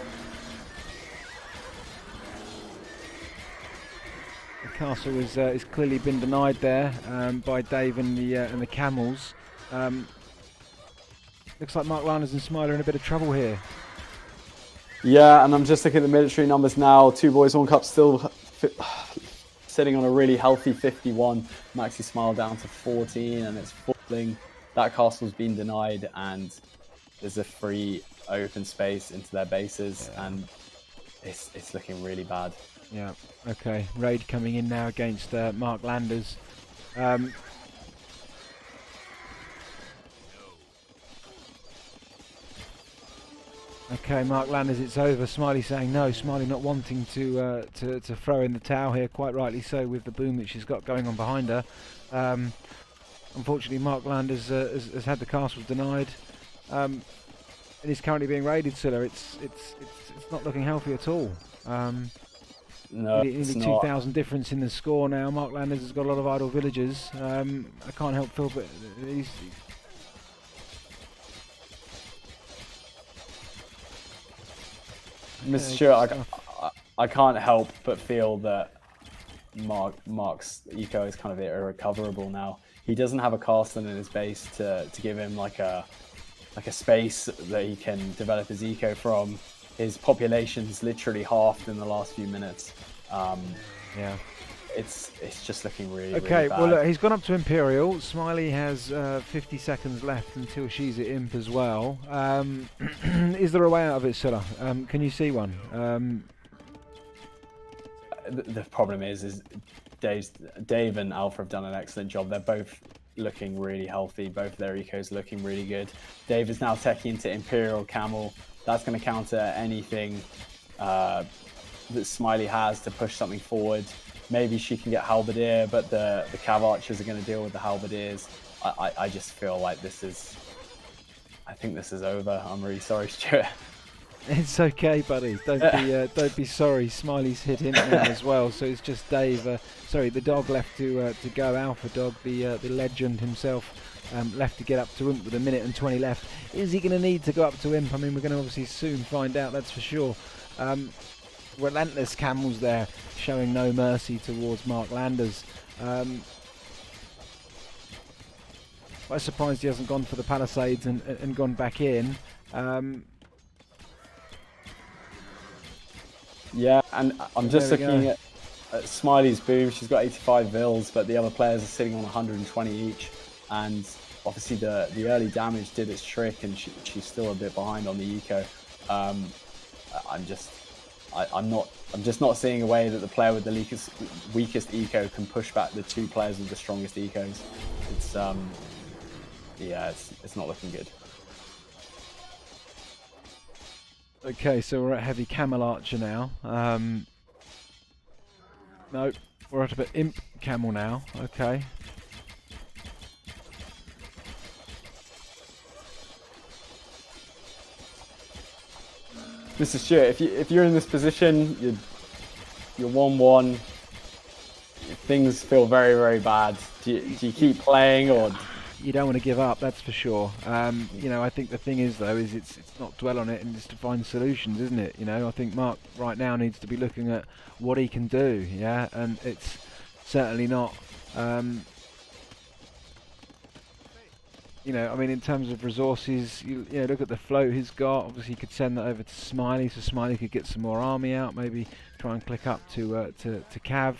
The castle is clearly been denied there by Dave and the camels. Looks like Mark Landers and Smiley are in a bit of trouble here. Yeah, and I'm just looking at the military numbers now. Two Boys One Cup still sitting on a really healthy 51. Maxi-Smile down to 14, and it's falling. That castle's been denied, and there's a free open space into their bases, and it's looking really bad. Yeah. Okay. Raid coming in now against Mark Landers. Okay, Mark Landers, it's over. Smiley saying no. Smiley not wanting to throw in the towel here, quite rightly so, with the boom that she's got going on behind her. Unfortunately, Mark Landers has had the castles denied. It is currently being raided, Sulla. It's not looking healthy at all. No, nearly 2,000 difference in the score now. Mark Landers has got a lot of idle villagers. I can't help feel, but he's Mr. Stuart, I can't help but feel that Mark's eco is kind of irrecoverable now. He doesn't have a castle in his base to give him like a like a space that he can develop his eco from. His population's literally halved in the last few minutes. Yeah. It's just looking really, Okay, really bad. well, look, he's gone up to Imperial. Smiley has 50 seconds left until she's at Imp as well. Is there a way out of it, Sulla? Can you see one? The problem is Dave and Alpha have done an excellent job. They're both looking really healthy. Both of their ecos looking really good. Dave is now teching into Imperial Camel. That's going to counter anything that Smiley has to push something forward. Maybe she can get Halberdier, but the Cav Archers are going to deal with the Halberdiers. I just feel like I think this is over. I'm really sorry, Stuart. It's okay, buddy. Don't be sorry. Smiley's hit Imp now as well, so it's just Dave. Sorry, the dog left to go. Alpha Dog, the legend himself, left to get up to Imp with 1:20 left. Is he going to need to go up to Imp? I mean, we're going to obviously soon find out. That's for sure. Relentless Camels there, showing no mercy towards Mark Landers. Quite surprised he hasn't gone for the Palisades and gone back in. Yeah, and I'm just looking at Smiley's boom. She's got 85 vils, but the other players are sitting on 120 each. And obviously the early damage did its trick, and she's still a bit behind on the eco. I'm just not seeing a way that the player with the weakest eco can push back the two players with the strongest ecos. It's not looking good. Okay, so we're at heavy Camel Archer now. No, we're at a bit Imp Camel now. Okay. Mr. Stuart, if you're in this position, you're 1-1. Things feel very, very bad. Do you keep playing, or? You don't want to give up, that's for sure. You know, I think the thing is though, is it's not dwell on it and it's to find solutions, isn't it? You know, I think Mark right now needs to be looking at what he can do, yeah, and it's certainly not. You know, I mean, in terms of resources, you know, look at the float he's got. Obviously, he could send that over to Smiley, so Smiley could get some more army out. Maybe try and click up to Cav,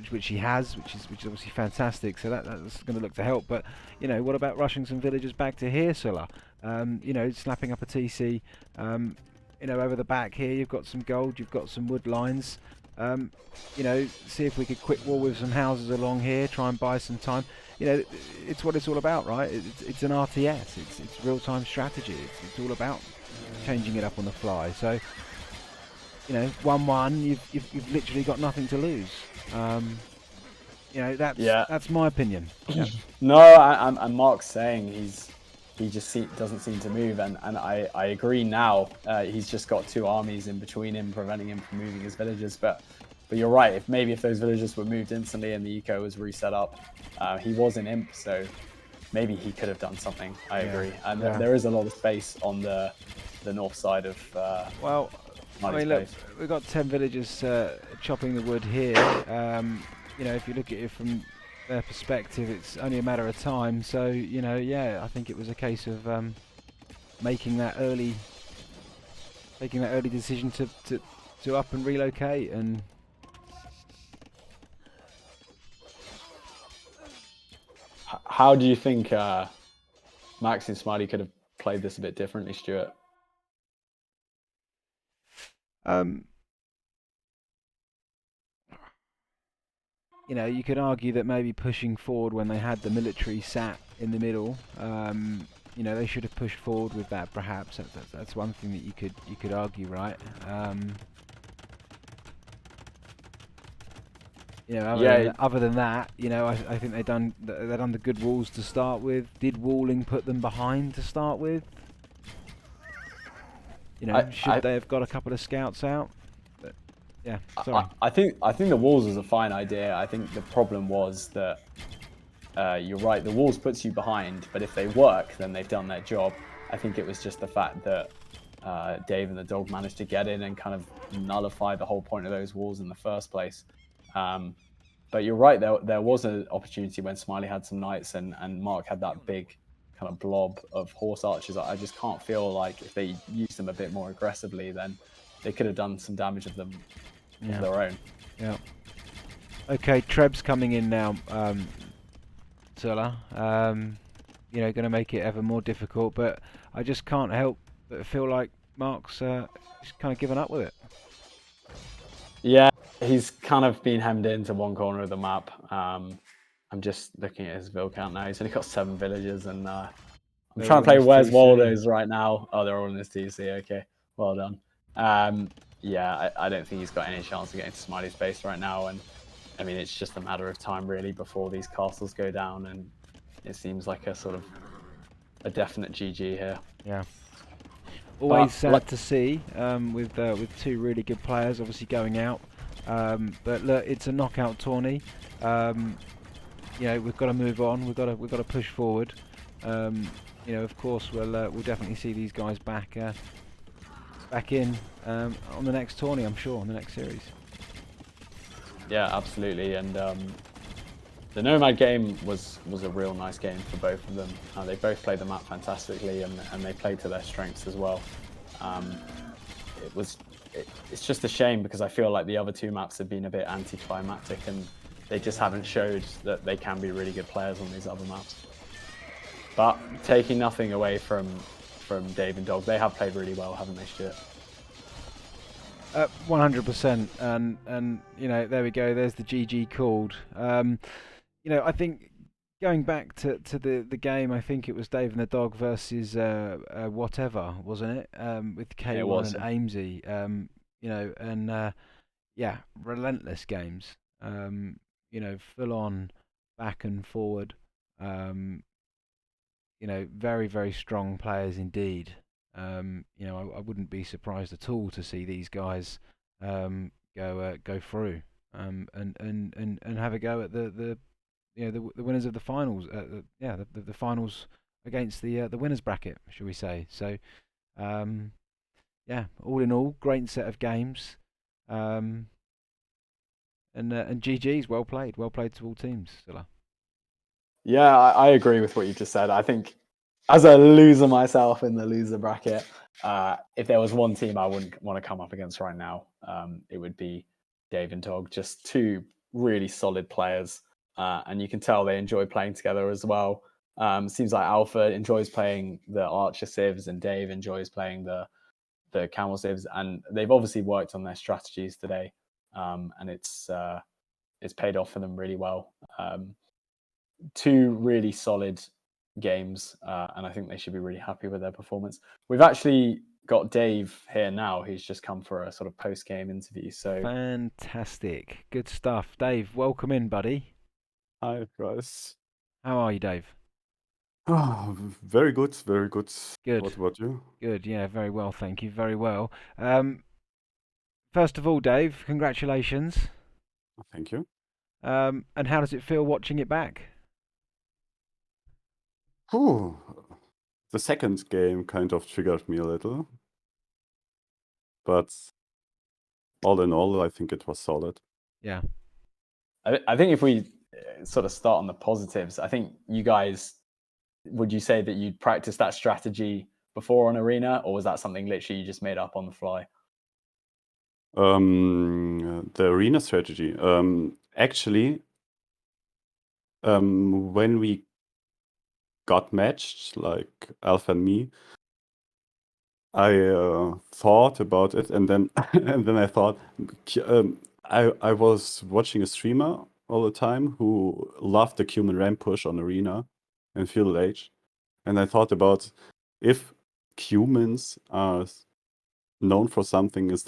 which he has, which is obviously fantastic. So that's going to look to help. But you know, what about rushing some villagers back to here, Sulla? You know, slapping up a TC. You know, over the back here, you've got some gold, you've got some wood lines. You know, see if we could quick wall with some houses along here, try and buy some time. You know, it's what it's all about, right? It's an RTS, it's real-time strategy, it's all about changing it up on the fly. So, you know, 1-1, you've literally got nothing to lose. You know, that's my opinion. Yeah. No, and Mark's saying he just doesn't seem to move, and I agree now. He's just got two armies in between him, preventing him from moving his villagers. But you're right. If those villagers were moved instantly and the eco was reset up, he was in Imp, so maybe he could have done something. I agree. And there is a lot of space on the north side of. Well, I mean, look, we've got 10 villagers chopping the wood here. You know, if you look at it from their perspective, it's only a matter of time. So you know, yeah, I think it was a case of making that early decision to up and relocate. And how do you think Max and Smiley could have played this a bit differently, Stuart? You know, you could argue that maybe pushing forward when they had the military sat in the middle, you know, they should have pushed forward with that. Perhaps that's one thing that you could argue, right? You know, other than that, you know, I think they've done the good walls to start with. Did walling put them behind to start with? You know, should they have got a couple of scouts out? Yeah, sorry. I think the walls was a fine idea. I think the problem was that you're right. The walls puts you behind, but if they work, then they've done their job. I think it was just the fact that Dave and the dog managed to get in and kind of nullify the whole point of those walls in the first place. But you're right. There was an opportunity when Smiley had some knights and Mark had that big kind of blob of horse archers. I just can't feel like if they used them a bit more aggressively, then they could have done some damage of them of their own. Yeah. Okay, Treb's coming in now, Sulla. Going to make it ever more difficult, but I just can't help but feel like Mark's just kind of given up with it. Yeah, he's kind of been hemmed into one corner of the map. I'm just looking at his vill count now. He's only got 7 villagers, and I'm trying to play Where's Waldo's right now. Oh, they're all in his TC. Okay, well done. Yeah, I don't think he's got any chance of getting to Smiley's base right now, and I mean it's just a matter of time really before these castles go down, and it seems like a sort of a definite GG here. Yeah. Always sad to see with 2 really good players obviously going out. But look, it's a knockout tourney. We've got to move on. We've got to push forward. Of course, we'll definitely see these guys back in on the next tourney. I'm sure on the next series. Yeah, absolutely. And the Nomad game was a real nice game for both of them. They both played the map fantastically, and they played to their strengths as well. It's just a shame because I feel like the other 2 maps have been a bit anticlimactic, and they just haven't showed that they can be really good players on these other maps. But taking nothing away from Dave and Dog, they have played really well, haven't they, Stuart? 100%, and there we go. There's the GG called. I think going back to the game, I think it was Dave and the Dog versus whatever, wasn't it? With K1 and Amesy. Relentless games. Full on back and forward. Very, very strong players indeed. I wouldn't be surprised at all to see these guys go through and have a go at the winners of the finals. The finals against the winners bracket, shall we say? So, all in all, great set of games. And GG's well played to all teams, Sulla. Yeah, I agree with what you just said. I think as a loser myself in the loser bracket, if there was one team I wouldn't want to come up against right now, it would be Dave and Dog. Just 2 really solid players, and you can tell they enjoy playing together as well. Seems like Alpha enjoys playing the Archer civs, and Dave enjoys playing the Camel civs, and they've obviously worked on their strategies today, and it's paid off for them really well. 2 really solid games, and I think they should be really happy with their performance. We've actually got Dave here now, who's just come for a sort of post-game interview. So fantastic, good stuff, Dave. Welcome in, buddy. Hi, guys. How are you, Dave? Oh, very good, very good. Good. What about you? Good, yeah, very well, thank you, very well. First of all, Dave, congratulations. Thank you. And how does it feel watching it back? Whew. The second game kind of triggered me a little, but all in all, I think it was solid. Yeah. I think if we sort of start on the positives, I think you guys, would you say that you'd practiced that strategy before on Arena, or was that something literally you just made up on the fly? The Arena strategy. Actually, when we got matched, like Alpha and me, I thought about it, and then and then I thought I was watching a streamer all the time who loved the Cumin ramp push on Arena and Feudal Age, and I thought about if Cumins are known for something, it's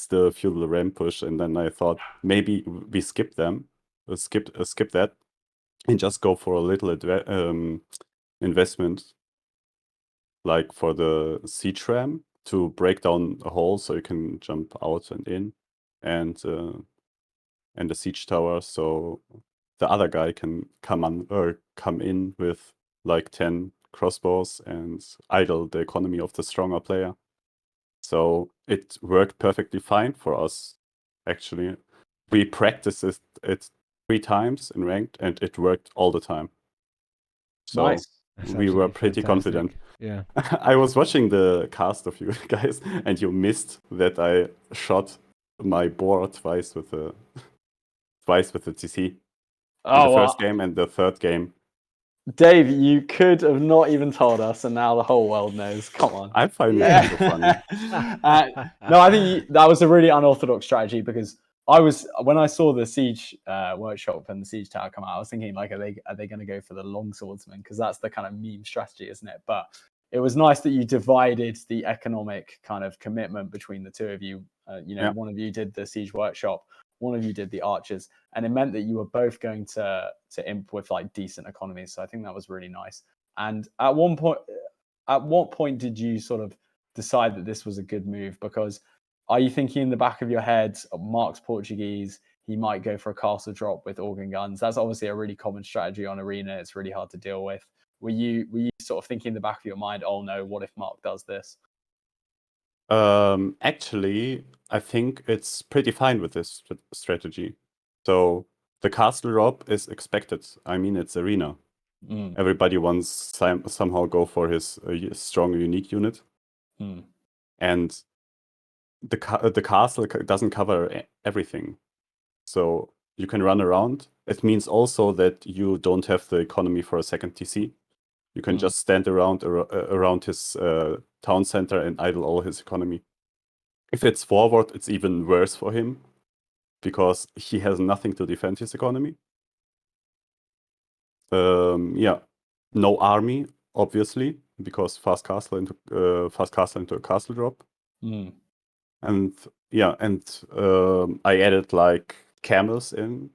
the Feudal ramp push, and then I thought maybe we skip them, skip that, and just go for a little investment, like for the siege ram to break down a hole so you can jump out and in, and the siege tower so the other guy can come in with like 10 crossbows and idle the economy of the stronger player. So it worked perfectly fine for us, actually. We practiced it 3 times in ranked, and it worked all the time. So Nice. That's we were absolutely pretty confident. fantastic. Yeah. I was watching the cast of you guys, and you missed that I shot my board twice with the TC in the Oh, first well, game and the third game. Dave, you could have not even told us, and now the whole world knows. Come on. I find Yeah. that so funny. No, I think that was a really unorthodox strategy because when I saw the siege workshop and the siege tower come out, I was thinking like, are they going to go for the long swordsman? Because that's the kind of meme strategy, isn't it? But it was nice that you divided the economic kind of commitment between the two of you. Yeah. One of you did the siege workshop, one of you did the archers, and it meant that you were both going to imp with like decent economies. So I think that was really nice. And at what point did you sort of decide that this was a good move? Because are you thinking in the back of your head, Mark's Portuguese, he might go for a castle drop with organ guns? That's obviously a really common strategy on Arena. It's really hard to deal with. Were you sort of thinking in the back of your mind, oh no, what if Mark does this? Actually, I think it's pretty fine with this strategy. So the castle drop is expected. I mean, it's Arena. Everybody wants somehow go for his strong, unique unit. And the castle doesn't cover everything. So you can run around. It means also that you don't have the economy for a second TC. You can just stand around his town center and idle all his economy. If it's forward, it's even worse for him because he has nothing to defend his economy. Yeah, no army, obviously, because fast castle into a castle drop. And yeah, I added like camels in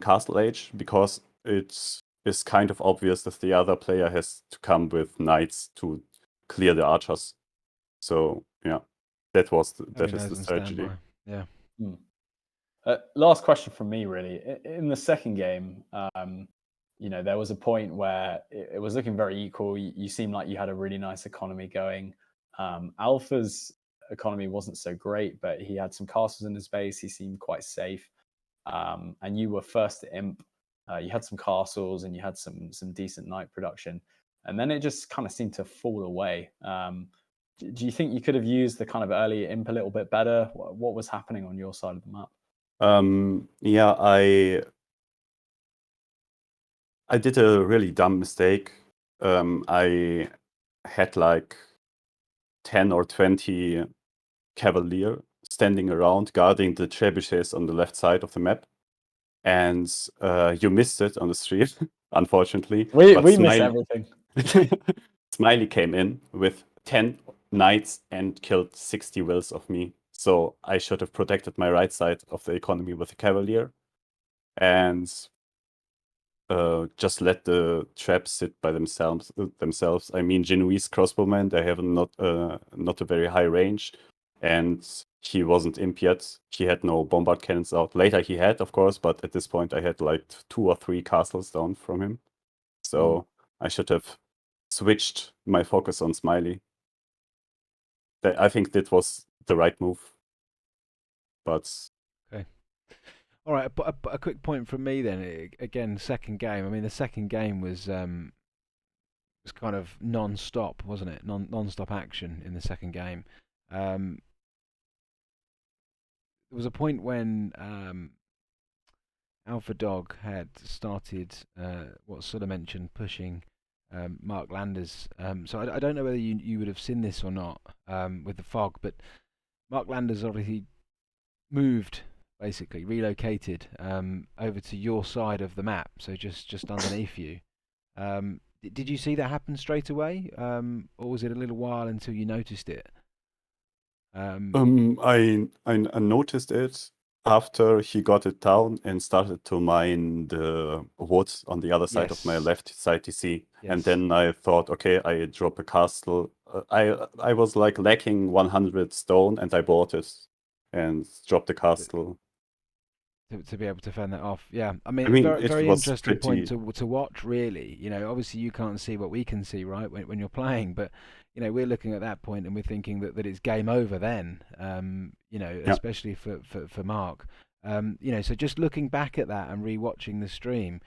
Castle Age because it's kind of obvious that the other player has to come with knights to clear the archers. So yeah, that is the strategy. Yeah. Last question from me, really. In the second game, there was a point where it was looking very equal. You seemed like you had a really nice economy going. Alpha's economy wasn't so great, but he had some castles in his base. He seemed quite safe. And you were first to imp. You had some castles and you had some decent knight production. And then it just kind of seemed to fall away. Do you think you could have used the kind of early imp a little bit better? What was happening on your side of the map? Yeah, I did a really dumb mistake. I had like 10 or 20 cavalier standing around guarding the trebuchets on the left side of the map. And you missed it on the stream, unfortunately. We miss everything. Smiley came in with 10 knights and killed 60 wills of me. So I should have protected my right side of the economy with a cavalier and just let the traps sit by themselves. I mean, Genoese crossbowmen, they have not a very high range, and he wasn't imp yet. He had no bombard cannons out. Later he had, of course, but at this point I had like 2 or 3 castles down from him. So I should have switched my focus on Smiley. I think that was the right move. But okay. All right, a quick point from me then. Again, second game. I mean, the second game was kind of non-stop, wasn't it? Non-stop action in the second game. There was a point when Alpha Dog had started what Sulla mentioned, pushing Mark Landers. So I don't know whether you would have seen this or not with the fog, but Mark Landers obviously moved, basically relocated over to your side of the map, so just underneath you. Did you see that happen straight away, or was it a little while until you noticed it? I noticed it after he got it down and started to mine the woods on the other side of my left side TC. And then I thought, okay, I drop a castle. I was like lacking 100 stone, and I bought it and dropped the castle. To be able to fend that off. Yeah, I mean it very was interesting point pretty. to watch, really. Obviously you can't see what we can see, right, when you're playing, but we're looking at that point and we're thinking that it's game over then. Especially for Mark. So just looking back at that and rewatching the stream,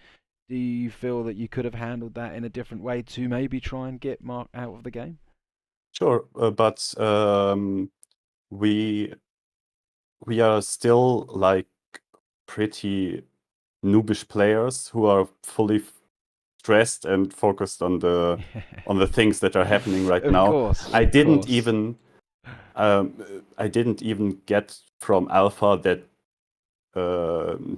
do you feel that you could have handled that in a different way to maybe try and get Mark out of the game? Sure, but we are still like pretty noobish players who are fully stressed and focused on the things that are happening right Of now. course, I of didn't course. even get from Alpha that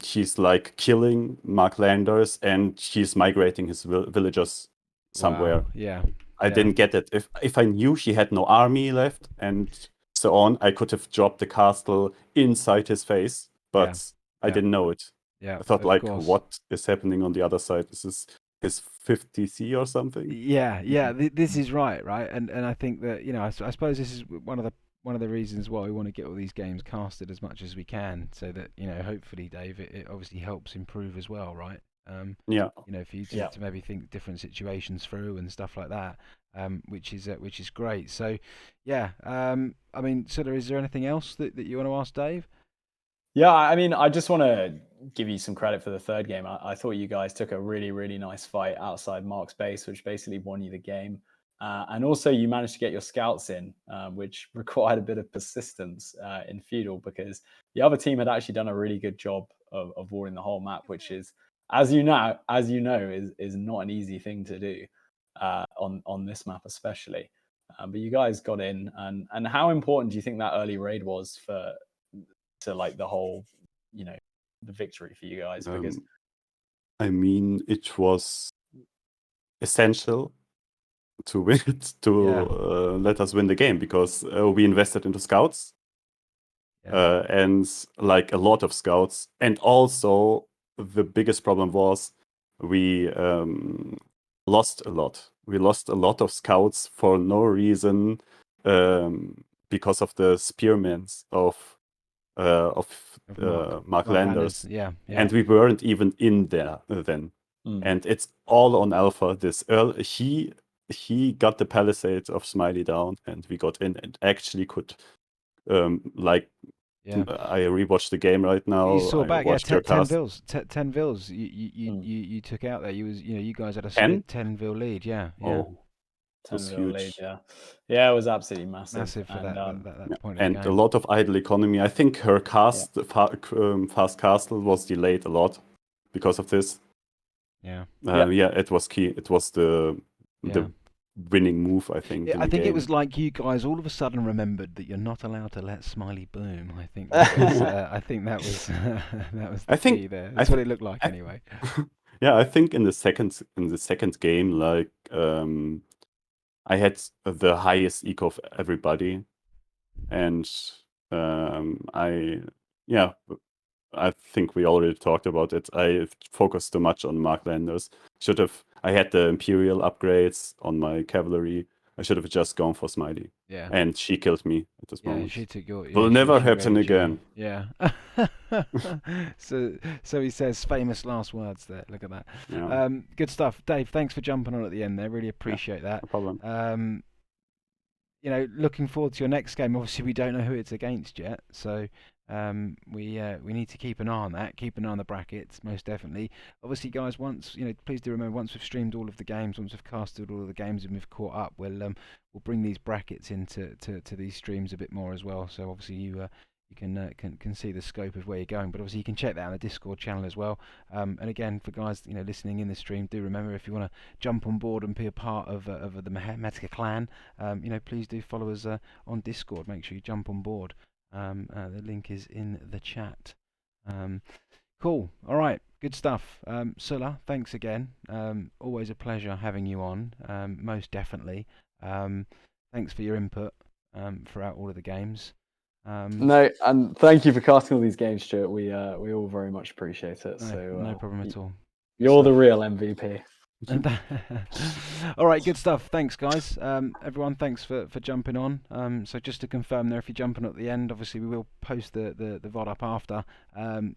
she's like killing Mark Landers and she's migrating his villagers somewhere. Wow. Yeah. I didn't get it. If I knew she had no army left and so on, I could have dropped the castle inside his face, but I Yeah. didn't know it. Yeah, I thought, of like, course. what is happening on the other side? Is this his 50C or something? Yeah. This is right, and I think that I suppose this is one of the reasons why we want to get all these games casted as much as we can, so that hopefully, Dave, it obviously helps improve as well, right? Yeah. For you to maybe think different situations through and stuff like that, which is great. So, yeah. I mean, Sulla, is there anything else that you want to ask Dave? Yeah, I mean, I just want to give you some credit for the third game. I thought you guys took a really, really nice fight outside Mark's base, which basically won you the game. And also, you managed to get your scouts in, which required a bit of persistence in Feudal, because the other team had actually done a really good job of warding the whole map, which is, as you know, is not an easy thing to do on this map, especially. But you guys got in, and how important do you think that early raid was to like the whole, the victory for you guys? Because I mean, it was essential to win it, to let us win the game, because we invested into scouts and like a lot of scouts, and also the biggest problem was we lost a lot. We lost a lot of scouts for no reason, because of the spearmans of Mark Landers. Yeah. And we weren't even in there then. And it's all on Alpha. This he got the palisades of Smiley down, and we got in and actually could I rewatched the game right now. You saw back, watched your 10 cast. vills, 10 vills. You took out there. You guys had a split 10 vill lead. Yeah. Oh, it was 10 vill huge. lead, yeah, it was absolutely massive For and, that point and of the a game. lot of idle economy. I think her fast castle was delayed a lot because of this. Yeah. It was key. It was the winning move, I think. I think it was like you guys all of a sudden remembered that you're not allowed to let Smiley boom. I think that was, that was the key there. That's what it looked like anyway. Yeah, I think in the second game, like I had the highest eco of everybody, and I think we already talked about it. I focused too much on Mark Landers. I had the Imperial upgrades on my cavalry. I should have just gone for Smiley. Yeah. And she killed me at this moment. She took your. Will never happen again. Yeah. So he says famous last words there. Look at that. Yeah. Good stuff, Dave. Thanks for jumping on at the end there. Really appreciate that. No problem. Looking forward to your next game. Obviously, we don't know who it's against yet, so we need to keep an eye on that. Keep an eye on the brackets, most definitely. Obviously, guys, please do remember, once we've streamed all of the games, once we've casted all of the games and we've caught up, we'll bring these brackets into to these streams a bit more as well. So obviously you can see the scope of where you're going, but obviously you can check that on the Discord channel as well. And again, for guys listening in the stream, do remember, if you want to jump on board and be a part of the Hermetica clan, please do follow us on Discord. Make sure you jump on board. The link is in the chat. Cool. All right. Good stuff. Sulla, thanks again. Always a pleasure having you on. Most definitely. Thanks for your input throughout all of the games. No, and thank you for casting all these games, Stuart. We all very much appreciate it. No problem at all. You're the real MVP. All right, good stuff. Thanks, guys. Everyone, thanks for jumping on. So just to confirm there, if you're jumping at the end, obviously we will post the VOD up after,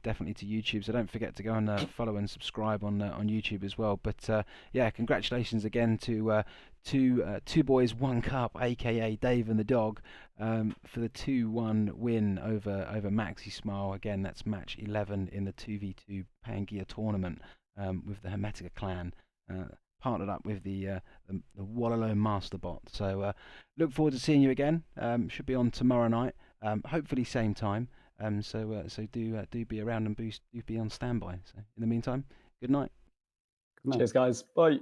definitely to YouTube. So don't forget to go and follow and subscribe on YouTube as well. But congratulations again to two boys, one cup, aka Dave and the dog, for the 2-1 win over Maxi-Smile. Again, that's match 11 in the 2v2 Pangea tournament. with the Hermetica clan, partnered up with the Wallaloo Masterbot. So look forward to seeing you again. Should be on tomorrow night, hopefully same time. So do be around and do be on standby. So in the meantime, good night. Good night. Cheers, guys. Bye.